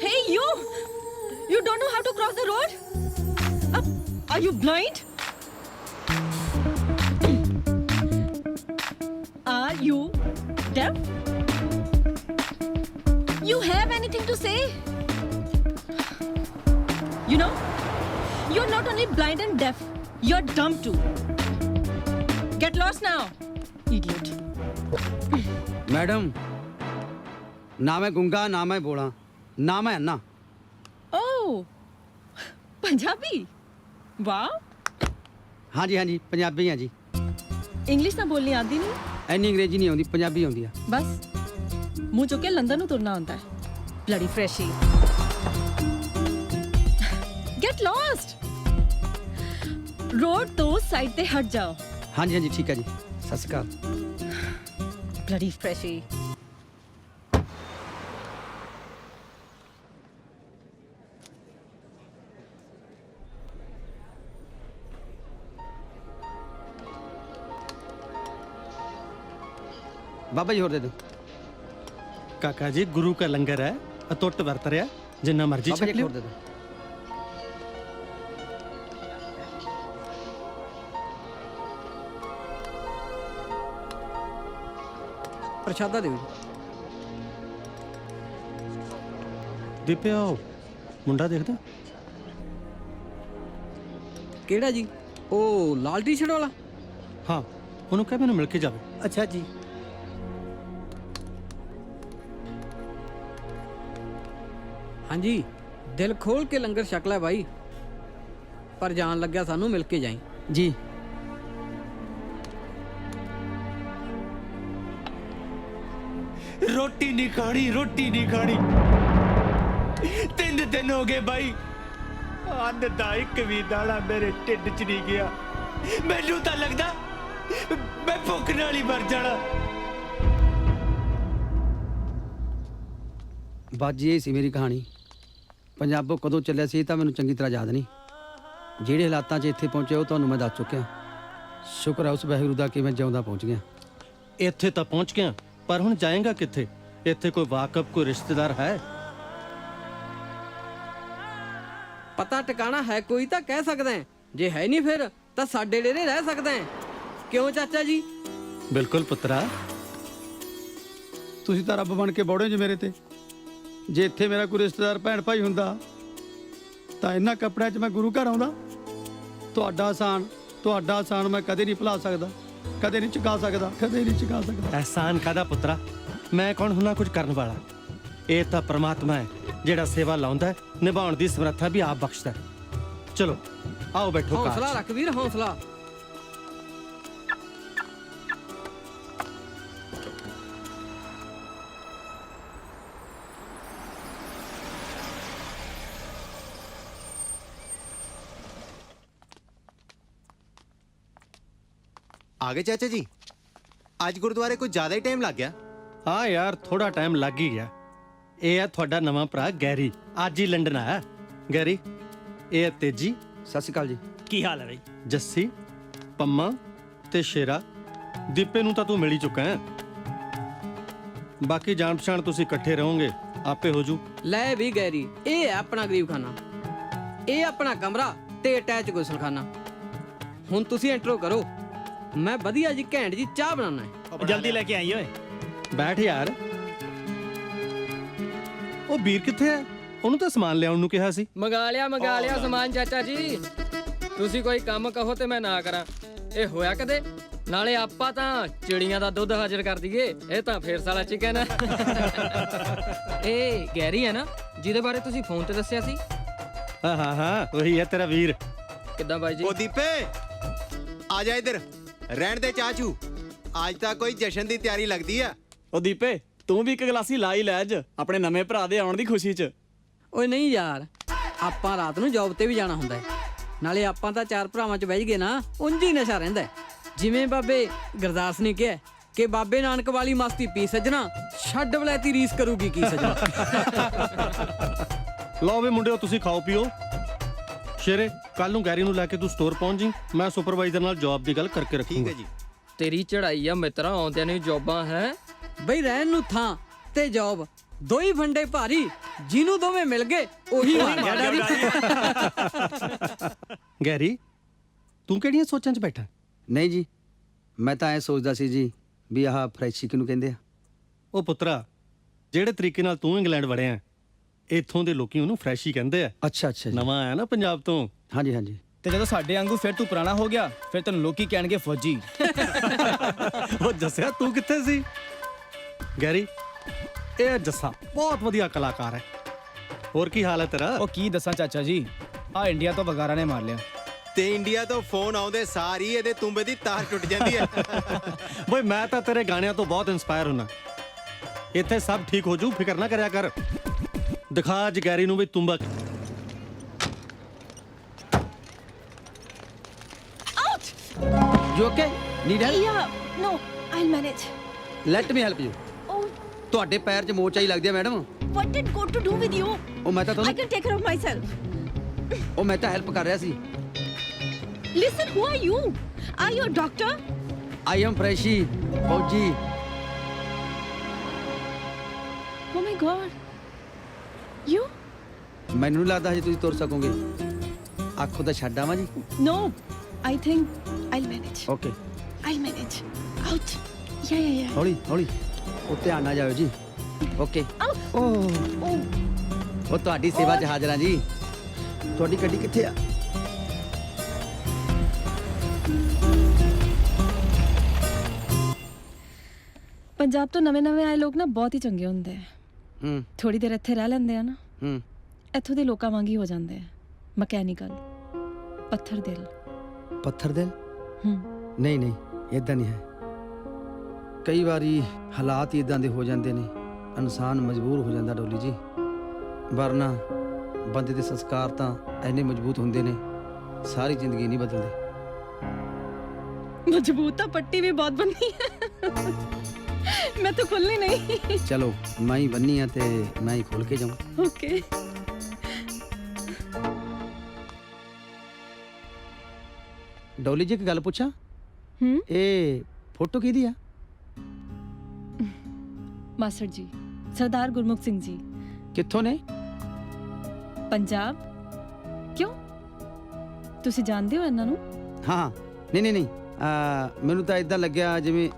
Hey, you don't know how to cross the road? Are you blind? Are you deaf? You have anything to say? You know, you're not only blind and deaf, you're dumb too. Get lost now, idiot. Madam, ना मैं गुंगा ना मैं बोला ना मैं अन्ना। Oh, Punjabi? वाह। हाँ जी पंजाबी हाँ जी। इंग्लिश ना बोलनी आती नहीं? ਇੰਨੀ ਅੰਗਰੇਜ਼ੀ ਨਹੀਂ ਆਉਂਦੀ, ਪੰਜਾਬੀ ਆਉਂਦੀ ਆ। बस मुंह चुक के लंदन ਨੂੰ ਤੁਰਨਾ ਹੁੰਦਾ ਹੈ। Bloody freshie. Get lost. Road तो साइड ਤੇ ਹਟ ਜਾਓ। ਹਾਂਜੀ ਠੀਕ ਹੈ ਜੀ, ਸਤਿ ਸ਼੍ਰੀ ਅਕਾਲ। Bloody freshie. ਬਾਬਾ ਜੀ ਹੋਰ ਦੇ ਦਿਓ। ਕਾਕਾ ਜੀ ਗੁਰੂ ਕਾ ਲੰਗਰ ਹੈ, ਅਤੁੱਟ ਵਰਤ ਰਿਹਾ, ਜਿੰਨਾ ਮਰਜ਼ੀ ਬਾਬਾ ਛਕ ਜੀ ਲਿਓ। ਹੋਰ ਦੇ ਦਿਓ। ਪ੍ਰਸ਼ਾਦਾ ਦਿਓ ਜੀ। ਦੀਪੇ ਆਓ ਮੁੰਡਾ ਦੇਖਦਾ ਕਿਹੜਾ ਜੀ? ਉਹ ਲਾਲ ਟੀ-ਸ਼ਰਟ ਵਾਲਾ? ਹਾਂ ਉਹਨੂੰ ਕਹਿ ਮੈਨੂੰ ਮਿਲ ਕੇ ਜਾਵੇ। ਅੱਛਾ ਜੀ। ਹਾਂਜੀ ਦਿਲ ਖੋਲ ਕੇ ਲੰਗਰ ਛਕ ਲੈ ਭਾਈ, ਪਰ ਜਾਣ ਲੱਗਿਆ ਸਾਨੂੰ ਮਿਲ ਕੇ ਜਾਈ। ਜੀ ਰੋਟੀ ਨਹੀਂ ਖਾਣੀ, ਰੋਟੀ ਨਹੀਂ ਖਾਣੀ। 3 ਦਿਨ ਹੋ ਗਏ ਬਾਈ, ਅੰਨ ਦਾ ਇੱਕ ਵੀ ਦਾਣਾ ਮੇਰੇ ਢਿੱਡ 'ਚ ਨਹੀਂ ਗਿਆ। ਮੈਨੂੰ ਤਾਂ ਲੱਗਦਾ ਮੈਂ ਭੁੱਖ ਨਾਲ ਹੀ ਮਰ ਜਾਣਾ। ਬਾਜੀ ਇਹ ਸੀ ਮੇਰੀ ਕਹਾਣੀ। ਪੰਜਾਬੋਂ ਕਦੋਂ ਚੱਲਿਆ ਸੀ ਇਹ ਤਾਂ ਮੈਨੂੰ ਚੰਗੀ ਤਰ੍ਹਾਂ ਯਾਦ ਨਹੀਂ। ਜਿਹੜੇ ਹਾਲਾਤਾਂ 'ਚ ਇੱਥੇ ਪਹੁੰਚਿਆ ਉਹ ਤੁਹਾਨੂੰ ਮੈਂ ਦੱਸ ਚੁੱਕਿਆ। ਸ਼ੁਕਰ ਹੈ ਉਸ ਵਾਹਿਗੁਰੂ ਦਾ ਕਿ ਮੈਂ ਜਿਉਂਦਾ ਪਹੁੰਚ ਗਿਆ। ਇੱਥੇ ਤਾਂ ਪਹੁੰਚ ਗਿਆ, ਪਰ ਹੁਣ ਜਾਏਗਾ ਕਿੱਥੇ? ਇੱਥੇ ਕੋਈ ਵਾਕਫ ਕੋਈ ਰਿਸ਼ਤੇਦਾਰ ਹੈ? ਪਤਾ ਟਿਕਾਣਾ ਹੈ ਕੋਈ ਤਾਂ ਕਹਿ ਸਕਦਾ ਹੈ, ਜੇ ਹੈ ਨਹੀਂ ਫਿਰ ਤਾਂ ਸਾਡੇ ਡੇਰੇ ਰਹਿ ਸਕਦਾ ਹੈ। ਕਿਉਂ ਚਾਚਾ ਜੀ? ਬਿਲਕੁਲ ਪੁੱਤਰਾ। ਤੁਸੀਂ ਤਾਂ ਰੱਬ ਬਣ ਕੇ ਬੋੜੇ ਜੀ ਮੇਰੇ ਤੇ। ਜੇ ਇੱਥੇ ਮੇਰਾ ਕੋਈ ਰਿਸ਼ਤੇਦਾਰ ਭੈਣ ਭਾਈ ਹੁੰਦਾ ਤਾਂ ਇਹਨਾਂ ਕੱਪੜਿਆਂ 'ਚ ਮੈਂ ਗੁਰੂ ਘਰ ਆਉਂਦਾ। ਤੁਹਾਡਾ ਆਸਾਨ ਮੈਂ ਕਦੇ ਨਹੀਂ ਭੁਲਾ ਸਕਦਾ, ਕਦੇ ਨਹੀਂ ਚੁਕਾ ਸਕਦਾ, ਕਦੇ ਨਹੀਂ ਚੁਕਾ ਸਕਦਾ। ਅਹਿਸਾਨ ਕਾਹਦਾ ਪੁੱਤਰਾ? ਮੈਂ ਕੌਣ ਹੁੰਨਾ ਕੁਝ ਕਰਨ ਵਾਲਾ? ਇਹ ਤਾਂ ਪ੍ਰਮਾਤਮਾ ਹੈ ਜਿਹੜਾ ਸੇਵਾ ਲਾਉਂਦਾ ਹੈ, ਨਿਭਾਉਣ ਦੀ ਸਮਰੱਥਾ ਵੀ ਆਪ ਬਖਸ਼ਦਾ ਹੈ। ਚਲੋ ਆਓ ਬੈਠੋ। ਹੌਸਲਾ ਰੱਖ ਵੀਰ, ਹੌਸਲਾ। ਆ ਗਏ ਚਾਚਾ ਜੀ? ਅੱਜ ਗੁਰਦੁਆਰੇ ਕੋਈ ਜ਼ਿਆਦਾ ਹੀ ਟਾਈਮ ਲੱਗ ਗਿਆ। ਹਾਂ ਯਾਰ ਥੋੜਾ ਟਾਈਮ ਲੱਗ ਹੀ ਗਿਆ। ਇਹ ਹੈ ਤੁਹਾਡਾ ਨਵਾਂ ਭਰਾ ਗੈਰੀ, ਅੱਜ ਹੀ ਲੰਡਨ ਆਇਆ। ਗੈਰੀ ਇਹ ਹੈ ਤੇਜੀ। ਸਤਿ ਸ਼੍ਰੀ ਅਕਾਲ ਜੀ। ਕੀ ਹਾਲ ਹੈ ਬਈ? ਜੱਸੀ, ਪੰਮਾ ਤੇ ਸ਼ੇਰਾ। ਦੀਪੇ ਨੂੰ ਤਾਂ ਤੂੰ ਮਿਲ ਹੀ ਚੁੱਕਾ ਹੈ। ਬਾਕੀ ਜਾਣ ਪਛਾਣ ਤੁਸੀਂ ਇਕੱਠੇ ਰਹੋਗੇ, ਆਪੇ ਹੋ ਜੂ। ਲੈ ਵੀ ਗੈਰੀ, ਇਹ ਹੈ ਆਪਣਾ ਗਰੀਬ ਖਾਨਾ, ਇਹ ਆਪਣਾ ਕਮਰਾ ਤੇ ਅਟੈਚ ਗੁਸਲਖਾਨਾ। ਹੁਣ ਤੁਸੀਂ ਐਂਟਰੋ ਕਰੋ, ਮੈਂ ਵਧੀਆ ਜੀ ਘੈਂਟ ਜੀ ਚਾਹ ਬਣਾਉਣਾ ਹੈ। ਜਲਦੀ ਲੈ ਕੇ ਆਈ ਓਏ। ਬੈਠ ਯਾਰ। ਉਹ ਵੀਰ ਕਿੱਥੇ ਹੈ? ਉਹਨੂੰ ਤਾਂ ਸਮਾਨ ਲਿਆਉਣ ਨੂੰ ਕਿਹਾ ਸੀ। ਮੰਗਾ ਲਿਆ ਸਮਾਨ ਚਾਚਾ ਜੀ। ਤੁਸੀਂ ਕੋਈ ਕੰਮ ਕਹੋ ਤੇ ਮੈਂ ਨਾ ਕਰਾਂ, ਇਹ ਹੋਇਆ ਕਦੇ? ਨਾਲੇ ਆਪਾਂ ਤਾਂ ਚਿੜੀਆਂ ਦਾ ਦੁੱਧ ਹਾਜ਼ਰ ਕਰ ਦਈਏ, ਇਹ ਤਾਂ ਫੇਰ ਸਾਲਾ ਚਿਕਨ ਹੈ। ਇਹ ਗੈਰੀ ਹੈ ਨਾ ਜਿਹਦੇ ਬਾਰੇ ਤੁਸੀਂ ਫੋਨ ਤੇ ਦੱਸਿਆ ਸੀ? ਹਾਂ ਉਹੀ ਹੈ ਤੇਰਾ ਵੀਰ। ਕਿੱਦਾਂ ਬਾਈ ਜੀ? ਉਹ ਦੀਪੇ ਆ ਜਾ ਇੱਧਰ। ਰਹਿਣ ਦੇ ਚਾਚੂ, ਅੱਜ ਤਾਂ ਕੋਈ ਜਸ਼ਨ ਦੀ ਤਿਆਰੀ ਲੱਗਦੀ ਆ। ਉਹ ਦੀਪੇ ਤੂੰ ਵੀ ਇੱਕ ਗਲਾਸੀ ਲਾ ਹੀ ਲੈ ਅੱਜ, ਆਪਣੇ ਨਵੇਂ ਭਰਾ ਦੇ ਆਉਣ ਦੀ ਖੁਸ਼ੀ 'ਚ। ਓਏ ਨਹੀਂ ਯਾਰ, ਆਪਾਂ ਰਾਤ ਨੂੰ ਜੌਬ ਤੇ ਵੀ ਜਾਣਾ ਹੁੰਦਾ ਹੈ। ਨਾਲੇ ਆਪਾਂ ਤਾਂ 4 ਭਰਾਵਾਂ 'ਚ ਬਹਿ ਗਏ ਨਾ, ਉਂਝ ਹੀ ਨਸ਼ਾ ਰਹਿੰਦਾ। ਜਿਵੇਂ ਬਾਬੇ ਗੁਰਦਾਸ ਨੇ ਕਿਹਾ ਕਿ ਬਾਬੇ ਨਾਨਕ ਵਾਲੀ ਮਸਤੀ ਪੀ ਸੱਜਣਾ, ਛੱਡ ਵਲੈਤੀ ਰੀਸ ਕਰੂਗੀ ਕੀ ਸੱਜਣਾ। ਲਓ ਵੇ ਮੁੰਡਿਓ, ਤੁਸੀਂ ਖਾਓ ਪੀਓ। ਸ਼ੇਰੇ ਕੱਲ ਨੂੰ ਗੈਰੀ ਨੂੰ ਲੈ ਕੇ ਤੂੰ ਸਟੋਰ ਪਹੁੰਚ ਜੀ, ਮੈਂ ਸੁਪਰਵਾਈਜ਼ਰ ਨਾਲ ਜੌਬ ਦੀ ਗੱਲ ਕਰਕੇ ਰੱਖੂੰਗਾ। ਠੀਕ ਹੈ ਜੀ। ਤੇਰੀ ਚੜਾਈ ਆ ਮਿੱਤਰਾ, ਆਉਂਦਿਆਂ ਨੂੰ ਜੌਬਾਂ ਹੈ ਬਈ। ਰਹਿਣ ਨੂੰ ਥਾਂ ਤੇ ਜੌਬ, ਦੋ ਹੀ ਫੰਡੇ ਭਾਰੀ, ਜਿਹਨੂੰ ਦੋਵੇਂ ਮਿਲ ਗਏ ਉਹੀ ਮਾਰ ਗਿਆ ਡੈਡੀ। ਗੈਰੀ ਤੂੰ ਕਿਹੜੀਆਂ ਸੋਚਾਂ 'ਚ ਬੈਠਾ? ਨਹੀਂ ਜੀ, ਮੈਂ ਤਾਂ ਐ ਸੋਚਦਾ ਸੀ ਜੀ ਵੀ ਆਹ ਫਰੈਸ਼ੀ ਕਿਹਨੂੰ ਕਹਿੰਦੇ ਆ। ਉਹ ਪੁੱਤਰਾ, ਜਿਹੜੇ ਤਰੀਕੇ ਨਾਲ ਤੂੰ ਇੰਗਲੈਂਡ ਵੜਿਆ, ਇੱਥੋਂ ਦੇ ਲੋਕੀ ਉਹਨੂੰ ਫਰੈਸ਼ ਹੀ ਕਹਿੰਦੇ ਆ। ਅੱਛਾ ਜੀ। ਨਵਾਂ ਆਇਆ ਨਾ ਪੰਜਾਬ ਤੋਂ। ਹਾਂਜੀ। ਤੇ ਜਦੋਂ ਸਾਡੇ ਵਾਂਗੂ ਫਿਰ ਤੂੰ ਪੁਰਾਣਾ ਹੋ ਗਿਆ, ਫਿਰ ਤੈਨੂੰ ਲੋਕੀ ਕਹਿਣਗੇ ਫੌਜੀ। ਉਹ ਜੱਸਿਆ ਤੂੰ ਕਿੱਥੇ ਸੀ? ਗੈਰੀ ਇਹ ਜੱਸਾ ਬਹੁਤ ਵਧੀਆ ਕਲਾਕਾਰ ਹੈ। ਹੋਰ ਕੀ ਹਾਲ ਹੈ ਤੇਰਾ? ਉਹ ਕੀ ਦੱਸਾਂ ਚਾਚਾ ਜੀ, ਆ ਇੰਡੀਆ ਤੋਂ ਵਗਾਰਾ ਨੇ ਮਾਰ ਲਿਆ। ਤੇ ਇੰਡੀਆ ਤੋਂ ਫੋਨ ਆਉਂਦੇ ਸਾਰ ਹੀ ਇਹਦੇ ਤੁੰਬੇ ਦੀ ਤਾਰ ਟੁੱਟ ਜਾਂਦੀ ਹੈ। ਬਈ ਮੈਂ ਤਾਂ ਤੇਰੇ ਗਾਣਿਆਂ ਤੋਂ ਬਹੁਤ ਇਨਸਪਾਇਰ ਹੁੰਨਾ। ਇੱਥੇ ਸਭ ਠੀਕ ਹੋ ਜੂ, ਫਿਕਰ ਨਾ ਕਰਿਆ ਕਰ। ਦਿਖਾ ਅੱਜ ਗੈਰੀ ਨੂੰ ਵੀ ਤੁੰਬਾ। You okay? Need help? Yeah, no, I'll manage. Let me help you. Oh, ਤੁਹਾਡੇ ਪੈਰ 'ਚ ਮੋਚ ਆਈ ਲੱਗਦੀ ਹੈ madam. what did God to do with you? ਉਹ ਮੈਂ ਤਾਂ I ਤੁਹਾਨੂੰ can take care of myself. ਉਹ ਮੈਂ ਤਾਂ ਹੈਲਪ ਕਰ ਰਿਹਾ ਸੀ। Listen, who are you? Are you a doctor? I am Freshy, ਫੌਜੀ। Oh my God. You? ਮੈਨੂੰ ਨਹੀਂ ਲੱਗਦਾ ਹਜੇ ਤੁਸੀਂ ਤੁਰ ਸਕੋਗੇ। ਆਖੋ ਤਾਂ ਛੱਡ ਆਵਾਂ ਜੀ। No, I think I'll manage. Okay. I'll manage. Out. Yeah. ਹੌਲੀ। ਉਹ ਧਿਆਨ ਨਾਲ ਜਾਇਓ ਜੀ। ਓਕੇ। Oh. ਉਹ ਤੁਹਾਡੀ ਸੇਵਾ 'ਚ ਹਾਜ਼ਰ ਹਾਂ ਜੀ। ਤੁਹਾਡੀ ਗੱਡੀ ਕਿੱਥੇ ਆ? ਪੰਜਾਬ ਤੋਂ ਨਵੇਂ-ਨਵੇਂ ਆਏ ਲੋਕ ਨਾ ਬਹੁਤ ਹੀ ਚੰਗੇ ਹੁੰਦੇ ਆ। ਥੋੜੀ ਦੇਰ ਇੱਥੇ ਰਹਿ ਲੈਂਦੇ ਆ ਨਾ, ਇੱਥੋਂ ਦੇ ਲੋਕਾਂ ਵਾਂਗੀ ਹੋ ਜਾਂਦੇ ਆ। ਮਕੈਨੀਕਲ, ਪੱਥਰ ਦਿਲ। ਪੱਥਰ ਦਿਲ? ਨਹੀਂ ਨਹੀਂ, ਇਦਾਂ ਨਹੀਂ ਹੈ। ਕਈ ਵਾਰੀ ਹਾਲਾਤ ਹੀ ਇਦਾਂ ਦੇ ਹੋ ਜਾਂਦੇ ਨੇ, ਇਨਸਾਨ ਮਜਬੂਰ ਹੋ ਜਾਂਦਾ ਡੋਲੀ ਜੀ। ਵਰਨਾ ਬੰਦੇ ਦੇ ਸੰਸਕਾਰ ਤਾਂ ਇੰਨੇ ਮਜ਼ਬੂਤ ਹੁੰਦੇ ਨੇ, ਸਾਰੀ ਜ਼ਿੰਦਗੀ ਨਹੀਂ ਬਦਲਦੇ। मजबूत तो पट्टी भी बहुत बनी है। मैं तो खुलनी नहीं। चलो मैं ही बन्नी है ते मैं ही खोल के जाऊं। ओके। डोली जी एक गल पूछा, ए फोटो किहदी आ? मास्टर जी, सरदार गुरमुख सिंह जी। कित्थों ने? पंजाब। क्यों, तुसी जानदे हो इन्हां नूं? हाँ नहीं नहीं नहीं, ਮੈਨੂੰ ਤਾਂ ਇਦਾਂ ਲੱਗਿਆ ਜਿਵੇਂ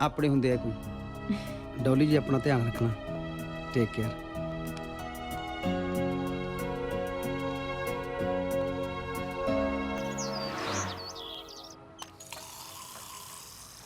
ਆਪਣੇ ਹੁੰਦੇ ਆ ਕੋਈ। ਡੋਲੀ ਜੀ ਆਪਣਾ ਧਿਆਨ ਰੱਖਣਾ। Take care.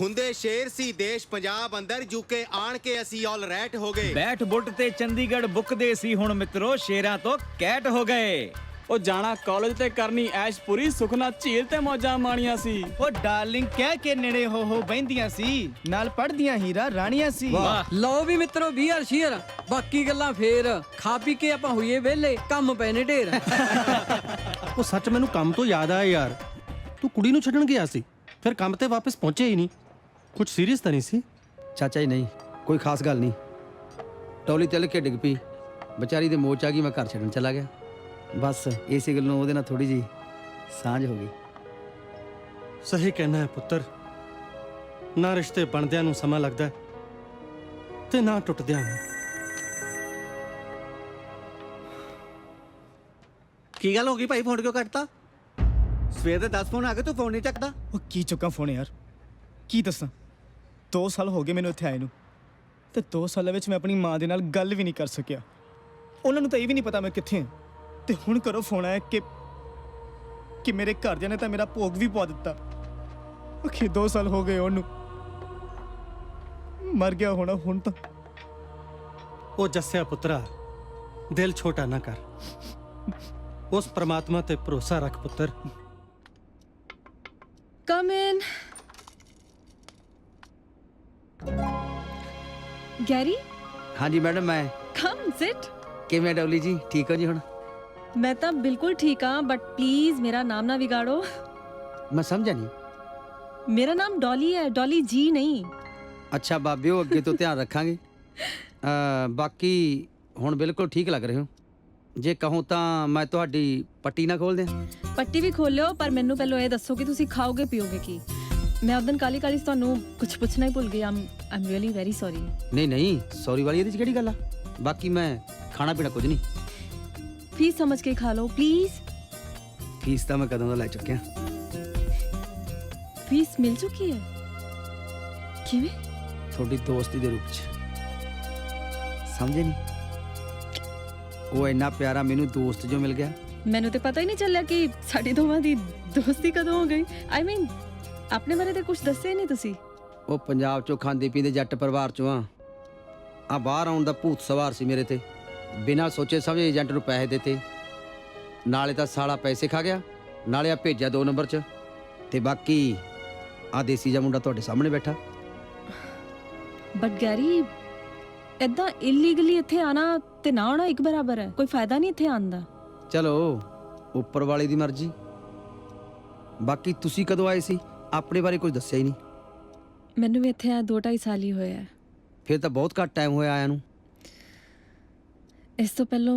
ਹੁੰਦੇ ਸ਼ੇਰ ਸੀ ਦੇਸ਼ ਪੰਜਾਬ ਅੰਦਰ ਜੁਕੇ ਆਣ ਕੇ ਅਸੀਂ ਆਲ ਰੈਟ ਹੋ ਗਏ। ਬੈਠ ਬੁੱਟ ਤੇ ਚੰਡੀਗੜ੍ਹ ਬੁੱਕਦੇ ਸੀ, ਹੁਣ ਮਿੱਤਰੋ ਸ਼ੇਰਾਂ ਤੋਂ ਕੈਟ ਹੋ ਗਏ। ਉਹ ਜਾਣਾ ਕਾਲਜ ਤੇ ਕਰਨੀ ਐਸ਼ ਪੂਰੀ, ਸੁਖਨਾ ਝੀਲ ਤੇ ਮੌਜਾਂ ਮਾਣੀਆਂ ਸੀ। ਉਹ ਡਾਰਲਿੰਗ ਕਹਿ ਕੇ ਨੇੜੇ ਹੋ ਬਹਿੰਦੀਆਂ ਸੀ, ਨਾਲ ਪੜਦੀਆਂ ਹੀਰਾ ਰਾਣੀਆਂ ਸੀ। ਲਓ ਵੀ ਮਿੱਤਰੋ ਬੀਅਰ ਸ਼ੀਅਰ, ਬਾਕੀ ਗੱਲਾਂ ਫੇਰ। ਖਾ ਪੀ ਕੇ ਆਪਾਂ ਹੋਈਏ ਵਿਹਲੇ, ਕੰਮ ਪਏ ਨੇ ਢੇਰ। ਉਹ ਸੱਚ ਮੈਨੂੰ ਕੰਮ ਤੋਂ ਯਾਦ ਆਇਆ ਯਾਰ, ਤੂੰ ਕੁੜੀ ਨੂੰ ਛੱਡਣ ਗਿਆ ਸੀ, ਫਿਰ ਕੰਮ ਤੇ ਵਾਪਸ ਪਹੁੰਚੇ ਹੀ ਨਹੀਂ। ਕੁਝ ਸੀਰੀਅਸ ਤਾਂ ਨਹੀਂ ਸੀ? ਚਾਚਾ ਜੀ ਨਹੀਂ, ਕੋਈ ਖਾਸ ਗੱਲ ਨਹੀਂ। ਡੋਲੀ ਤਿਲ ਕੇ ਡਿੱਗ ਪਈ, ਵਿਚਾਰੀ ਦੇ ਮੋਚ ਆ ਗਈ, ਮੈਂ ਘਰ ਛੱਡਣ ਚਲਾ ਗਿਆ। ਬਸ ਇਸੇ ਗੱਲੋਂ ਉਹਦੇ ਨਾਲ ਥੋੜੀ ਜੀ ਸਾਂਝ ਹੋ ਗਈ। ਸਹੀ ਕਹਿਣਾ ਹੈ ਪੁੱਤਰ, ਨਾ ਰਿਸ਼ਤੇ ਬਣਦਿਆਂ ਨੂੰ ਸਮਾਂ ਲੱਗਦਾ ਤੇ ਨਾ ਟੁੱਟਦਿਆਂ ਨੂੰ। ਕੀ ਗੱਲ ਹੋ ਗਈ ਭਾਈ, ਫੋਨ ਕਿਉਂ ਕੱਟਤਾ? ਸਵੇਰ ਦੇ 10 ਫੋਨ ਆ ਗਏ, ਤੂੰ ਫੋਨ ਨਹੀਂ ਚੱਕਦਾ। ਉਹ ਕੀ ਚੁੱਕਾਂ ਫੋਨ ਯਾਰ, ਕੀ ਦੱਸਾਂ। 2 ਸਾਲ ਹੋ ਗਏ ਮੈਨੂੰ ਇੱਥੇ ਆਏ ਨੂੰ, ਤੇ 2 ਸਾਲਾਂ ਵਿੱਚ ਮੈਂ ਆਪਣੀ ਮਾਂ ਦੇ ਨਾਲ ਗੱਲ ਵੀ ਨਹੀਂ ਕਰ ਸਕਿਆ। ਉਹਨਾਂ ਨੂੰ ਤਾਂ ਇਹ ਵੀ ਨਹੀਂ ਪਤਾ ਮੈਂ ਕਿੱਥੇ ਹਾਂ। ਤੇ ਹੁਣ ਘਰੋਂ ਫੋਨ ਆਇਆ ਕਿ ਮੇਰੇ ਘਰਦਿਆਂ ਨੇ ਤਾਂ ਮੇਰਾ ਭੋਗ ਵੀ ਪਵਾ ਦਿੱਤਾ। ਕਿ 2 ਸਾਲ ਹੋ ਗਏ ਉਹਨੂੰ, ਮਰ ਗਿਆ ਹੋਣਾ ਹੁਣ ਤਾਂ। ਉਹ ਜੱਸਿਆ ਪੁੱਤਰਾ, ਦਿਲ ਛੋਟਾ ਨਾ ਕਰ, ਉਸ ਪ੍ਰਮਾਤਮਾ ਤੇ ਭਰੋਸਾ ਰੱਖ ਪੁੱਤਰ। Come in. Gary? हाँ जी मैडम, मैं Come sit. किवें डोली जी, ठीक हो जी हुण? मैं तो बिल्कुल ठीक हाँ, बट प्लीज मेरा नाम ना बिगाड़ो। मैं समझा नहीं। मेरा नाम डॉली है, डॉली जी नहीं। अच्छा बाबियो, अगे तो ध्यान रखांगे। बाकी हुण बिल्कुल ठीक लग रहे हो। जे कहूँ तो मैं तुहाडी पट्टी ना खोल दें? पट्टी भी खोल लो, पर मैनू पहलो ये दसो कि तुसी खाओगे पियोगे की। मैं उस दिन काली काली ਤੁਹਾਨੂੰ कुछ पूछना ही भूल गई। I'm really very sorry। नहीं नहीं, सॉरी वाली ਇਹਦੇ ਚ ਕਿਹੜੀ ਗੱਲ ਆ? बाकी मैं खाना पीना कुछ नहीं। फीस समझ के खा लो प्लीज। फीस तो मैं कदों ਦਾ ਲੈ ਚੁੱਕਿਆ। फीस मिल चुकी है? ਕਿਵੇਂ? ਤੁਹਾਡੀ ਦੋਸਤੀ ਦੇ ਰੂਪ ਚ। ਸਮਝੇ ਨਹੀਂ? ਉਹ ਇੰਨਾ ਪਿਆਰਾ ਮੈਨੂੰ ਦੋਸਤ ਜੋ ਮਿਲ ਗਿਆ। ਮੈਨੂੰ ਤੇ ਪਤਾ ਹੀ ਨਹੀਂ ਚੱਲਿਆ ਕਿ ਸਾਡੀ ਦੋਵਾਂ ਦੀ ਦੋਸਤੀ ਕਦੋਂ ਹੋ ਗਈ। ਆਈ ਮੀਨ ਆਪਣੇ ਬਾਰੇ ਤੇ ਕੁਝ ਦੱਸਿਆ ਨਹੀਂ ਤੁਸੀਂ। ਉਹ ਪੰਜਾਬ ਚੋਂ ਖਾਂਦੇ ਪੀਂਦੇ ਜੱਟ ਪਰਿਵਾਰ ਚੋਂ ਆ ਬਾਹਰ ਆਉਣ ਦਾ ਭੂਤ ਸਵਾਰ ਸੀ ਮੇਰੇ ਤੇ। ਬਿਨਾਂ ਸੋਚੇ ਸਮਝੇ ਏਜੰਟ ਨੂੰ ਪੈਸੇ ਦਿੱਤੇ, ਨਾਲੇ ਤਾਂ ਸਾਲਾ ਪੈਸੇ ਖਾ ਗਿਆ, ਨਾਲੇ ਆ ਭੇਜਿਆ 2 ਨੰਬਰ 'ਚ, ਤੇ ਬਾਕੀ ਆ ਦੇਸੀ ਜਿਹਾ ਮੁੰਡਾ ਤੁਹਾਡੇ ਸਾਹਮਣੇ ਬੈਠਾ। ਬਟ ਗੈਰੀ, ਇਦਾਂ ਇਲੀਗਲੀ ਇੱਥੇ ਆਣਾ ਤੇ ਨਾ ਆਉਣਾ ਇੱਕ ਬਰਾਬਰ ਹੈ। ਕੋਈ ਫਾਇਦਾ ਨਹੀਂ ਇੱਥੇ ਆਉਣ ਦਾ। ਚਲੋ ਉੱਪਰ ਵਾਲੇ ਦੀ ਮਰਜ਼ੀ। ਬਾਕੀ ਤੁਸੀਂ ਕਦੋਂ ਆਏ ਸੀ? ਆਪਣੇ ਬਾਰੇ ਕੁਝ ਦੱਸਿਆ ਹੀ ਨਹੀਂ। ਮੈਨੂੰ ਵੀ ਇੱਥੇ ਆ 2-2.5 ਸਾਲ ਹੀ ਹੋਇਆ ਹੈ। ਫਿਰ ਤਾਂ ਬਹੁਤ ਘੱਟ ਟਾਈਮ ਹੋਇਆ ਆਇਆ ਨੂੰ। ਇਸ ਤੋਂ ਪਹਿਲਾਂ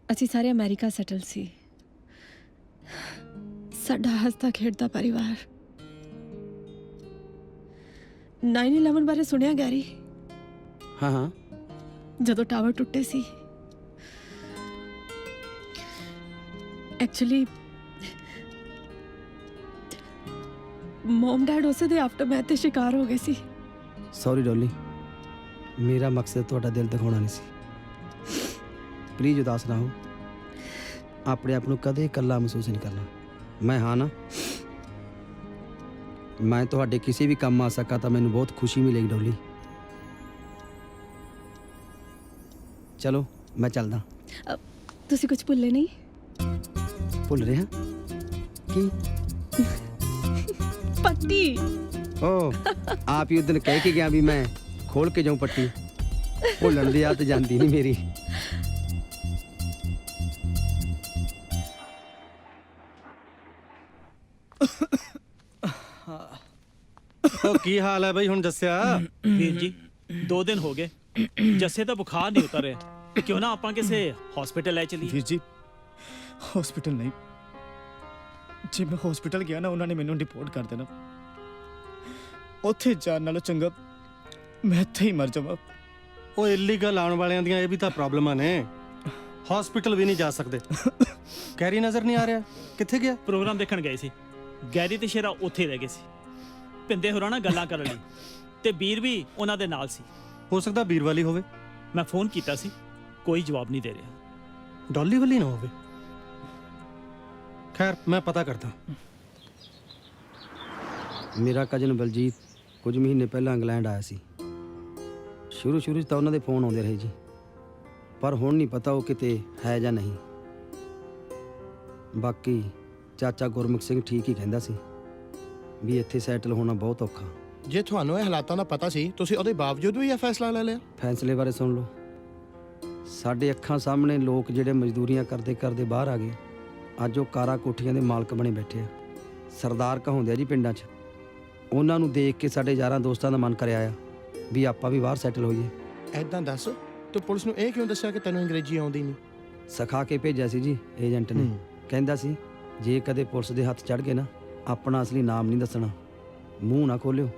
ਅਸੀਂ ਸਾਰੇ ਅਮਰੀਕਾ ਸੈਟਲ ਸੀ। ਸਾਡਾ ਹੱਸਦਾ ਖੇਡਦਾ ਪਰਿਵਾਰ। 9/11 ਬਾਰੇ ਸੁਣਿਆ ਗੈਰੀ? ਹਾਂ ਹਾਂ, ਜਦੋਂ ਟਾਵਰ ਟੁੱਟੇ ਸੀ। ਐਕਚੁਅਲੀ ਮਮ ਡੈਡ ਉਸੇ ਦੇ ਆਫਟਰਮੈਥ ਦੇ ਸ਼ਿਕਾਰ ਹੋ ਗਏ ਸੀ। ਸੌਰੀ ਡੋਲੀ, ਮੇਰਾ ਮਕਸਦ ਤੁਹਾਡਾ ਦਿਲ ਦਿਖਾਉਣਾ ਨਹੀਂ ਸੀ। ਪਲੀਜ਼ ਉਦਾਸ ਨਾ ਹੋ। ਆਪਣੇ ਆਪ ਨੂੰ ਕਦੇ ਇਕੱਲਾ ਮਹਿਸੂਸ ਨਹੀਂ ਕਰਨਾ। ਮੈਂ ਹਾਂ ਨਾ, ਮੈਂ ਤੁਹਾਡੇ ਕਿਸੇ ਵੀ ਕੰਮ ਆ ਸਕਾਂ ਤਾਂ ਮੈਨੂੰ ਬਹੁਤ ਖੁਸ਼ੀ ਮਿਲੇਗੀ ਡੋਲੀ। ਚਲੋ ਮੈਂ ਚੱਲਦਾ। ਤੁਸੀਂ ਕੁਝ ਭੁੱਲੇ ਨਹੀਂ? ਭੁੱਲ ਰਿਹਾ ਕੀ? ਪੱਟੀ। ਓ ਆਪ ਹੀ ਉਦੋਂ ਕਹਿ ਕੇ ਗਿਆ ਵੀ ਮੈਂ ਖੋਲ ਕੇ ਜਾਉਂ ਪੱਟੀ। ਭੁੱਲਣ ਦੀ ਆਦਤ ਜਾਂਦੀ ਨਹੀਂ ਮੇਰੀ। ਉਹ ਕੀ ਹਾਲ ਹੈ ਬਈ ਹੁਣ ਜੱਸਿਆ? ਵੀਰ ਜੀ 2 ਦਿਨ ਹੋ ਗਏ, ਜੱਸੇ ਦਾ ਬੁਖਾਰ ਨਹੀਂ ਉਤਰ ਰਿਹਾ। ਕਿਉਂ ਨਾ ਆਪਾਂ ਕਿਸੇ ਹਸਪੀਟਲ ਲੈ ਚਲੀਏ? ਵੀਰ ਜੀ ਹਸਪੀਟਲ ਨਹੀਂ, ਜੇ ਮੈਂ ਹਸਪੀਟਲ ਗਿਆ ਨਾ ਉਹਨਾਂ ਨੇ ਮੈਨੂੰ ਰਿਪੋਰਟ ਕਰ ਦੇਣਾ। ਉੱਥੇ ਜਾਣ ਨਾਲੋਂ ਚੰਗਾ ਮੈਂ ਇੱਥੇ ਹੀ ਮਰ ਜਾਵਾਂ। ਉਹ ਇਲੀਗਲ ਆਉਣ ਵਾਲਿਆਂ ਦੀਆਂ ਇਹ ਵੀ ਤਾਂ ਪ੍ਰੋਬਲਮਾਂ ਨੇ। ਹਸਪੀਟਲ ਵੀ ਨਹੀਂ ਜਾ ਸਕਦੇ। ਗੈਰੀ ਨਜ਼ਰ ਨਹੀਂ ਆ ਰਿਹਾ, ਕਿੱਥੇ ਗਿਆ? ਪ੍ਰੋਗਰਾਮ ਦੇਖਣ ਗਏ ਸੀ। ਗੈਰੀ ਤੇ ਸ਼ੇਰਾ ਉੱਥੇ ਰਹਿ ਗਏ ਸੀ, ਪਿੰਦੇ ਹੋਰਾਂ ਨਾਲ ਗੱਲਾਂ ਕਰਨ ਲਈ, ਤੇ ਵੀਰ ਵੀ ਉਹਨਾਂ ਦੇ ਨਾਲ ਸੀ। ਹੋ ਸਕਦਾ ਵੀਰ ਵਾਲੀ ਹੋਵੇ। ਮੈਂ ਫੋਨ ਕੀਤਾ ਸੀ, ਕੋਈ ਜਵਾਬ ਨਹੀਂ ਦੇ ਰਿਹਾ। ਡੋਲੀ ਵਾਲੀ ਨਾ ਹੋਵੇ। ਖੈਰ ਮੈਂ ਪਤਾ ਕਰਦਾ। ਮੇਰਾ ਕਜ਼ਨ ਬਲਜੀਤ ਕੁਝ ਮਹੀਨੇ ਪਹਿਲਾਂ ਇੰਗਲੈਂਡ ਆਇਆ ਸੀ। ਸ਼ੁਰੂ 'ਚ ਤਾਂ ਉਹਨਾਂ ਦੇ ਫੋਨ ਆਉਂਦੇ ਰਹੇ ਜੀ, ਪਰ ਹੁਣ ਨਹੀਂ ਪਤਾ ਉਹ ਕਿਤੇ ਹੈ ਜਾਂ ਨਹੀਂ। ਬਾਕੀ ਚਾਚਾ ਗੁਰਮੁਖ ਸਿੰਘ ਠੀਕ ਹੀ ਕਹਿੰਦਾ ਸੀ ਵੀ ਇੱਥੇ ਸੈਟਲ ਹੋਣਾ ਬਹੁਤ ਔਖਾ। ਜੇ ਤੁਹਾਨੂੰ ਇਹ ਹਾਲਾਤਾਂ ਦਾ ਪਤਾ ਸੀ, ਤੁਸੀਂ ਉਹਦੇ ਬਾਵਜੂਦ ਵੀ ਇਹ ਫੈਸਲਾ ਲੈ ਲਿਆ? ਫੈਸਲੇ ਬਾਰੇ ਸੁਣ ਲਓ। ਸਾਡੇ ਅੱਖਾਂ ਸਾਹਮਣੇ ਲੋਕ ਜਿਹੜੇ ਮਜ਼ਦੂਰੀਆਂ ਕਰਦੇ ਕਰਦੇ ਬਾਹਰ ਆ ਗਏ, ਅੱਜ ਉਹ ਕਾਰਾਂ ਕੋਠੀਆਂ ਦੇ ਮਾਲਕ ਬਣੇ ਬੈਠੇ ਆ। ਸਰਦਾਰ ਕਹਾਉਂਦੇ ਆ ਜੀ ਪਿੰਡਾਂ 'ਚ। ਉਹਨਾਂ ਨੂੰ ਦੇਖ ਕੇ ਸਾਡੇ ਯਾਰਾਂ ਦੋਸਤਾਂ ਦਾ ਮਨ ਕਰਿਆ ਆ ਵੀ ਆਪਾਂ ਵੀ ਬਾਹਰ ਸੈਟਲ ਹੋਈਏ। ਐਦਾਂ ਦੱਸ, ਤੂੰ ਪੁਲਿਸ ਨੂੰ ਇਹ ਕਿਉਂ ਦੱਸਿਆ ਕਿ ਤੈਨੂੰ ਅੰਗਰੇਜ਼ੀ ਆਉਂਦੀ ਨਹੀਂ? ਸਿਖਾ ਕੇ ਭੇਜਿਆ ਸੀ ਜੀ ਏਜੰਟ ਨੇ। ਕਹਿੰਦਾ ਸੀ ਜੇ ਕਦੇ ਪੁਲਿਸ ਦੇ ਹੱਥ ਚੜ ਗਏ ਨਾ, ਆਪਣਾ ਅਸਲੀ ਨਾਮ ਨਹੀਂ ਦੱਸਣਾ, ਮੂੰਹ ਨਾ ਖੋਲਿਓ,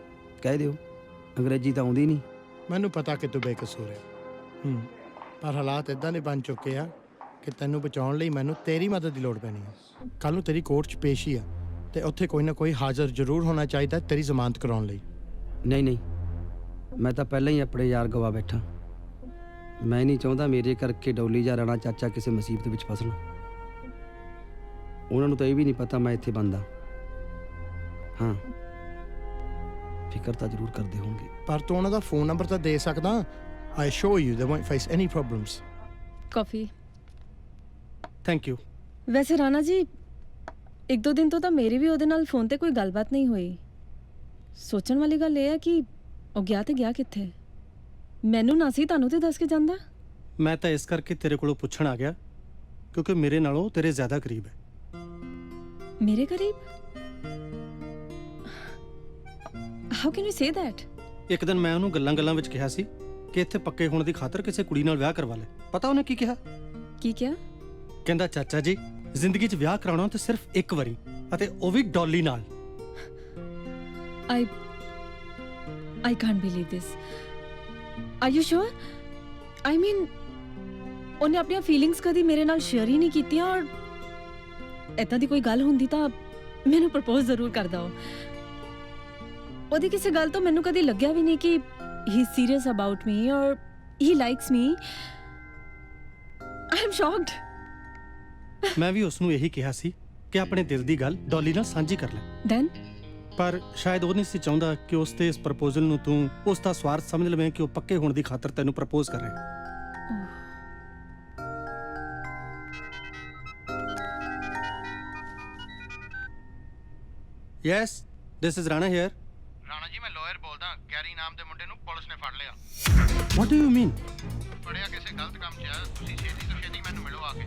ਕਹਿ ਦਿਓ ਅੰਗਰੇਜ਼ੀ ਤਾਂ ਆਉਂਦੀ ਨਹੀਂ। ਮੈਨੂੰ ਪਤਾ ਕਿ ਤੂੰ ਬੇਕਸੂਰ ਹੈ, ਪਰ ਹਾਲਾਤ ਇਦਾਂ ਦੇ ਬਣ ਚੁੱਕੇ ਆ ਕਿ ਤੈਨੂੰ ਬਚਾਉਣ ਲਈ ਮੈਨੂੰ ਤੇਰੀ ਮਦਦ ਦੀ ਲੋੜ ਪੈਣੀ ਹੈ। ਕੱਲ ਨੂੰ ਤੇਰੀ ਕੋਰਟ 'ਚ ਪੇਸ਼ੀ ਆ ਤੇ ਉੱਥੇ ਕੋਈ ਨਾ ਕੋਈ ਹਾਜ਼ਰ ਜ਼ਰੂਰ ਹੋਣਾ ਚਾਹੀਦਾ ਤੇਰੀ ਜ਼ਮਾਨਤ ਕਰਾਉਣ ਲਈ। ਨਹੀਂ, ਮੈਂ ਤਾਂ ਪਹਿਲਾਂ ਹੀ ਆਪਣੇ ਯਾਰ ਗਵਾ ਬੈਠਾ। ਮੈਂ ਨਹੀਂ ਚਾਹੁੰਦਾ ਮੇਰੇ ਕਰਕੇ ਡੌਲੀ ਜਾਂ ਰਾਣਾ ਚਾਚਾ ਕਿਸੇ ਮੁਸੀਬਤ ਵਿੱਚ ਫਸਣ। ਉਹਨਾਂ ਨੂੰ ਤਾਂ ਇਹ ਵੀ ਨਹੀਂ ਪਤਾ ਮੈਂ ਇੱਥੇ ਬੰਦਾ ਹਾਂ। ਫਿਕਰ ਤਾਂ ਜ਼ਰੂਰ ਕਰਦੇ ਹੋਣਗੇ। ਪਰ ਤੂੰ ਉਹਨਾਂ ਦਾ ਫੋਨ ਨੰਬਰ ਤਾਂ ਦੇ ਸਕਦਾ। I assure you they won't face any problems. Coffee. Thank you. ਵੈਸੇ ਰਾਣਾ ਜੀ 1-2 ਦਿਨ ਤੋਂ ਤਾਂ ਮੇਰੀ ਵੀ ਉਹਦੇ ਨਾਲ ਫੋਨ ਤੇ ਕੋਈ ਗੱਲਬਾਤ ਨਹੀਂ ਹੋਈ। ਸੋਚਣ ਵਾਲੀ ਗੱਲ ਇਹ ਹੈ ਕਿ ਉਹ ਗਿਆ ਤੇ ਗਿਆ ਕਿੱਥੇ? ਮੈਨੂੰ ਨਾ ਸੀ, ਤੁਹਾਨੂੰ ਤੇ ਦੱਸ ਕੇ ਜਾਂਦਾ। ਮੈਂ ਤਾਂ ਇਸ ਕਰਕੇ ਤੇਰੇ ਕੋਲੋਂ ਪੁੱਛਣ ਆ ਗਿਆ ਕਿਉਂਕਿ ਮੇਰੇ ਨਾਲੋਂ ਤੇਰੇ ਜ਼ਿਆਦਾ ਕਰੀਬ ਹੈ। ਮੇਰੇ ਕਰੀਬ? How can you say that? ਇੱਕ ਦਿਨ ਮੈਂ ਉਹਨੂੰ ਗੱਲਾਂ ਵਿੱਚ ਕਿਹਾ ਸੀ ਕਿ ਇੱਥੇ ਪੱਕੇ ਹੋਣ ਦੀ ਖਾਤਰ ਕਿਸੇ ਕੁੜੀ ਨਾਲ ਵਿਆਹ ਕਰਵਾ ਲੈ। ਪਤਾ ਉਹਨੇ ਕੀ ਕਿਹਾ? ਕੀ ਕਿਹਾ? ਕਹਿੰਦਾ ਚਾਚਾ ਜੀ ਜ਼ਿੰਦਗੀ 'ਚ ਵਿਆਹ ਕਰਾਉਣਾ ਤੇ ਸਿਰਫ ਇੱਕ ਵਾਰੀ, ਅਤੇ ਉਹ ਵੀ ਡੌਲੀ ਨਾਲ। I can't believe this. Are you sure? I mean, ਉਹਨੇ ਆਪਣੀਆਂ ਫੀਲਿੰਗਸ ਕਦੀ ਮੇਰੇ ਨਾਲ ਸ਼ੇਅਰ ਹੀ ਨਹੀਂ ਕੀਤੀਆਂ, ਔਰ ਏਦਾਂ ਦੀ ਕੋਈ ਗੱਲ ਹੁੰਦੀ ਤਾਂ ਮੈਨੂੰ ਪ੍ਰਪੋਜ਼ ਜ਼ਰੂਰ ਕਰਦਾ ਉਹ। ਉਹਦੀ ਕਿਸੇ ਗੱਲ ਤੋਂ ਮੈਨੂੰ ਕਦੀ ਲੱਗਿਆ ਵੀ ਨਹੀਂ ਕਿ he is serious about me or he likes me. I am shocked. ਮੈਂ ਵੀ ਉਸ ਨੂੰ ਇਹੀ ਕਿਹਾ ਸੀ ਕਿ ਆਪਣੇ ਦਿਲ ਦੀ ਗੱਲ ਡੌਲੀ ਨਾਲ ਸਾਂਝੀ ਕਰ ਲੈ। Then? ਪਰ ਸ਼ਾਇਦ ਉਹ ਨਹੀਂ ਸੀ ਚਾਹੁੰਦਾ ਕਿ ਉਸ ਤੇ ਇਸ ਪ੍ਰਪੋਜ਼ਲ ਨੂੰ ਤੂੰ ਉਸ ਦਾ ਸਵਾਰਥ ਸਮਝ ਲਵੇਂ ਕਿ ਉਹ ਪੱਕੇ ਹੋਣ ਦੀ ਖਾਤਰ ਤੈਨੂੰ ਪ੍ਰਪੋਜ਼ ਕਰ ਰਿਹਾ। Yes, this is Rana here. Rana ji, ਮੈਂ ਲਾਇਰ ਬੋਲਦਾ। ਗੈਰੀ ਨਾਮ ਦੇ ਮੁੰਡੇ ਨੂੰ ਪੁਲਿਸ ਨੇ ਫੜ ਲਿਆ। What do you mean? ਫੜਿਆ ਕਿਸੇ ਗਲਤ ਕੰਮ 'ਚ ਆ। ਤੁਸੀਂ ਛੇਤੀ ਤੋਂ ਛੇਤੀ ਮੈਨੂੰ ਮਿਲੋ ਆ ਕੇ।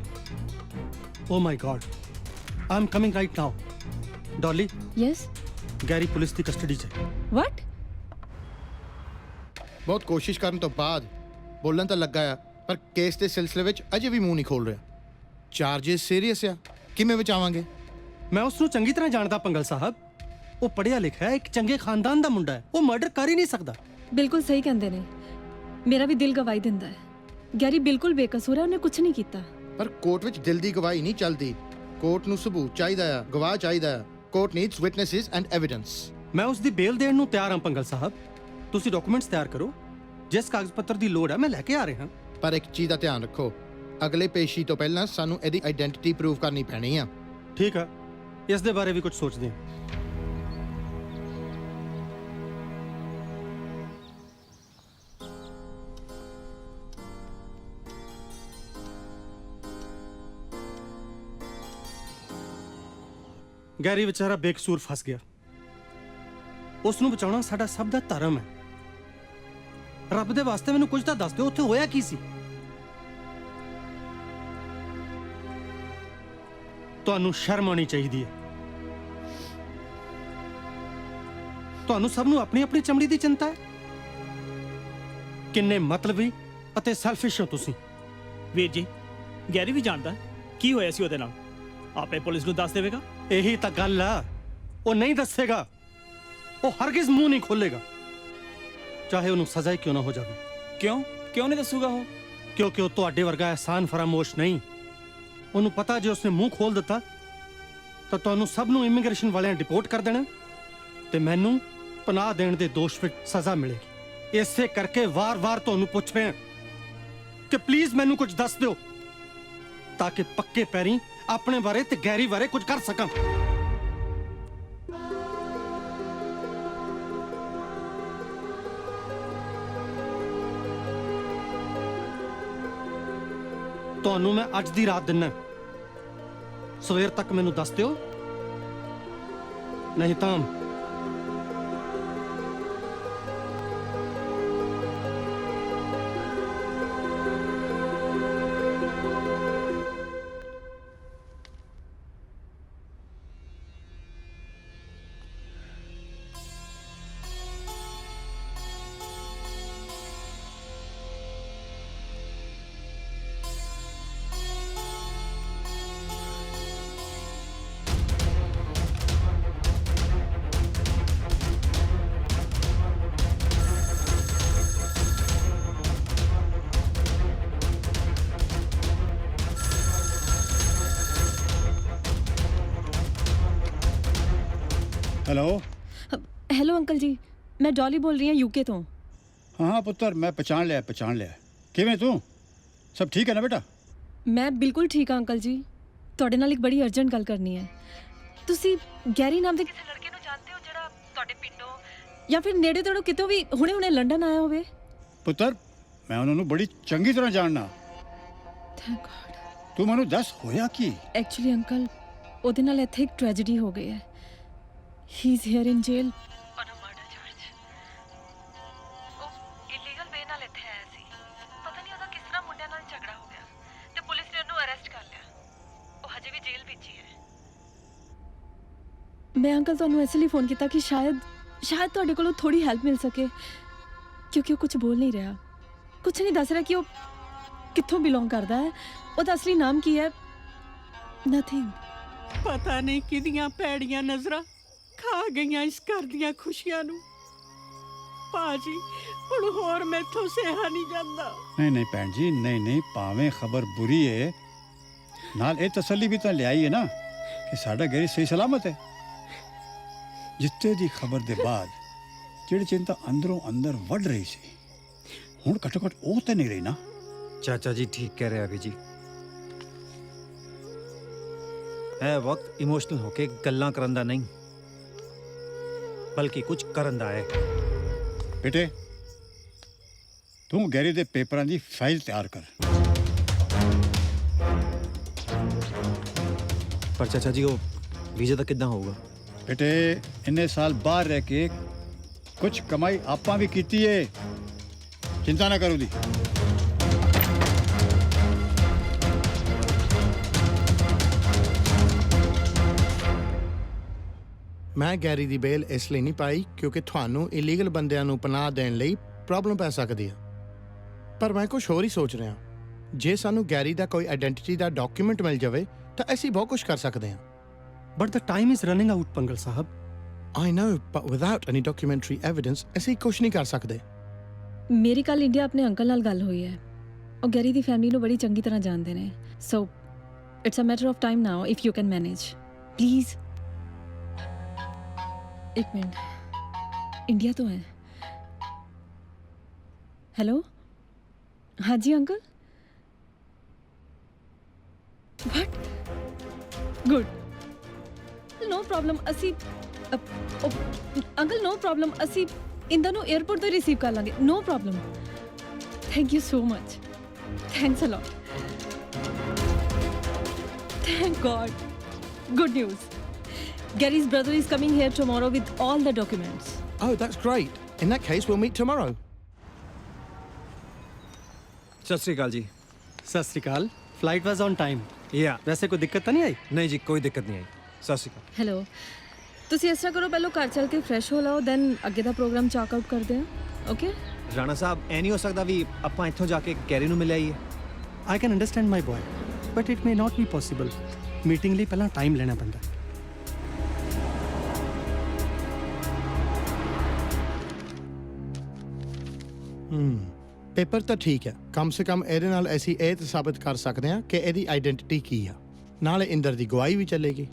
Oh my God. I'm coming right now. Dolly? Yes? Garry police ਦੀ ਕਸਟਡੀ 'ਚ ਹੈ। What? ਬਹੁਤ ਕੋਸ਼ਿਸ਼ ਕਰਨ ਤੋਂ ਬਾਅਦ ਬੋਲਣ ਤਾਂ ਲੱਗਾ ਆ, ਪਰ ਕੇਸ ਦੇ ਸਿਲਸਿਲੇ ਵਿੱਚ ਅਜੇ ਵੀ ਮੂੰਹ ਨਹੀਂ ਖੋਲ ਰਿਹਾ। ਚਾਰजेस ਸੀਰੀਅਸ ਆ, ਕਿਵੇਂ ਬਚਾਵਾਂਗੇ? ਮੈਂ ਉਸ ਨੂੰ ਚੰਗੀ ਤਰ੍ਹਾਂ ਜਾਣਦਾ ਪੰਗਲ ਸਾਹਿਬ। ਉਹ ਪੜ੍ਹਿਆ ਲਿਖਿਆ ਹੈ, ਇੱਕ ਚੰਗੇ ਖਾਨਦਾਨ ਦਾ ਮੁੰਡਾ ਹੈ। ਉਹ ਮਰਡਰ ਕਰ ਹੀ ਨਹੀਂ ਸਕਦਾ। ਬਿਲਕੁਲ ਸਹੀ ਕਹਿੰਦੇ ਨੇ। ਮੇਰਾ ਵੀ ਦਿਲ ਗਵਾਹੀ ਦਿੰਦਾ ਹੈ। ਗੈਰੀ ਬਿਲਕੁਲ ਬੇਕਸੂਰ ਹੈ, ਉਹਨੇ ਕੁਝ ਨਹੀਂ ਕੀਤਾ। ਪਰ ਕੋਰਟ ਵਿੱਚ ਦਿਲ ਦੀ ਗਵਾਹੀ ਨਹੀਂ ਚੱਲਦੀ। ਕੋਰਟ ਨੂੰ ਸਬੂਤ ਚਾਹੀਦਾ ਆ, ਗਵਾਹ ਚਾਹੀਦਾ ਆ। Court needs witnesses and evidence. ਮੈਂ ਉਸ ਦੀ ਬੇਲ ਦੇਣ ਨੂੰ ਤਿਆਰ ਹਾਂ ਪੰਗਲ ਸਾਹਿਬ। ਤੁਸੀਂ ਡਾਕੂਮੈਂਟਸ ਤਿਆਰ ਕਰੋ। ਜਿਸ ਕਾਗਜ਼ ਪੱਤਰ ਦੀ ਲੋੜ ਹੈ ਮੈਂ ਲੈ ਕੇ ਆ ਰਿਹਾ ਹਾਂ। ਪਰ ਇੱਕ ਚੀਜ਼ ਦਾ ਧਿਆਨ ਰੱਖੋ, ਅਗਲੇ ਪੇਸ਼ੀ ਤੋਂ ਪਹਿਲਾਂ ਸਾਨੂੰ ਇਹਦੀ ਆਇਡੈਂਟੀਟੀ ਪ੍ਰੂਵ ਕਰਨੀ ਪੈਣੀ ਆ। ਠੀਕ ਆ, ਇਸ ਦੇ ਬਾਰੇ ਵੀ ਕੁਝ ਸੋਚਦੇ ਹਾਂ। ਗੈਰੀ ਵਿਚਾਰਾ ਬੇਕਸੂਰ ਫਸ ਗਿਆ। ਉਸ ਨੂੰ ਬਚਾਉਣਾ ਸਾਡਾ ਸਭ ਦਾ ਧਰਮ ਹੈ। ਰੱਬ ਦੇ ਵਾਸਤੇ ਮੈਨੂੰ ਕੁਝ ਤਾਂ ਦੱਸ ਦਿਓ, ਉੱਥੇ ਹੋਇਆ ਕੀ ਸੀ? ਤੁਹਾਨੂੰ ਸ਼ਰਮ ਆਉਣੀ ਚਾਹੀਦੀ ਹੈ। ਤੁਹਾਨੂੰ ਸਭ ਨੂੰ ਆਪਣੀ ਆਪਣੀ ਚਮੜੀ ਦੀ ਚਿੰਤਾ ਹੈ। ਕਿੰਨੇ ਮਤਲਬੀ ਅਤੇ ਸੈਲਫਿਸ਼ ਹੋ ਤੁਸੀਂ। ਵੀਰ ਜੀ, ਗੈਰੀ ਵੀ ਜਾਣਦਾ ਕੀ ਹੋਇਆ ਸੀ ਉਹਦੇ ਨਾਲ। ਆਪੇ ਪੁਲਿਸ ਨੂੰ ਦੱਸ ਦੇਵੇਗਾ। ਇਹੀ ਤਾਂ ਗੱਲ ਆ, ਉਹ ਨਹੀਂ ਦੱਸੇਗਾ। ਉਹ ਹਰਗਿਜ਼ ਮੂੰਹ ਨਹੀਂ ਖੋਲੇਗਾ, ਚਾਹੇ ਉਹਨੂੰ ਸਜ਼ਾ ਹੀ ਕਿਉਂ ਨਾ ਹੋ ਜਾਵੇ। ਕਿਉਂ ਨਹੀਂ ਦੱਸੂਗਾ ਉਹ? ਕਿਉਂਕਿ ਉਹ ਤੁਹਾਡੇ ਵਰਗਾ ਅਹਿਸਾਨ ਫਰਾਮੋਸ਼ ਨਹੀਂ। ਉਹਨੂੰ ਪਤਾ ਜੇ ਉਸਨੇ ਮੂੰਹ ਖੋਲ ਦਿੱਤਾ ਤਾਂ ਤੁਹਾਨੂੰ ਸਭ ਨੂੰ ਇਮੀਗ੍ਰੇਸ਼ਨ ਵਾਲਿਆਂ ਡਿਪੋਰਟ ਕਰ ਦੇਣਾ ਤੇ ਮੈਨੂੰ ਪਨਾਹ ਦੇਣ ਦੇ ਦੋਸ਼ ਵਿੱਚ ਸਜ਼ਾ ਮਿਲੇਗੀ। ਇਸੇ ਕਰਕੇ ਵਾਰ-ਵਾਰ ਤੁਹਾਨੂੰ ਪੁੱਛ ਰਿਹਾ ਕਿ ਪਲੀਜ਼ ਮੈਨੂੰ ਕੁਝ ਦੱਸ ਦਿਓ ਤਾਂ ਕਿ ਪੱਕੇ ਪੈਰੀਂ ਆਪਣੇ ਬਾਰੇ ਤੇ ਗੈਰੀ ਬਾਰੇ ਕੁਝ ਕਰ ਸਕਾਂ। ਤੁਹਾਨੂੰ ਮੈਂ ਅੱਜ ਦੀ ਰਾਤ ਦਿੰਨਾ, ਸਵੇਰ ਤੱਕ ਮੈਨੂੰ ਦੱਸ ਦਿਓ, ਨਹੀਂ ਤਾਂ ਹੈਲੋ। ਹੈਲੋ ਅੰਕਲ ਜੀ, ਮੈਂ ਡੋਲੀ ਬੋਲ ਰਹੀ ਹਾਂ ਯੂਕੇ ਤੋਂ। ਹਾਂ ਪੁੱਤਰ, ਮੈਂ ਪਛਾਣ ਲਿਆ। ਕਿਵੇਂ ਤੂੰ? ਸਭ ਠੀਕ ਹੈ ਨਾ ਬੇਟਾ? ਮੈਂ ਬਿਲਕੁਲ ਠੀਕ ਹਾਂ ਅੰਕਲ ਜੀ। ਤੁਹਾਡੇ ਨਾਲ ਇੱਕ ਬੜੀ ਅਰਜੈਂਟ ਗੱਲ ਕਰਨੀ ਹੈ। ਤੁਸੀਂ ਗੈਰੀ ਨਾਮ ਦੇ ਕਿਸੇ ਲੜਕੇ ਨੂੰ ਜਾਣਦੇ ਹੋ ਜਿਹੜਾ ਤੁਹਾਡੇ ਪਿੰਡੋਂ ਜਾਂ ਫਿਰ ਨੇੜੇ ਤੇੜੋਂ ਕਿਤੋਂ ਵੀ ਹੁਣੇ ਲੰਡਨ ਆਇਆ ਹੋਵੇ? ਪੁੱਤਰ, ਮੈਂ ਉਹਨਾਂ ਨੂੰ ਬੜੀ ਚੰਗੀ ਤਰ੍ਹਾਂ ਜਾਣਦਾ। Thank god. ਤੂੰ ਮੈਨੂੰ ਦੱਸ, ਹੋਇਆ ਕੀ? ਐਕਚੁਅਲੀ ਅੰਕਲ, ਉਹਦੇ ਨਾਲ ਇੱਥੇ ਇੱਕ ਟ੍ਰੈਜੇਡੀ ਹੋ ਗਈ ਹੈ। He is here in jail on a murder charge. ਉਹ ਇਲੀਗਲ ਵੇ ਨਾਲ ਇੱਥੇ ਆਇਆ ਸੀ। ਪਤਾ ਨਹੀਂ ਉਹਦਾ ਕਿਸ ਤਰ੍ਹਾਂ ਮੁੰਡਿਆਂ ਨਾਲ ਝਗੜਾ ਹੋ ਗਿਆ ਤੇ ਪੁਲਿਸ ਨੇ ਉਹਨੂੰ ਅਰੈਸਟ ਕਰ ਲਿਆ। ਉਹ ਹਜੇ ਵੀ ਜੇਲ੍ਹ ਵਿੱਚ ਹੀ ਹੈ। ਮੈਂ ਅੰਕਲ ਤੁਹਾਨੂੰ ਇਸ ਲਈ ਫੋਨ ਕੀਤਾ ਕਿ ਸ਼ਾਇਦ ਤੁਹਾਡੇ ਕੋਲੋਂ ਥੋੜੀ ਹੈਲਪ ਮਿਲ ਸਕੇ, ਕਿਉਂਕਿ ਉਹ ਕੁਝ ਬੋਲ ਨਹੀਂ ਰਿਹਾ, ਕੁਝ ਨਹੀਂ ਦੱਸ ਰਿਹਾ ਕਿ ਉਹ ਕਿੱਥੋਂ ਬਿਲੋਂਗ ਕਰਦਾ ਹੈ, ਉਹਦਾ ਅਸਲੀ ਨਾਮ ਕੀ ਹੈ। ਨਥਿੰਗ। ਪਤਾ ਨਹੀਂ ਕਿਹਦੀਆਂ ਭੈੜੀਆਂ ਨਜ਼ਰਾਂ ਖਾ ਗਈਆਂ ਇਸ ਘਰ ਦੀਆਂ ਖੁਸ਼ੀਆਂ ਨੂੰ। ਪਾਜੀ, ਹੁਣ ਹੋਰ ਮੈਥੋਂ ਸਹਿਆ ਨਹੀਂ ਜਾਂਦਾ। ਨਹੀਂ ਭੈਣ ਜੀ, ਨਹੀਂ, ਭਾਵੇਂ ਖਬਰ ਬੁਰੀ ਹੈ, ਨਾਲ ਇਹ ਤਸੱਲੀ ਵੀ ਤਾਂ ਲਿਆਈ ਹੈ ਨਾ ਕਿ ਸਾਡਾ ਗੈਰੀ ਸਹੀ ਸਲਾਮਤ ਹੈ। ਜਿੱਤੇ ਦੀ ਖਬਰ ਦੇ ਬਾਅਦ ਜਿਹੜੀ ਚਿੰਤਾ ਅੰਦਰੋਂ ਅੰਦਰ ਵੱਢ ਰਹੀ ਸੀ, ਹੁਣ ਘੱਟੋ ਘੱਟ ਉਹ ਤਾਂ ਨਹੀਂ ਰਹੀ ਨਾ। ਚਾਚਾ ਜੀ ਠੀਕ ਕਹਿ ਰਹੇ ਅਭੀ ਜੀ। ਇਹ ਵਕਤ ਇਮੋਸ਼ਨਲ ਹੋ ਕੇ ਗੱਲਾਂ ਕਰਨ ਦਾ ਨਹੀਂ, ਬਲਕਿ ਕੁਝ ਕਰਨ ਦਾ ਹੈ। ਬੇਟੇ, ਤੂੰ ਗੈਰੀ ਦੇ ਪੇਪਰਾਂ ਦੀ ਫਾਈਲ ਤਿਆਰ ਕਰ। ਪਰ ਚਾਚਾ ਜੀ, ਉਹ ਵੀਜ਼ਾ ਤਾਂ ਕਿੱਦਾਂ ਹੋਊਗਾ? ਬੇਟੇ, ਇੰਨੇ ਸਾਲ ਬਾਹਰ ਰਹਿ ਕੇ ਕੁਝ ਕਮਾਈ ਆਪਾਂ ਵੀ ਕੀਤੀ ਏ, ਚਿੰਤਾ ਨਾ ਕਰੋ ਦੀ। ਮੈਂ ਗੈਰੀ ਦੀ ਬੇਲ ਇਸ ਲਈ ਨਹੀਂ ਪਾਈ ਕਿਉਂਕਿ ਤੁਹਾਨੂੰ ਇਲੀਗਲ ਬੰਦਿਆਂ ਨੂੰ ਪਨਾਹ ਦੇਣ ਲਈ ਪ੍ਰੋਬਲਮ ਪੈ ਸਕਦੀ ਹੈ। ਪਰ ਮੈਂ ਕੁਝ ਹੋਰ ਹੀ ਸੋਚ ਰਿਹਾ। ਜੇ ਸਾਨੂੰ ਗੈਰੀ ਦਾ ਕੋਈ ਆਇਡੈਂਟੀਟੀ ਦਾ ਡਾਕੂਮੈਂਟ ਮਿਲ ਜਾਵੇ ਤਾਂ ਅਸੀਂ ਬਹੁਤ ਕੁਝ ਕਰ ਸਕਦੇ ਹਾਂ। But the time is running out, Pangal Sahab. I know, but without any documentary evidence, ਅਸੀਂ ਕੁਝ ਨਹੀਂ ਕਰ ਸਕਦੇ। ਮੇਰੀ ਕੱਲ ਇੰਡੀਆ ਆਪਣੇ ਅੰਕਲ ਨਾਲ ਗੱਲ ਹੋਈ ਹੈ। ਉਹ ਗੈਰੀ ਦੀ ਫੈਮਿਲੀ ਨੂੰ ਬੜੀ ਚੰਗੀ ਤਰ੍ਹਾਂ ਜਾਣਦੇ ਨੇ। So it's a matter of time now if you can manage please. ਇੱਕ ਮਿੰਟ, ਇੰਡੀਆ ਤੋਂ ਹੈ। ਹੈਲੋ, ਹਾਂਜੀ uncle. What? Good. No problem. ਅਸੀਂ ਅੰਕਲ no problem. ਅਸੀਂ ਇੰਦਾਂ ਨੂੰ 에ਅਰਪੋਰਟ ਤੋਂ ਰਿਸੀਵ ਕਰ ਲਾਂਗੇ. No problem. Thank you so much. Thanks a lot. Thank God. Good news. Gary's brother is coming here tomorrow with all the documents. Oh, that's great. In that case, we'll meet tomorrow. ਸਤਿ ਸ੍ਰੀ ਅਕਾਲ ਜੀ। ਸਤਿ ਸ੍ਰੀ ਅਕਾਲ। Flight was on time. ਯਾ ਵੈਸੇ ਕੋਈ ਦਿੱਕਤ ਤਾਂ ਨਹੀਂ ਆਈ? ਨਹੀਂ ਜੀ, ਕੋਈ ਦਿੱਕਤ ਨਹੀਂ ਆਈ। ਸਤਿ ਸ੍ਰੀ ਅਕਾਲ। ਹੈਲੋ, ਤੁਸੀਂ ਇਸ ਤਰ੍ਹਾਂ ਕਰੋ, ਪਹਿਲਾਂ ਘਰ ਚੱਲ ਕੇ ਫਰੈਸ਼ ਹੋ ਲਓ, ਦੈਨ ਅੱਗੇ ਦਾ ਪ੍ਰੋਗਰਾਮ ਚੈੱਕ ਆਊਟ ਕਰਦੇ ਹਾਂ। ਓਕੇ ਰਾਣਾ ਸਾਹਿਬ, ਐ ਨਹੀਂ ਹੋ ਸਕਦਾ ਵੀ ਆਪਾਂ ਇੱਥੋਂ ਜਾ ਕੇ ਗੈਰੀ ਨੂੰ ਮਿਲ ਆਈਏ? I can understand my boy, but it may not be possible. Meeting ਲਈ ਪਹਿਲਾਂ ਟਾਈਮ ਲੈਣਾ ਪੈਂਦਾ। ਪੇਪਰ ਤਾਂ ਠੀਕ ਹੈ, ਕਮ ਸੇ ਕਮ ਇਹਦੇ ਨਾਲ ਅਸੀਂ ਇਹ ਤਾਂ ਸਾਬਤ ਕਰ ਸਕਦੇ ਹਾਂ ਕਿ ਇਹਦੀ ਆਈਡੈਂਟੀਟੀ ਕੀ ਆ, ਨਾਲੇ ਇੰਦਰ ਦੀ ਗਵਾਹੀ ਵੀ ਚੱਲੇਗੀ।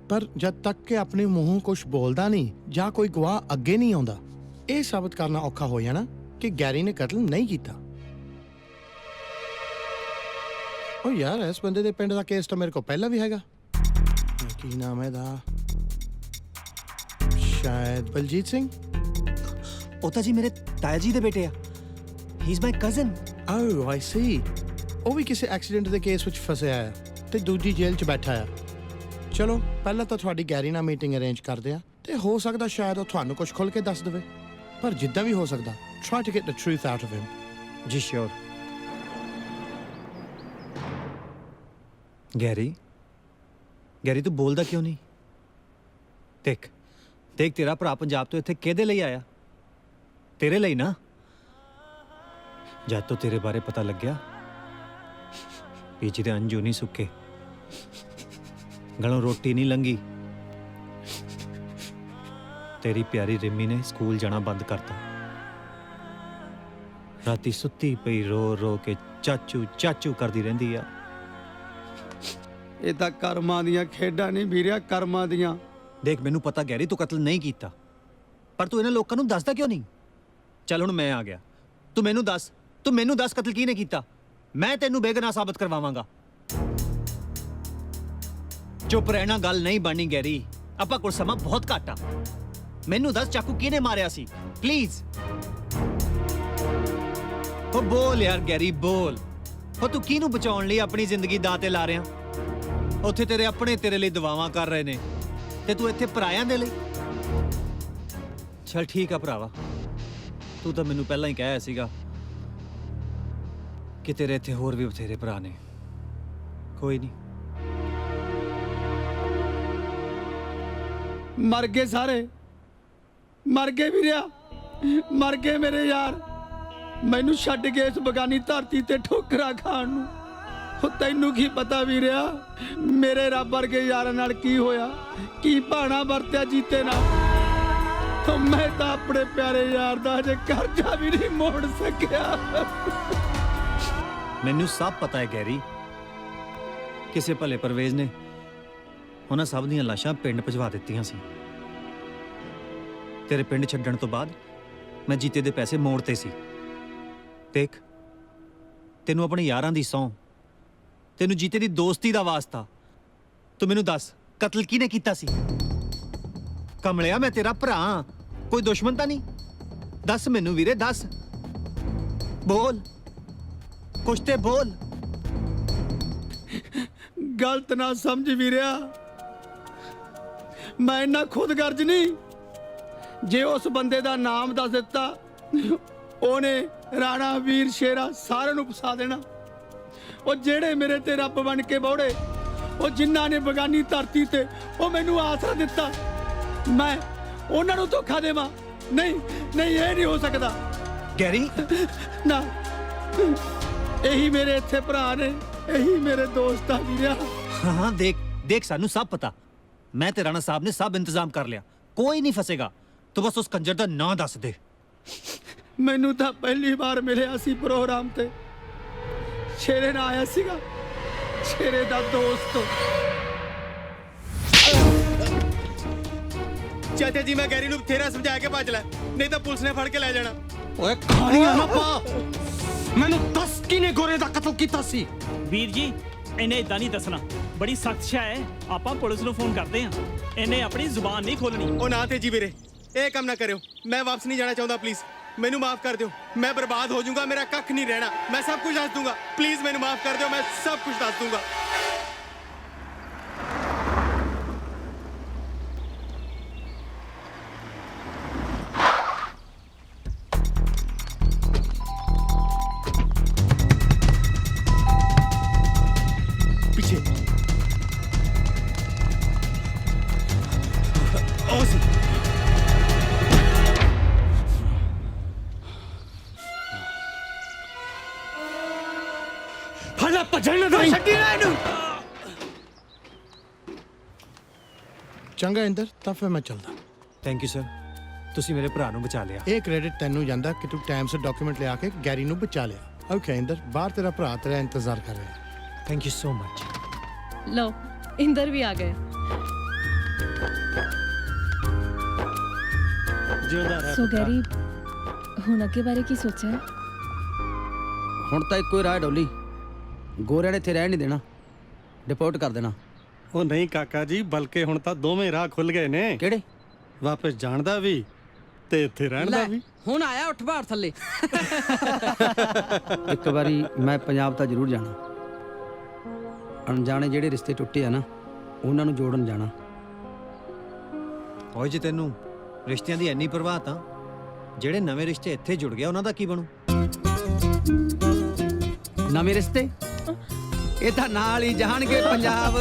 ਪਰ ਜਦ ਤੱਕ ਕਿ ਆਪਣੇ ਮੂੰਹੋਂ ਕੁਝ ਬੋਲਦਾ ਨਹੀਂ ਜਾਂ ਕੋਈ ਗਵਾਹ ਅੱਗੇ ਨਹੀਂ ਆਉਂਦਾ, ਇਹ ਸਾਬਤ ਕਰਨਾ ਔਖਾ ਹੋ ਜਾਣਾ ਕਿ ਗੈਰੀ ਨੇ ਕਤਲ ਨਹੀਂ ਕੀਤਾ। ਓ ਯਾਰ, ਇਸ ਬੰਦੇ ਦੇ ਪਿੰਡ ਦਾ ਕੇਸ ਤਾਂ ਮੇਰੇ ਕੋਲ ਪਹਿਲਾਂ ਵੀ ਹੈਗਾ। ਕੀ ਨਾਮ ਹੈ ਇਹਦਾ? ਸ਼ਾਇਦ ਬਲਜੀਤ ਸਿੰਘ। ਉਹ ਤਾਂ ਜੀ ਮੇਰੇ ਤਾਇਆ ਜੀ ਦੇ ਬੇਟੇ ਆ। He is my cousin. Oh I see. ਉਹ ਵੀ ਕਿਸੇ ਐਕਸੀਡੈਂਟ ਦੇ ਕੇਸ ਵਿੱਚ ਫਸਿਆ ਹੈ ਤੇ ਦੂਜੀ ਜੇਲ੍ਹ 'ਚ ਬੈਠਾ ਆ। ਚਲੋ ਪਹਿਲਾਂ ਤਾਂ ਤੁਹਾਡੀ ਗੈਰੀ ਨਾਲ ਮੀਟਿੰਗ ਅਰੇਂਜ ਕਰਦੇ ਆ, ਤੇ ਹੋ ਸਕਦਾ ਸ਼ਾਇਦ ਉਹ ਤੁਹਾਨੂੰ ਕੁਝ ਖੁੱਲ੍ਹ ਕੇ ਦੱਸ ਦੇਵੇ। ਪਰ ਜਿੱਦਾਂ ਵੀ ਹੋ ਸਕਦਾ, try to get the truth out of him. ਜੀ ਸ਼ੋਰ। ਗੈਰੀ ਤੂੰ ਬੋਲਦਾ ਕਿਉਂ ਨਹੀਂ? ਦੇਖ ਤੇਰਾ ਭਰਾ ਪੰਜਾਬ ਤੋਂ ਇੱਥੇ ਕਿਹਦੇ ਲਈ ਆਇਆ? ਤੇਰੇ ਲਈ ਨਾ। ਜਦ ਤੋਂ ਤੇਰੇ ਬਾਰੇ ਪਤਾ ਲੱਗਿਆ, ਪੀਛੇ ਦੇ ਅੰਜੂ ਨਹੀਂ ਸੁੱਕੇ, ਗਲੋਂ ਰੋਟੀ ਨਹੀਂ ਲੰਗੀ। ਤੇਰੀ ਪਿਆਰੀ ਰਿੰਮੀ ਨੇ ਸਕੂਲ ਜਾਣਾ ਬੰਦ ਕਰਤਾ। ਰਾਤੀ ਸੁੱਤੀ ਪਈ ਰੋ ਰੋ ਕੇ ਚਾਚੂ ਚਾਚੂ ਕਰਦੀ ਰਹਿੰਦੀ ਆ। ਇਹ ਤਾਂ ਕਰਮਾਂ ਦੀਆਂ ਖੇਡਾਂ ਨਹੀਂ ਵੀਰਿਆ, ਕਰਮਾਂ ਦੀਆਂ। ਦੇਖ ਮੈਨੂੰ ਪਤਾ ਗੈਰੀ ਤੂੰ ਕਤਲ ਨਹੀਂ ਕੀਤਾ, ਪਰ ਤੂੰ ਇਹਨਾਂ ਲੋਕਾਂ ਨੂੰ ਦੱਸਦਾ ਕਿਉਂ ਨਹੀਂ? ਚੱਲ ਹੁਣ ਮੈਂ ਆ ਗਿਆ, ਤੂੰ ਮੈਨੂੰ ਦੱਸ ਕਤਲ ਕਿਹਨੇ ਕੀਤਾ? ਮੈਂ ਤੈਨੂੰ ਬੇਗੁਨਾਹ ਸਾਬਤ ਕਰਵਾਵਾਂਗਾ। ਚੁੱਪ ਰਹਿਣਾ ਗੱਲ ਨਹੀਂ ਬਣਨੀ ਗੈਰੀ, ਆਪਾਂ ਕੋਲ ਸਮਾਂ ਬਹੁਤ ਘੱਟ ਆ। ਮੈਨੂੰ ਦੱਸ ਚਾਕੂ ਕਿਹਨੇ ਮਾਰਿਆ ਸੀ, ਪਲੀਜ਼। ਉਹ ਬੋਲ ਯਾਰ ਗੈਰੀ, ਬੋਲ। ਉਹ ਤੂੰ ਕਿਹਨੂੰ ਬਚਾਉਣ ਲਈ ਆਪਣੀ ਜ਼ਿੰਦਗੀ ਦਾਅ ਤੇ ਲਾ ਰਿਹਾ? ਉੱਥੇ ਤੇਰੇ ਆਪਣੇ ਤੇਰੇ ਲਈ ਦੁਆਵਾਂ ਕਰ ਰਹੇ ਨੇ, ਤੇ ਤੂੰ ਇੱਥੇ ਪਰਾਇਆਂ ਦੇ ਲਈ। ਚਲ ਠੀਕ ਆ ਭਰਾਵਾ, ਤੂੰ ਤਾਂ ਮੈਨੂੰ ਪਹਿਲਾਂ ਹੀ ਕਹਿਆ ਸੀਗਾ ਕਿ ਤੇਰੇ ਇੱਥੇ ਹੋਰ ਵੀ ਬਥੇਰੇ ਭਰਾ ਨੇ। ਕੋਈ ਨਹੀਂ, ਮਰ ਗਏ ਸਾਰੇ, ਮਰ ਗਏ ਵੀਰਿਆ, ਮਰ ਗਏ ਮੇਰੇ ਯਾਰ। ਮੈਨੂੰ ਛੱਡ ਕੇ ਇਸ ਬਗਾਨੀ ਧਰਤੀ ਤੇ ਠੋਕਰਾਂ ਖਾਣ ਨੂੰ। ਉਹ ਤੈਨੂੰ ਕੀ ਪਤਾ ਵੀਰਿਆ, ਮੇਰੇ ਰੱਬ ਵਰਗੇ ਯਾਰਾਂ ਨਾਲ ਕੀ ਹੋਇਆ, ਕੀ ਭਾਣਾ ਵਰਤਿਆ ਜੀਤੇ ਨਾਲ। ਉਹ ਮੈਂ ਤਾਂ ਆਪਣੇ ਪਿਆਰੇ ਯਾਰ ਦਾ ਅਜੇ ਕਰਜ਼ਾ ਵੀ ਨਹੀਂ ਮੋੜ ਸਕਿਆ। ਮੈਨੂੰ ਸਭ ਪਤਾ ਹੈ ਗੈਰੀ, ਕਿਸੇ ਭਲੇ ਪਰਵੇਜ਼ ਨੇ ਉਹਨਾਂ ਸਭ ਦੀਆਂ ਲਾਸ਼ਾਂ ਪਿੰਡ ਭਜਵਾ ਦਿੱਤੀਆਂ ਸੀ। ਤੇਰੇ ਪਿੰਡ ਛੱਡਣ ਤੋਂ ਬਾਅਦ ਮੈਂ ਜੀਤੇ ਦੇ ਪੈਸੇ ਮੋੜਤੇ ਸੀ। ਦੇਖ ਤੈਨੂੰ ਆਪਣੇ ਯਾਰਾਂ ਦੀ ਸਹੁੰ, ਤੈਨੂੰ ਜੀਤੇ ਦੀ ਦੋਸਤੀ ਦਾ ਵਾਸਤਾ, ਤੂੰ ਮੈਨੂੰ ਦੱਸ ਕਤਲ ਕਿਹਨੇ ਕੀਤਾ ਸੀ? ਕਮਲਿਆ ਮੈਂ ਤੇਰਾ ਭਰਾ, ਕੋਈ ਦੁਸ਼ਮਣ ਤਾਂ ਨਹੀਂ? ਦੱਸ ਮੈਨੂੰ ਵੀਰੇ, ਦੱਸ, ਬੋਲ ਕੁਛ ਤੇ ਬੋਲ। ਗਲਤ ਨਾ ਸਮਝ ਵੀਰਿਆ, ਮੈਂ ਇੰਨਾ ਖੁਦਗਰਜ਼ ਨਹੀਂ। ਜੇ ਉਸ ਬੰਦੇ ਦਾ ਨਾਮ ਦੱਸ ਦਿੱਤਾ, ਉਹਨੇ ਰਾਣਾ ਵੀਰ ਸ਼ੇਰਾ ਸਾਰਿਆਂ ਨੂੰ ਫਸਾ ਦੇਣਾ। ਉਹ ਜਿਹੜੇ ਮੇਰੇ ਤੇ ਰੱਬ ਬਣ ਕੇ ਬੌੜੇ, ਉਹ ਜਿਨ੍ਹਾਂ ਨੇ ਬਗਾਨੀ ਧਰਤੀ ਤੇ ਉਹ ਮੈਨੂੰ ਆਸਰਾ ਦਿੱਤਾ, ਮੈਂ ਉਹਨਾਂ ਨੂੰ ਧੋਖਾ ਦੇਵਾਂ? ਨਹੀਂ ਨਹੀਂ, ਇਹ ਨਹੀਂ ਹੋ ਸਕਦਾ ਗੈਰੀ। ਨਾ, ਇਹੀ ਮੇਰੇ ਇੱਥੇ ਭਰਾ ਨੇ, ਇਹੀ ਮੇਰੇ ਦੋਸਤ ਆ ਵੀਰਿਆ। ਹਾਂ ਦੇਖ ਸਾਨੂੰ ਸਭ ਪਤਾ। ਮੈਂ ਤੇ ਰਾਣਾ ਸਾਹਿਬ ਨੇ ਸਭ ਇੰਤਜ਼ਾਮ ਕਰ ਲਿਆ, ਕੋਈ ਨਹੀਂ ਫਸੇਗਾ। ਤੂੰ ਬਸ ਉਸ ਕੰਜਰ ਦਾ ਨਾਂ ਦੱਸ ਦੇ। ਮੈਨੂੰ ਤਾਂ ਪਹਿਲੀ ਵਾਰ ਮਿਲਿਆ ਸੀ ਪ੍ਰੋਗਰਾਮ ਤੇ, ਸ਼ੇਰੇ ਨਾਲ ਆਇਆ ਸੀਗਾ, ਸ਼ੇਰੇ ਦਾ ਦੋਸਤ। ਚਾਚਾ ਜੀ, ਮੈਂ ਗੈਰੀ ਨੂੰ ਬਥੇਰਾ ਸਮਝਾ ਕੇ ਭੱਜ ਲੈ, ਨਹੀਂ ਤਾਂ ਪੁਲਿਸ ਨੇ ਫੜ ਕੇ ਲੈ ਜਾਣਾ। ਓਏ ਖਾਣੀਆਂ ਨਾ ਪਾ, ਮੈਨੂੰ ਦੱਸ ਕਿਨੇ ਗੋਰੇ ਦਾ ਕਤਲ ਕੀਤਾ ਸੀ? ਵੀਰ ਜੀ, ਇਹਨੇ ਇਦਾਂ ਨਹੀਂ ਦੱਸਣਾ, ਬੜੀ ਸਖਤ ਸ਼ੈ ਹੈ। ਆਪਾਂ ਪੁਲਿਸ ਨੂੰ ਫੋਨ ਕਰਦੇ ਹਾਂ, ਇਹਨੇ ਆਪਣੀ ਜ਼ੁਬਾਨ ਨਹੀਂ ਖੋਲਣੀ। ਉਹ ਨਾ ਤੇ ਜੀ ਵੀਰੇ, ਇਹ ਕੰਮ ਨਾ ਕਰਿਓ। ਮੈਂ ਵਾਪਸ ਨਹੀਂ ਜਾਣਾ ਚਾਹੁੰਦਾ, ਪਲੀਜ਼ ਮੈਨੂੰ ਮਾਫ ਕਰ ਦਿਓ। ਮੈਂ ਬਰਬਾਦ ਹੋ ਜਾਊਂਗਾ, ਮੇਰਾ ਕੱਖ ਨਹੀਂ ਰਹਿਣਾ। ਮੈਂ ਸਭ ਕੁਝ ਦੱਸ ਦੂੰਗਾ, ਪਲੀਜ਼ ਮੈਨੂੰ ਮਾਫ ਕਰ ਦਿਓ। ਮੈਂ ਸਭ ਕੁਝ ਦੱਸ ਦੂੰਗਾ। ਪਿੱਛੇ ਉਹ ਸੀ। ਫੜਾ ਭਜਣ ਨਾ ਦੇ, ਛੱਡੀ ਨਾ ਇਹਨੂੰ। ਚੰਗਾ ਇੰਦਰ, ਤਾਂ ਫਿਰ ਮੈਂ ਚੱਲਦਾ। ਥੈਂਕ ਯੂ ਸਰ, ਤੁਸੀਂ ਮੇਰੇ ਭਰਾ ਨੂੰ ਬਚਾ ਲਿਆ। ਇਹ ਕ੍ਰੈਡਿਟ ਤੈਨੂੰ ਜਾਂਦਾ ਕਿ ਤੂੰ ਟਾਈਮ ਸਿਰ ਡਾਕੂਮੈਂਟ ਲਿਆ ਕੇ ਗੈਰੀ ਨੂੰ ਬਚਾ ਲਿਆ। ਓਕੇ ਇੰਦਰ, ਬਾਹਰ ਤੇਰਾ ਭਰਾ ਤੇਰਾ ਇੰਤਜ਼ਾਰ ਕਰ ਰਿਹਾ। Thank you so much. लो इंदर भी आ गए। ਜਿਉਂਦਾ ਰਹਿ सो गैरी हुण अगे बारे की सोचा है? ਹੁਣ ਤਾਂ ਇੱਕੋ ਹੀ ਰਾਹ ਡੋਲੀ, ਗੋਰਿਆਂ ਨੇ ਇੱਥੇ ਰਹਿਣ ਨਹੀਂ ਦੇਣਾ, ਡਿਪੋਰਟ ਕਰ ਦੇਣਾ। ਉਹ ਨਹੀਂ ਕਾਕਾ ਜੀ, ਬਲਕਿ ਹੁਣ ਤਾਂ ਦੋਵੇਂ ਰਾਹ ਖੁੱਲ ਗਏ ਨੇ। ਕਿਹੜੇ? ਵਾਪਸ ਜਾਣ ਦਾ ਵੀ ਤੇ ਇੱਥੇ ਰਹਿਣ ਦਾ ਵੀ। ਹੁਣ ਆਇਆ ਉੱਠ ਬਾਹਰ ਥੱਲੇ। ਇੱਕ ਵਾਰੀ ਮੈਂ ਪੰਜਾਬ ਤਾਂ ਜ਼ਰੂਰ ਜਾਣਾ। ਅਣਜਾਣੇ ਜਿਹੜੇ ਰਿਸ਼ਤੇ ਟੁੱਟੇ ਆ ਨਾ, ਉਹਨਾਂ ਨੂੰ ਜੋੜਨ ਜਾਣਾ। ਓਏ ਜੇ ਤੈਨੂੰ ਰਿਸ਼ਤਿਆਂ ਦੀ ਇੰਨੀ ਪਰਵਾਹ ਤਾਂ ਜਿਹੜੇ ਨਵੇਂ ਰਿਸ਼ਤੇ ਇੱਥੇ ਜੁੜ ਗਏ ਉਹਨਾਂ ਦਾ ਕੀ ਬਣੂ? ਨਵੇਂ ਰਿਸ਼ਤੇ ਇਹ ਤਾਂ ਨਾਲ ਹੀ ਜਾਣਗੇ ਪੰਜਾਬ।